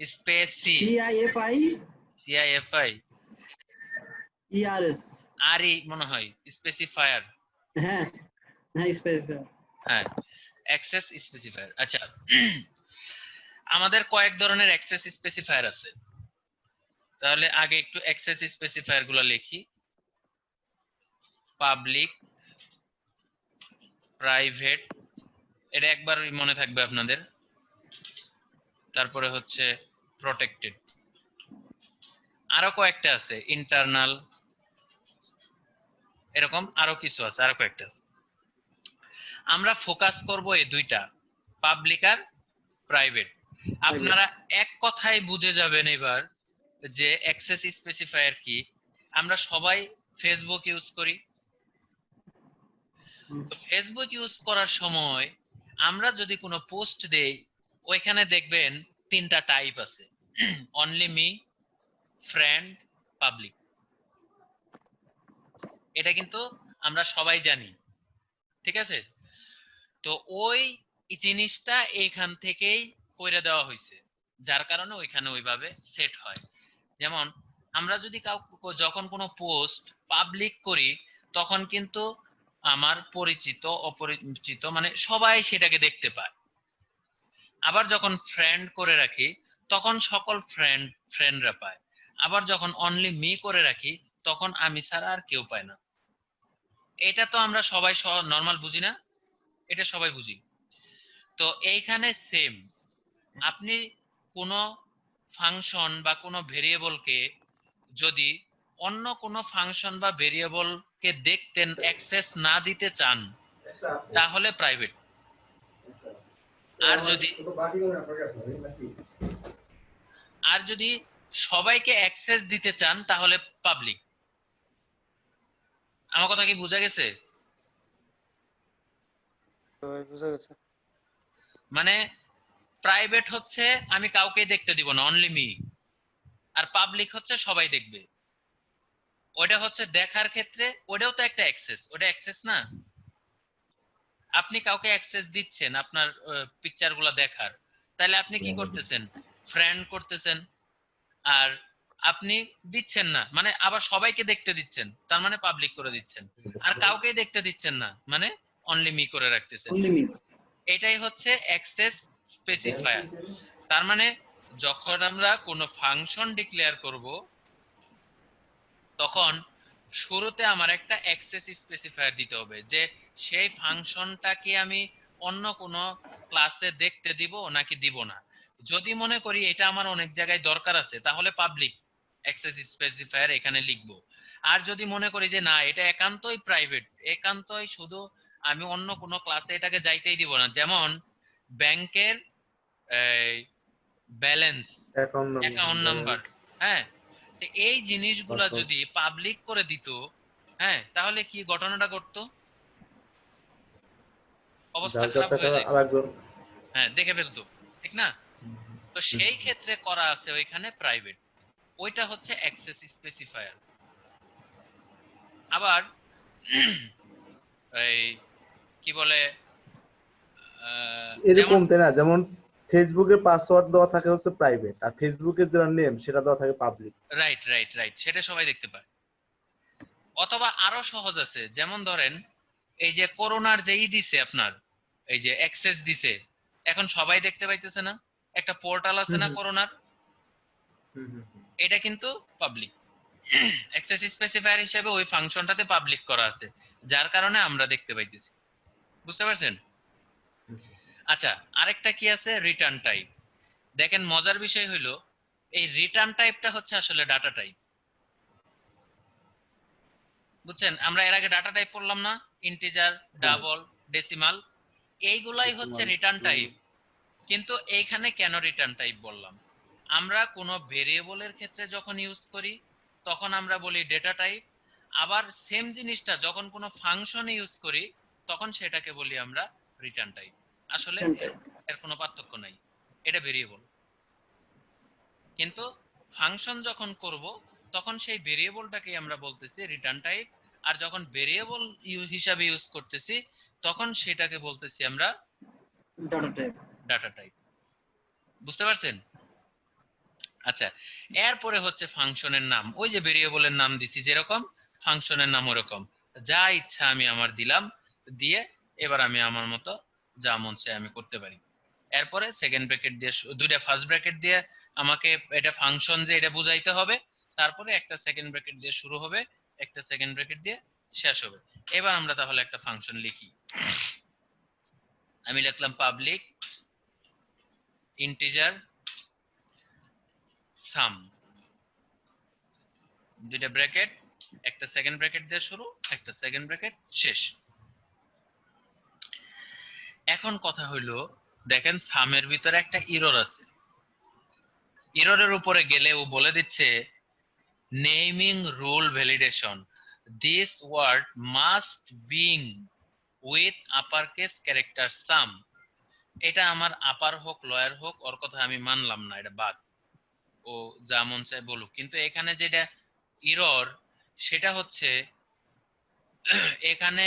space C CIFI CIFI ERS। আর ই মনে হয় স্পেসিফায়ার। হ্যাঁ হ্যাঁ, স্পেসিফায়ার। হ্যাঁ, অ্যাক্সেস স্পেসিফায়ার। আচ্ছা, আমাদের কয়েক ধরনের অ্যাক্সেস স্পেসিফায়ার আছে, তাহলে আগে একটু অ্যাক্সেস স্পেসিফায়ার গুলো লিখি। পাবলিক, প্রাইভেট, এটা একবার মনে থাকবে আপনাদের। তারপরে হচ্ছে প্রটেক্টেড, আরো কয়েকটা আছে, ইন্টারনাল, এরকম আরো কিছু আছে, আরো কয়েকটা আছে। আমরা ফোকাস করব এই দুইটা, পাবলিক আর প্রাইভেট। আপনারা এক কথায় বুঝে যাবেন এবার যে অ্যাক্সেস স্পেসিফায়ার কি। আমরা সবাই ফেসবুক ইউজ করি, তো ফেসবুক ইউজ করার সময় আমরা যদি কোনো পোস্ট দেই, ওইখানে দেখবেন তিনটা টাইপ আছে, অনলি মি, ফ্রেন্ড, পাবলিক। এটা কিন্তু আমরা সবাই জানি, ঠিক আছে? তো ওই জিনিসটা এইখান থেকেই কইরা দেওয়া হয়েছে, যার কারণে ওইখানে ওইভাবে সেট হয়। যেমন আমরা যদি যখন কোনো পোস্ট পাবলিক করি, তখন কিন্তু আমার পরিচিত অপরিচিত মানে সবাই সেটাকে দেখতে পায়। আবার যখন ফ্রেন্ড করে রাখি, তখন সকল ফ্রেন্ডরা পায়। আবার যখন অনলি মি করে রাখি, তখন আমি ছাড়া আর কেউ পায় না। এটা তো আমরা সবাই নর্মাল বুঝি না? এটা সবাই বুঝি। তো এইখানে সেম, আপনি কোনো ফাংশন বা কোনো ভেরিয়েবলকে যদি অন্য কোনো ফাংশন বা ভেরিয়েবলকে দেখতেন অ্যাক্সেস না দিতে চান, তাহলে প্রাইভেট। আর যদি সবাইকে অ্যাক্সেস দিতে চান, তাহলে পাবলিক। আমার কথা কি বোঝা গেছে? বুঝা গেছে। মানে প্রাইভেট হচ্ছে আমি কাউকে দেখতে দিব না, অনলি মি। আর পাবলিক হচ্ছে সবাই দেখবে। ওটা হচ্ছে দেখার ক্ষেত্রে, ওটাও তো একটা অ্যাক্সেস, ওটা অ্যাক্সেস না? আপনি কাউকে অ্যাক্সেস দিচ্ছেন আপনার পিকচার গুলা দেখার, তাহলে আপনি কি করতেছেন? ফ্রেন্ড করতেছেন। আর আপনি দিচ্ছেন না মানে আবার সবাইকে দেখতে দিচ্ছেন, তার মানে পাবলিক করে দিচ্ছেন। আর কাউকে দেখতে দিচ্ছেন না মানে অনলি মি করে রাখতেছেন। Only me. এটাই হচ্ছে অ্যাক্সেস স্পেসিফায়ার। তার মানে যখন আমরা কোনো ফাংশন ডিক্লেয়ার করব, তখন শুরুতে আমার একটা অ্যাক্সেস স্পেসিফায়ার দিতে হবে যে সেই ফাংশনটাকে আমি অন্য কোনো ক্লাসে দেখতে দিব নাকি দিব না। যদি মনে করি এটা আমার অনেক জায়গায় দরকার আছে, তাহলে পাবলিক অ্যাক্সেস স্পেসিফায়ার এখানে লিখব। আর যদি মনে করি যে না, এটা একান্তই প্রাইভেট, একান্তই শুধু আমি অন্য কোনো ক্লাসে এটাকে যাইতেই দিব না, যেমন ব্যাংকের ব্যালেন্স, অ্যাকাউন্ট নাম্বার, হ্যাঁ, তো এই জিনিসগুলা যদি পাবলিক করে দিত, হ্যাঁ, তাহলে কি ঘটনাটা ঘটতো? অবস্থা খারাপ হয়ে যেত। আরেকজন হ্যাঁ, দেখে ফেলতো, ঠিক না? তো সেই ক্ষেত্রে করা আছে ওইখানে প্রাইভেট, ওইটা হচ্ছে অ্যাক্সেস স্পেসিফায়ার। আবার এই কি বলে এরকম তাই না, যেমন ফেসবুকের পাসওয়ার্ড দেওয়া থাকে হচ্ছে প্রাইভেট, আর ফেসবুকের যেটা নেম সেটা দেওয়া থাকে পাবলিক। রাইট রাইট রাইট, সেটা সবাই দেখতে পায়। অথবা আরো সহজ আছে, যেমন ধরেন এই যে করোনার যেই দিছে আপনার, এই যে অ্যাক্সেস দিছে, এখন সবাই দেখতে পাইতেছে না, একটা পোর্টাল আছে না করোনার, এটা কিন্তু পাবলিক। অ্যাক্সেস স্পেসিফায়ার হিসেবে ওই ফাংশনটাতে পাবলিক করা আছে, যার কারণে আমরা দেখতে পাইতেছি। বুঝতে পারছেন? আচ্ছা, আরেকটা কি আছে? Return type. দেখেন মজার বিষয় হইলো, এই রিটার্ন টাইপটা হচ্ছে আসলে ডাটা টাইপ। বুঝছেন? আমরা এর আগে ডাটা টাইপ পড়লাম না, ইন্টিজার, ডাবল, ডেসিমাল, এইগুলাই হচ্ছে রিটার্ন টাইপ। কিন্তু এইখানে কেন রিটার্ন টাইপ বললাম? আমরা কোনো ভেরিয়েবলের ক্ষেত্রে যখন ইউজ করি তখন আমরা বলি ডেটা টাইপ, আবার সেম জিনিসটা যখন কোনো ফাংশনে ইউজ করি তখন সেটাকে বলি আমরা রিটার্ন টাইপ। আসলে এর কোনো পার্থক্য নাই, এটা ভেরিয়েবল। কিন্তু ফাংশন যখন করব তখন সেই ভেরিয়েবলটাকে আমরা বলতেছি রিটার্ন টাইপ, আর যখন ভেরিয়েবল হিসাবে ইউজ করতেছি তখন সেটাকে বলতেছি আমরা ডাটা টাইপ। Data type. বুঝতে পারছেন? আচ্ছা, এরপরে হচ্ছে ফাংশনের নাম। ওই যে ভেরিয়েবলের নাম দিছি যেরকম, ফাংশনের নাম ওরকম, যা ইচ্ছা আমি আমার দিলাম, দিয়ে এবার আমি আমার মতো যা মন চায় আমি করতে পারি। এরপরে সেকেন্ড ব্র্যাকেট দিয়ে, দুইটা ফার্স্ট ব্র্যাকেট দিয়ে আমাকে এটা ফাংশন যে এটা বুঝাইতে হবে, তারপরে একটা সেকেন্ড ব্র্যাকেট দিয়ে শুরু হবে, একটা সেকেন্ড ব্র্যাকেট দিয়ে শেষ হবে। এবার আমরা তাহলে একটা ফাংশন লিখি। আমি লিখলাম পাবলিক ইন্টিজার সাম, দুইটা ব্র্যাকেট, একটা সেকেন্ড ব্র্যাকেট দিয়ে শুরু, একটা সেকেন্ড ব্র্যাকেট শেষ। এখন কথা হইলো, দেখেন সামের ভিতরে একটা ইরর আছে। ইররের উপরে গেলে ও বলে দিচ্ছে naming rule validation, this word must being with upper case character some. এটা আমার আপার হোক লয়ার হোক ওর কথা আমি মানলাম না, এটা বাদ, ও যা মন চায় বলুক। কিন্তু এখানে যেটা ইরর সেটা হচ্ছে এখানে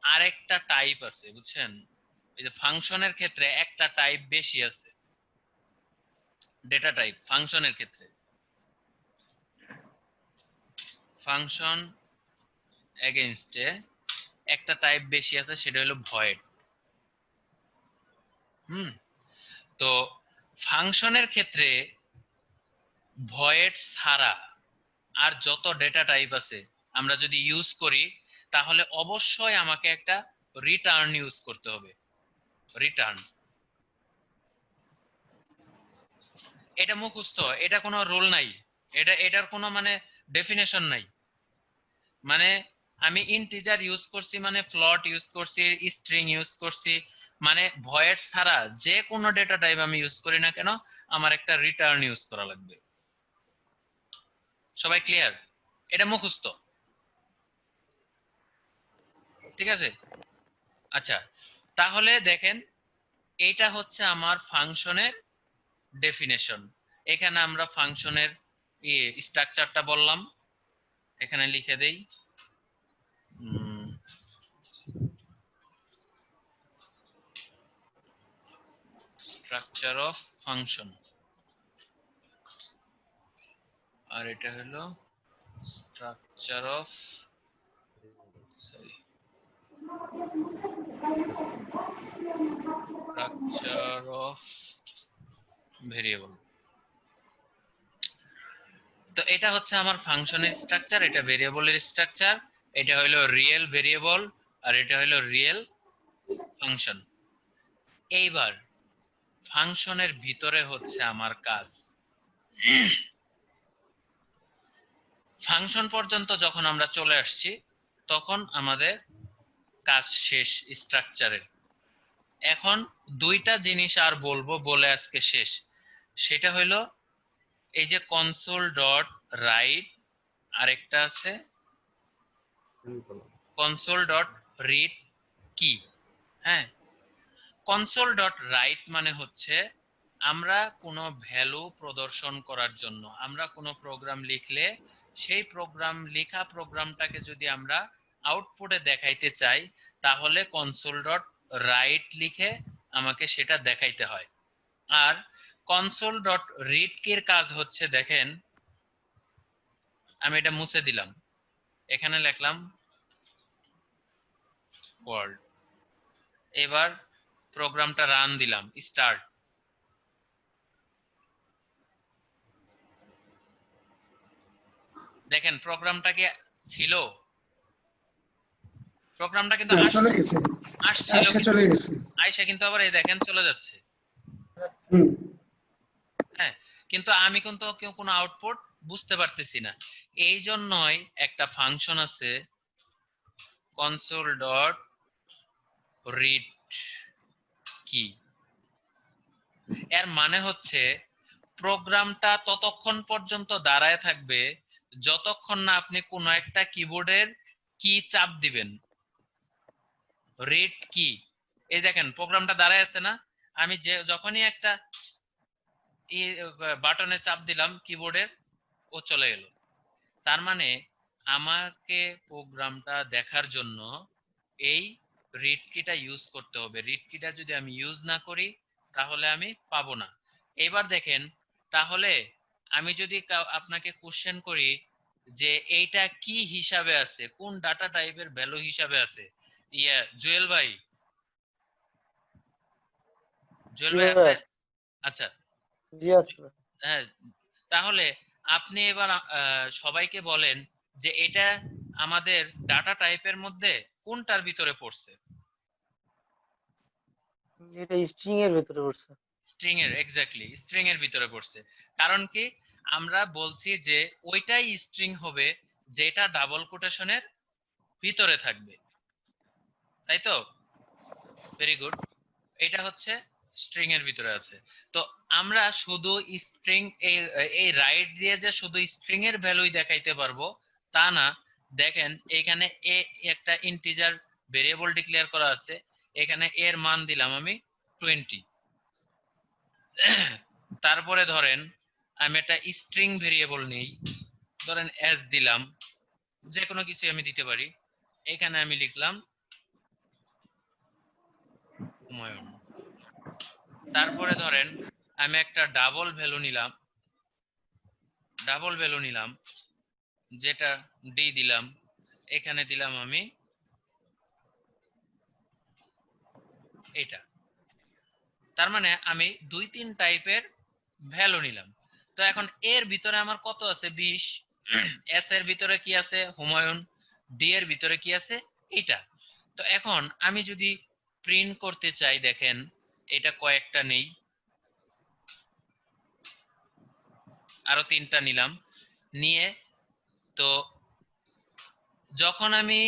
আরেকটা টাইপ আছে, বুঝছেন? এই যে ফাংশনের ক্ষেত্রে একটা টাইপ বেশি আছে, ডেটা টাইপ। ফাংশনের ক্ষেত্রে ফাংশন এগেইনস্টে একটা টাইপ বেশি আছে, সেটা হলো ভয়েড। তো ফাংশনের ক্ষেত্রে ভয়েড ছাড়া আর যত ডেটা টাইপ আছে আমরা যদি ইউজ করি, তাহলে অবশ্যই আমাকে একটা রিটার্ন ইউজ করতে হবে। রিটার্ন, এটা মুখস্থ, এটা কোনো রুল নাই, এটার কোনো মানে ডেফিনেশন নাই। মানে আমি ইন্টিজার ইউজ করছি মানে ফ্লোট ইউজ করছি, স্ট্রিং ইউজ করছি, মানে ভয়েড ছাড়া যে কোনো ডেটা টাইপ আমি ইউজ করি না কেন, আমার একটা রিটার্ন ইউজ করা লাগবে। সবাই ক্লিয়ার? এটা মুখস্থ, ঠিক আছে? আচ্ছা, তাহলে দেখেন এটা হচ্ছে আমার ফাংশনের ডেফিনেশন। এখানে আমরা ফাংশনের স্ট্রাকচারটা বললাম, এখানে লিখে দেই স্ট্রাকচার অফ ফাংশন, আর এটা হলো structure of structure of variable. তো এটা হচ্ছে আমার ফাংশনের স্ট্রাকচার, এটা ভেরিয়েবলের স্ট্রাকচার, এটা হলো রিয়েল ভেরিয়েবল আর এটা হলো রিয়েল ফাংশন। এইবার ফাংশনের ভিতরে হচ্ছে আমার কাজ। ফাংশন পর্যন্ত যখন আমরা চলে আসছি তখন আমাদের কাজ শেষ স্ট্রাকচারের। এখন দুইটা জিনিস আর বলবো, বলে আজকে শেষ। সেটা হলো এই যে কনসোল ডট রাইট, আরেকটা আছে কনসোল ডট রিড কি। হ্যাঁ, কনসোল ডট রাইট মানে হচ্ছে আমরা কোনো ভ্যালু প্রদর্শন করার জন্য, আমরা কোনো প্রোগ্রাম লিখলে সেই লেখা প্রোগ্রামটাকে যদি আমরা আউটপুটে দেখাইতে চাই তাহলে কনসোল ডট রাইট লিখে আমাকে সেটা দেখাইতে হয়। আর কনসোল ডট রিড কির কাজ হচ্ছে, দেখেন আমি এটা মুছে দিলাম, এখানে লিখলাম ওয়ার্ল্ড, এবার প্রোগ্রামটা রান দিলাম, স্টার্ট। দেখেন প্রোগ্রামটা কি ছিল, প্রোগ্রামটা কিন্তু চলে গেছে, আসছিল, চলে গেছে, আইসা কিন্তু আবার এই দেখেন চলে যাচ্ছে। হ্যাঁ, কিন্তু আমি কিন্তু কোনো আউটপুট বুঝতে পারতেছি না। এই জন্যই একটা ফাংশন আছে কনসোল ডট রিড কি। এর মানে হচ্ছে প্রোগ্রামটা ততক্ষণ পর্যন্ত দাঁড়ায় থাকবে যতক্ষণ না আপনি কোনো একটা কিবোর্ডের কি চাপ দিবেন, রিড কি। এই দেখেন প্রোগ্রামটা দাঁড়ায় আছে না, আমি যখনই একটা বাটনে চাপ দিলাম কিবোর্ডের, ও চলে গেল। তার মানে আমাকে প্রোগ্রামটা দেখার জন্য এই রিড কিটা ইউজ করতে হবে। রিড কিটা যদি আমি ইউজ না করি তাহলে আমি পাবো না। এবার দেখেন, তাহলে আমি যদি আপনাকে কোশ্চেন করি যে এইটা কি হিসাবে আছে, কোন ডাটা টাইপের ভ্যালু হিসাবে আছে, জুয়েল ভাই, জুয়েল ভাই আছে? আচ্ছা, জি আছে। হ্যাঁ, তাহলে আপনি এবার সবাইকে বলেন যে এটা আমাদের ডাটা টাইপের মধ্যে কোনটার ভিতরে পড়ছে? এটা স্ট্রিং এর ভিতরে পড়ছে। স্ট্রিং এর, এক্স্যাক্টলি স্ট্রিং এর ভিতরে পড়ছে। কারণ কি, আমরা বলছি যে ওইটাই স্ট্রিং হবে যেটা ডাবল কোটেশনের ভিতরে থাকবে, তাই তো? ভেরি গুড, এটা হচ্ছে স্ট্রিং এর ভিতরে আছে। তো আমরা শুধু স্ট্রিং এই রাইট দিয়ে যে শুধু স্ট্রিং এর ভ্যালুই দেখাইতে পারবো তা না। দেখেন এখানে এ একটা ইন্টিজার ভেরিয়েবল ডিক্লেয়ার করা আছে, এখানে এর মান দিলাম আমি 20। তারপরে ধরেন আমি একটা স্ট্রিং ভেরিয়েবল নেই, ধরেন এস দিলাম, যে কোনো কিছু আমি দিতে পারি। এখানে আমি লিখলাম হুমায়ুন। তারপরে ধরেন আমি একটা ডাবল ভ্যালু নিলাম যেটা ডি দিলাম, এখানে দিলাম আমি এটা। তার মানে আমি 2-3 টাইপের ভ্যালু নিলাম। তো এখন এর ভিতরে আমার কত আছে? 20। এস এর ভিতরে কি আছে? হুমায়ুন। ডি এর ভিতরে কি আছে? এটা। তো এখন আমি যদি প্রিন্ট করতে চাই, দেখেন এটা কয়েকটা নেই, আরো 3টা নিলাম, নিয়ে তো যখন আমি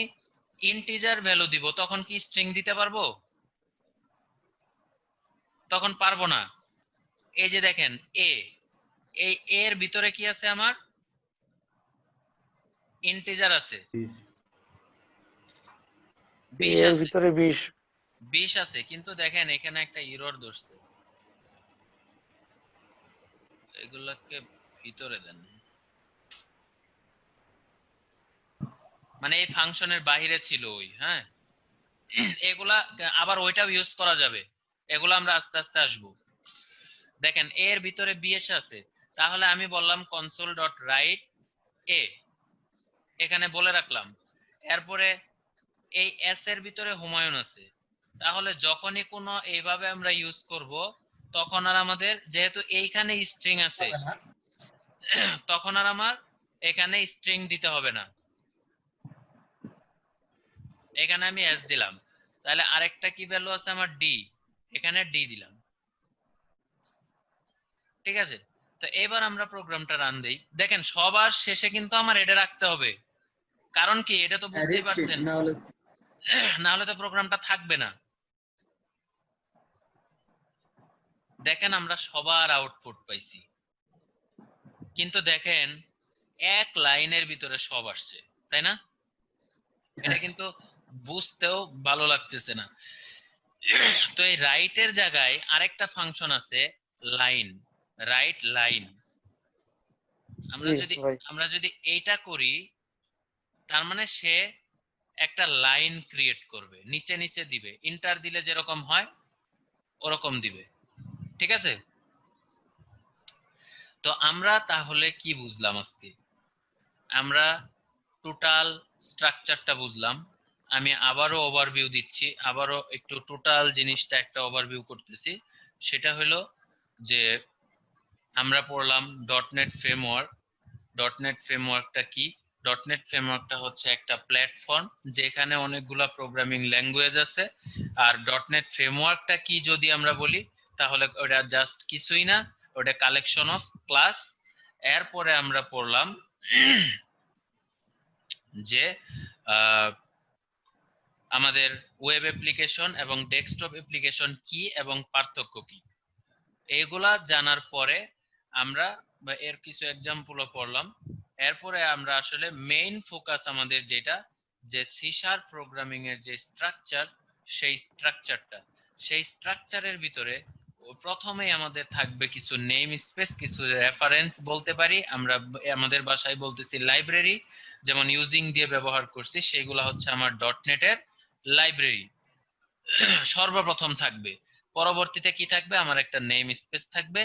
ইন্টিজার ভ্যালু দিব তখন কি স্ট্রিং দিতে পারবো? তখন পারবো না। এই যে দেখেন এই এর ভিতরে কি আছে? আমার ইন্টিজার আছে, 20 এর আছে। ভিতরে 20। 20 আছে, কিন্তু দেখেন এখানে একটা এরর ধরছে, এগুলাকে ভিতরে দেন, মানে এই ফাংশনের বাইরে ছিল ওই, হ্যাঁ। এগুলা আবার ওইটাও ইউজ করা যাবে, এগুলো আমরা আস্তে আস্তে আসবো। দেখেন এর ভিতরে বিএস আছে, তাহলে আমি বললাম কনসোল ডট রাইট এ, এখানে বলে রাখলাম। এরপরে এই এস এর ভিতরে হুমায়ুন আছে, তাহলে যখনই কোনো এইভাবে আমরা ইউজ করব তখন আর আমাদের যেহেতু এইখানে স্ট্রিং আছে তখন আর আমার এখানে স্ট্রিং দিতে হবে না, এখানে আমি এস দিলাম, তাহলে আরেকটা কি ভ্যালু আছে আমার ডি, এখানে ডি দিলাম, ঠিক আছে। তো এবার আমরা প্রোগ্রামটা রান দেই। দেখেন সবার শেষে কিন্তু আমার এটা রাখতে হবে, কারণ কি এটা তো বুঝতেই পারছেন, না হলে তো প্রোগ্রামটা থাকবে না। দেখেন আমরা সবার আউটপুট পাইছি, কিন্তু দেখেন এক লাইনের ভিতরে সব আসছে, তাই না? এটা কিন্তু বুঝতেও ভালো লাগতেছে না। তো এই রাইটের জায়গায় আরেকটা ফাংশন আছে লাইন, রাইট লাইন। জি ভাই। আমরা যদি এইটা করি তার মানে সে একটা লাইন ক্রিয়েট করবে, নিচে নিচে দিবে, ইন্টার দিলে যেরকম হয় ওরকম দিবে, ঠিক আছে। তো আমরা তাহলে কি বুঝলাম আজকে? আমরা টোটাল স্ট্রাকচারটা বুঝলাম। আমি আবারও ওভারভিউ দিচ্ছি, আবারও একটু টোটাল জিনিসটা একটা ওভারভিউ করতেছি। সেটা হলো যে আমরা পড়লাম ডটনেট ফ্রেমওয়ার্ক। ডটনেট ফ্রেমওয়ার্কটা কি? ডটনেট ফ্রেমওয়ার্কটা হচ্ছে একটা প্ল্যাটফর্ম যেখানে অনেকগুলা প্রোগ্রামিং ল্যাঙ্গুয়েজ আছে। আর ডটনেট ফ্রেমওয়ার্কটা কি যদি আমরা বলি তাহলে ওটা জাস্ট কিছুই না, ওটা কালেকশন অফ ক্লাস। এরপরে আমরা পড়লাম যে আমাদের ওয়েব অ্যাপ্লিকেশন এবং ডেস্কটপ অ্যাপ্লিকেশন কি এবং পার্থক্য কি, এগুলা জানার পরে আমরা এর কিছু এক্সাম্পলও পড়লাম। এরপরে আমরা আসলে মেইন ফোকাস আমাদের যেটা, যে সি শার্প প্রোগ্রামিং এর যে স্ট্রাকচার, সেই স্ট্রাকচারের ভিতরে প্রথমেই আমাদের থাকবে কিছু নেম স্পেস, কিছু রেফারেন্স বলতে পারি আমরা, আমাদের ভাষায় বলতেছি লাইব্রেরি, যেমন ইউজিং দিয়ে ব্যবহার করছি, সেগুলো হচ্ছে আমার ডটনেট এর লাইব্রেরি সর্বপ্রথম থাকবে। পরবর্তীতে কি থাকবে? আমার একটা নেম স্পেস থাকবে,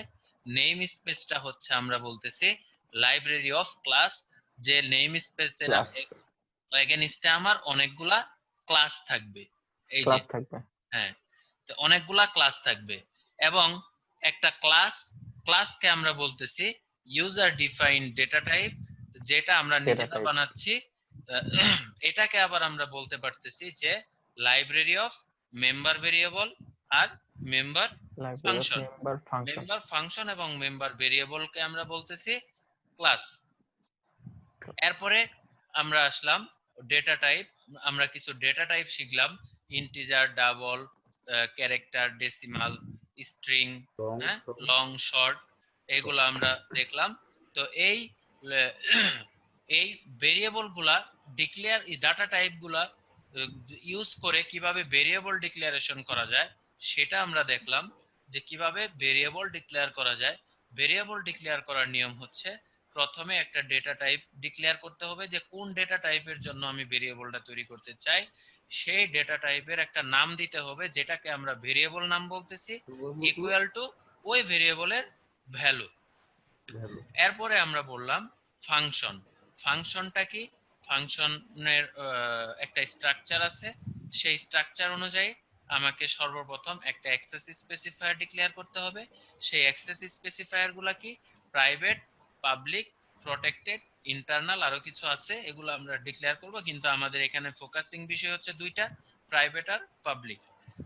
নেম স্পেসটা হচ্ছে আমরা বলতেছি লাইব্রেরি অফ ক্লাস, যে নেম স্পেসের ক্লাস এগেইনস্টে আমার অনেকগুলা ক্লাস থাকবে, এই যে ক্লাস থাকবে। হ্যাঁ, তো অনেকগুলা ক্লাস থাকবে। এবং একটা ক্লাসকে আমরা বলতেছি ইউজার ডিফাইন্ড ডেটা টাইপ, যেটা আমরা ডেটা নিজেরা টাইপ, বানাচ্ছি। এটাকে আবার আমরা বলতে পারতেছি যে লাইব্রেরি অফ মেম্বার ভেরিয়েবল আর member library of function. Member function. Member function এবং মেম্বার ভেরিয়েবলকে আমরা বলতেছি ক্লাস। এরপরে আমরা আসলাম ডেটা টাইপ, আমরা কিছু ডেটা টাইপ শিখলাম, integer, double, character, decimal, string, হ্যাঁ, লং, শর্ট, এগুলো আমরা দেখলাম। তো এই এই ভেরিয়েবল গুলা ডিক্লেয়ার, ডাটা টাইপ গুলা ইউজ করে কিভাবে ভেরিয়েবল ডিক্লারেশন করা যায় সেটা আমরা দেখলাম, যে কিভাবে ভেরিয়েবল ডিক্লেয়ার করা যায়। ভেরিয়েবল ডিক্লেয়ার করার নিয়ম হচ্ছে প্রথমে একটা ডেটা টাইপ ডিক্লেয়ার করতে হবে, যে কোন ডেটা টাইপের জন্য আমি ভেরিয়েবলটা তৈরি করতে চাই, সেই ডেটা টাইপের একটা নাম দিতে হবে, যেটাকে আমরা ভেরিয়েবল নাম বলতেছি, ইকুয়াল টু ওই ভেরিয়েবলের ভ্যালু। এরপরে আমরা বললাম ফাংশন। ফাংশনটা কি? ফাংশনের একটা স্ট্রাকচার আছে, সেই স্ট্রাকচার অনুযায়ী আমাকে সর্বপ্রথম একটা অ্যাক্সেস স্পেসিফায়ার ডিক্লেয়ার করতে হবে। সেই অ্যাক্সেস স্পেসিফায়ার গুলা কি? প্রাইভেট, পাবলিক, প্রটেক্টেড, ইন্টারনাল, আরো কিছু আছে, এগুলো আমরা ডিক্লেয়ার করব, কিন্তু আমাদের এখানে ফোকাসিং বিষয় হচ্ছে দুইটা, প্রাইভেট আর পাবলিক।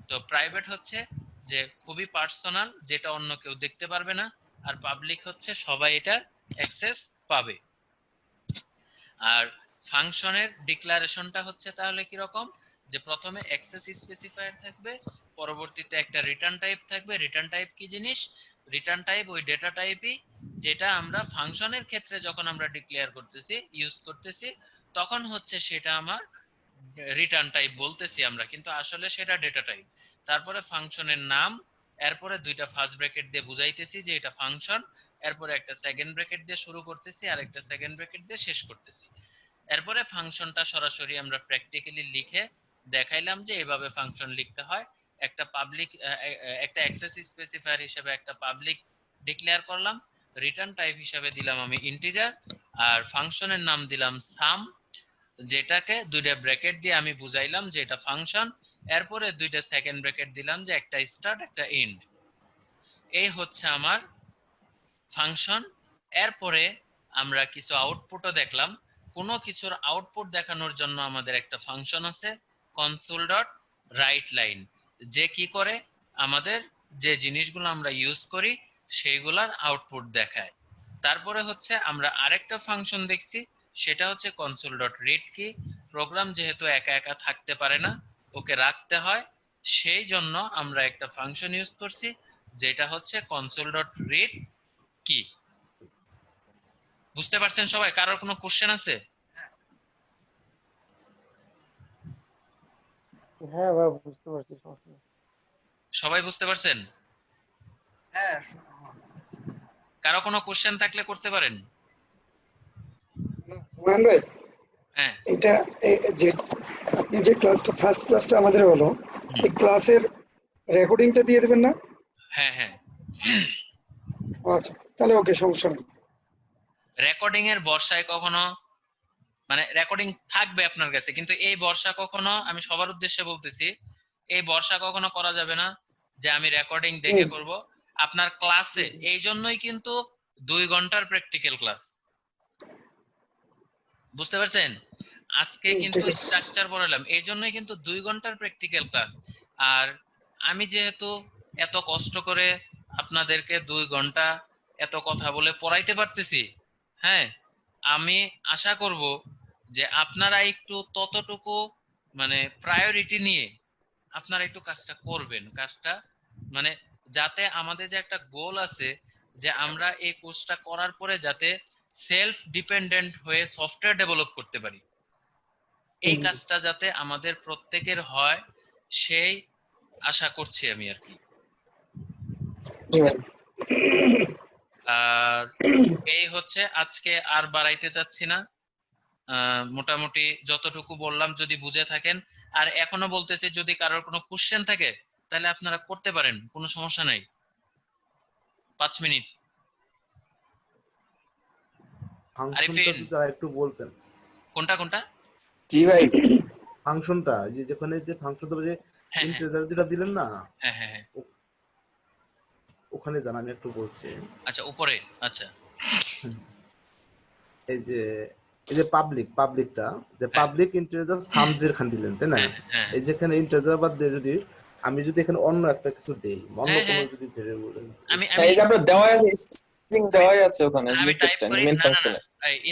তো প্রাইভেট হচ্ছে যে খুবই পার্সোনাল, যেটা অন্য কেউ দেখতে পারবে না, আর পাবলিক হচ্ছে সবাই এটার অ্যাক্সেস পাবে। আর ফাংশনের ডিক্লারেশনটা হচ্ছে তাহলে কি রকম, যে প্রথমে অ্যাক্সেস স্পেসিফায়ার থাকবে, পরবর্তীতে একটা রিটার্ন টাইপ থাকবে। রিটার্ন টাইপ কি জিনিস? রিটার্ন টাইপ ওই ডেটা টাইপই যেটা আমরা ফাংশনের ক্ষেত্রে যখন আমরা ডিক্লেয়ার করতেছি, ইউজ করতেছি, তখন হচ্ছে সেটা আমার রিটার্ন টাইপ বলতেছি আমরা, কিন্তু আসলে সেটা ডেটা টাইপ। তারপরে ফাংশনের নাম, এরপরে দুইটা ফার্স্ট ব্র্যাকেট দিয়ে বুঝাইতেছি যে এটা ফাংশন, এরপরে একটা সেকেন্ড ব্র্যাকেট দিয়ে শুরু করতেছি আর একটা সেকেন্ড ব্র্যাকেট দিয়ে শেষ করতেছি। এরপরে ফাংশনটা সরাসরি আমরা প্র্যাকটিক্যালি লিখে দেখাইলাম যে এভাবে ফাংশন লিখতে হয়। একটা পাবলিক একটা অ্যাক্সেস স্পেসিফায়ার হিসেবে একটা পাবলিক ডিক্লেয়ার করলাম, রিটার্ন টাইপ হিসেবে দিলাম আমি ইন্টিজার, আর ফাংশনের নাম দিলাম সাম, যেটাকে দুইটা ব্র্যাকেট দিয়ে আমি বুঝাইলাম যে এটা ফাংশন। এরপরে দুইটা সেকেন্ড ব্র্যাকেট দিলাম যে একটা স্টার্ট একটা এন্ড। এই হচ্ছে আমার ফাংশন। এরপরে আমরা কিছু আউটপুটও দেখলাম। কোনো কিছুর আউটপুট দেখানোর জন্য আমাদের একটা ফাংশন আছে কনসোল ডট রাইট লাইন, যে কি করে আমাদের যে জিনিসগুলো আমরা ইউজ করি সেইগুলার আউটপুট দেখায়। তারপরে হচ্ছে আমরা আরেকটা ফাংশন দেখছি, সেটা হচ্ছে কনসোল ডট রিড কি। প্রোগ্রাম যেহেতু একা একা থাকতে পারে না, ওকে রাখতে হয়, সেই জন্য আমরা একটা ফাংশন ইউজ করছি যেটা হচ্ছে কনসোল ডট রিড কি। বুঝতে পারছেন সবাই? কারোর কোনো কোশ্চেন আছে? হ্যাঁ ভাই বুঝতে পারছি, সমস্যা নেই। সবাই বুঝতে পারছেন? হ্যাঁ কারো কোনো কোশ্চেন থাকলে করতে পারেন। হুমায়ুন ভাই, হ্যাঁ। এটা যে আপনি যে ক্লাসটা ফার্স্ট ক্লাসটা আমাদের হলো, এই ক্লাসের রেকর্ডিংটা দিয়ে দেবেন না? হ্যাঁ হ্যাঁ, আচ্ছা তাহলে ওকে, সমস্যা নেই। রেকর্ডিং এর বর্ষায় কখনো মানে রেকর্ডিং থাকবে আপনার কাছে, কিন্তু এই বর্ষা কখনো, আমি সবার উদ্দেশ্যে বলতেছি, এই বর্ষা কখনো করা যাবে না যে আমি রেকর্ডিং দেখে করব। আপনার ক্লাসে এই জন্যই কিন্তু 2 ঘন্টার প্র্যাকটিক্যাল ক্লাস। বুঝতে পারছেন? আজকে কিন্তু ঠিক আছে। স্ট্রাকচার পড়ালাম, এই জন্যই কিন্তু 2 ঘন্টার প্র্যাকটিক্যাল ক্লাস। আর আমি যেহেতু এত কষ্ট করে আপনাদেরকে 2 ঘন্টা এত কথা বলে পড়াইতে পারতেছি, হ্যাঁ, আমি আশা করব যে আপনারা একটু ততটুকু মানে প্রায়োরিটি নিয়ে আপনারা একটু কাজটা করবেন। কাজটা মানে যাতে আমাদের যে একটা গোল আছে যে আমরা এই কোর্সটা করার পরে যাতে সেলফ ডিপেন্ডেন্ট হয়ে সফটওয়্যার ডেভেলপ করতে পারি, এই কাজটা যাতে আমাদের প্রত্যেকের হয় সেই আশা করছি আমি আর কি। জি ভাই। আর এই হচ্ছে, আজকে আর বাড়াইতে চাচ্ছি না। মোটামুটি যতটুকু বললাম যদি বুঝে থাকেন, আর এখনো বলতেছি যদি কারোর কোনো কোশ্চেন থাকে তাহলে আপনারা করতে পারেন, কোনো সমস্যা নাই। 5 মিনিট। ফাংশনটা আরিফিন, যদি একটু বলতেন। কোনটা কোনটা? জি ভাই। ফাংশনটা যে যেখানে যে ফাংশনটা যে হ্যাঁ ইন্টিজার যেটা দিলেন না, হ্যাঁ হ্যাঁ হ্যাঁ, ওখানে জানা আমি একটু বলছি। আচ্ছা উপরে, আচ্ছা এই যে পাবলিকটা যে পাবলিক ইন্টিজার সামজের খান দিলেন তাই না? হ্যাঁ এই যেখানে ইন্টিজার বাদ দিয়ে যদি আমি যদি এখানে অন্য একটা কিছু দেই, অন্য হ্যাঁ, কোনো হ্যাঁ। যদি ভেরিয়েবল আমি এই যে আপনার দেওয়া আছে, স্ট্রিং দেওয়াই আছে ওখানে আমি টাইপ লিস্টটা করি, মেইন না না না, ফাংশনে।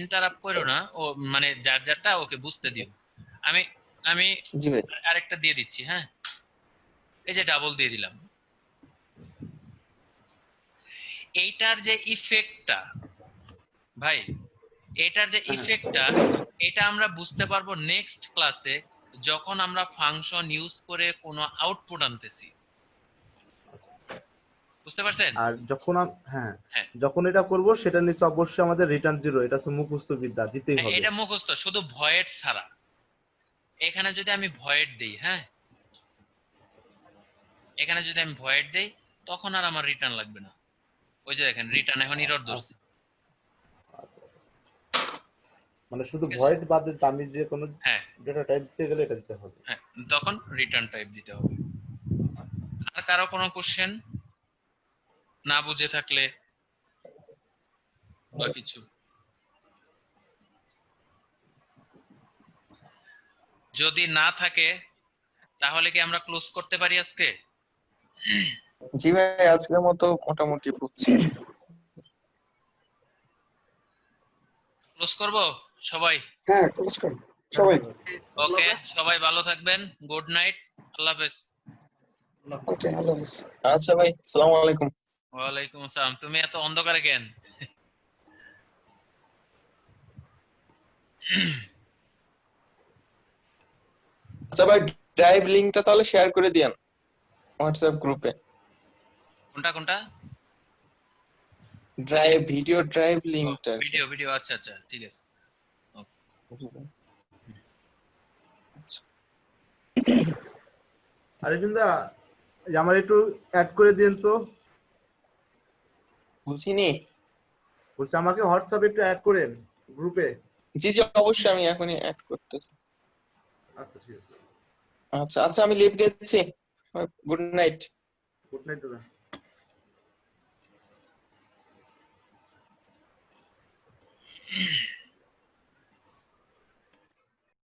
ইন্টারাপ্ট করো না, ও মানে যার যারটা ওকে বুঝতে দিও। আমি আমি জি ভাই। আরেকটা দিয়ে দিচ্ছি, হ্যাঁ, এই যে ডাবল দিয়ে দিলাম। এইটার যে ইফেক্টটা ভাই, এটার যে ইফেক্টটা, এটা আমরা বুঝতে পারবো নেক্সট ক্লাসে যখন আমরা ফাংশন ইউজ করে কোনো আউটপুট আনতেছি। বুঝতে পারছেন? আর যখন হ্যাঁ, যখন এটা করব সেটা নিশ্চয় অবশ্যই আমাদের রিটার্ন জিরো, এটা হচ্ছে মুখস্থ বিদ্যা দিতেই হবে। এটা মুখস্থ, শুধু ভয়েড ছাড়া। এখানে যদি আমি ভয়েড দেই, হ্যাঁ, এখানে যদি আমি ভয়েড দেই তখন আর আমার রিটার্ন লাগবে না। ওই যে দেখেন রিটার্ন এখন এরর ধরছে। মানে শুধু ভয়েড বাদে আমি যে কোনো হ্যাঁ ডেটা টাইপ দিতে গেলে এটা দিতে হবে। হ্যাঁ, তখন রিটার্ন টাইপ দিতে হবে। আর কারো কোনো কোশ্চেন না বুঝে থাকলে বা কিছু, যদি না থাকে তাহলে কি আমরা ক্লোজ করতে পারি আজকে? জি ভাই, আজকের মতো মোটামুটি বুঝছি। ক্লোজ করব সবাই? হ্যাঁ ক্লোজ করুন সবাই। ওকে, সবাই ভালো থাকবেন, গুড নাইট, আল্লাহ হাফেজ। ওকে, আল্লাহ হাফেজ। আচ্ছা ভাই, আসসালামু আলাইকুম। ওয়ালাইকুম আসসালাম। তুমি এত অন্ধকারে কেন? আচ্ছা ভাই, ড্রাইভ লিংকটা তাহলে শেয়ার করে দিয়েন। হোয়াটসঅ্যাপ গ্রুপে কোনটা কোনটা? ড্রাইভ, ভিডিও ড্রাইভ লিংকটা। ভিডিও ভিডিও, আচ্ছা আচ্ছা, ঠিক আছে। আরিফিন দা, আমার একটু অ্যাড করে দিন তো। বুঝিনি। বলছি আমাকে হোয়াটসঅ্যাপে একটু অ্যাড করেন গ্রুপে। জি জি, অবশ্যই আমি এখনই অ্যাড করতেছি। আচ্ছা ঠিক আছে। আচ্ছা আচ্ছা, আমি লিভ দিচ্ছি। Good night. গুড নাইট দাদা।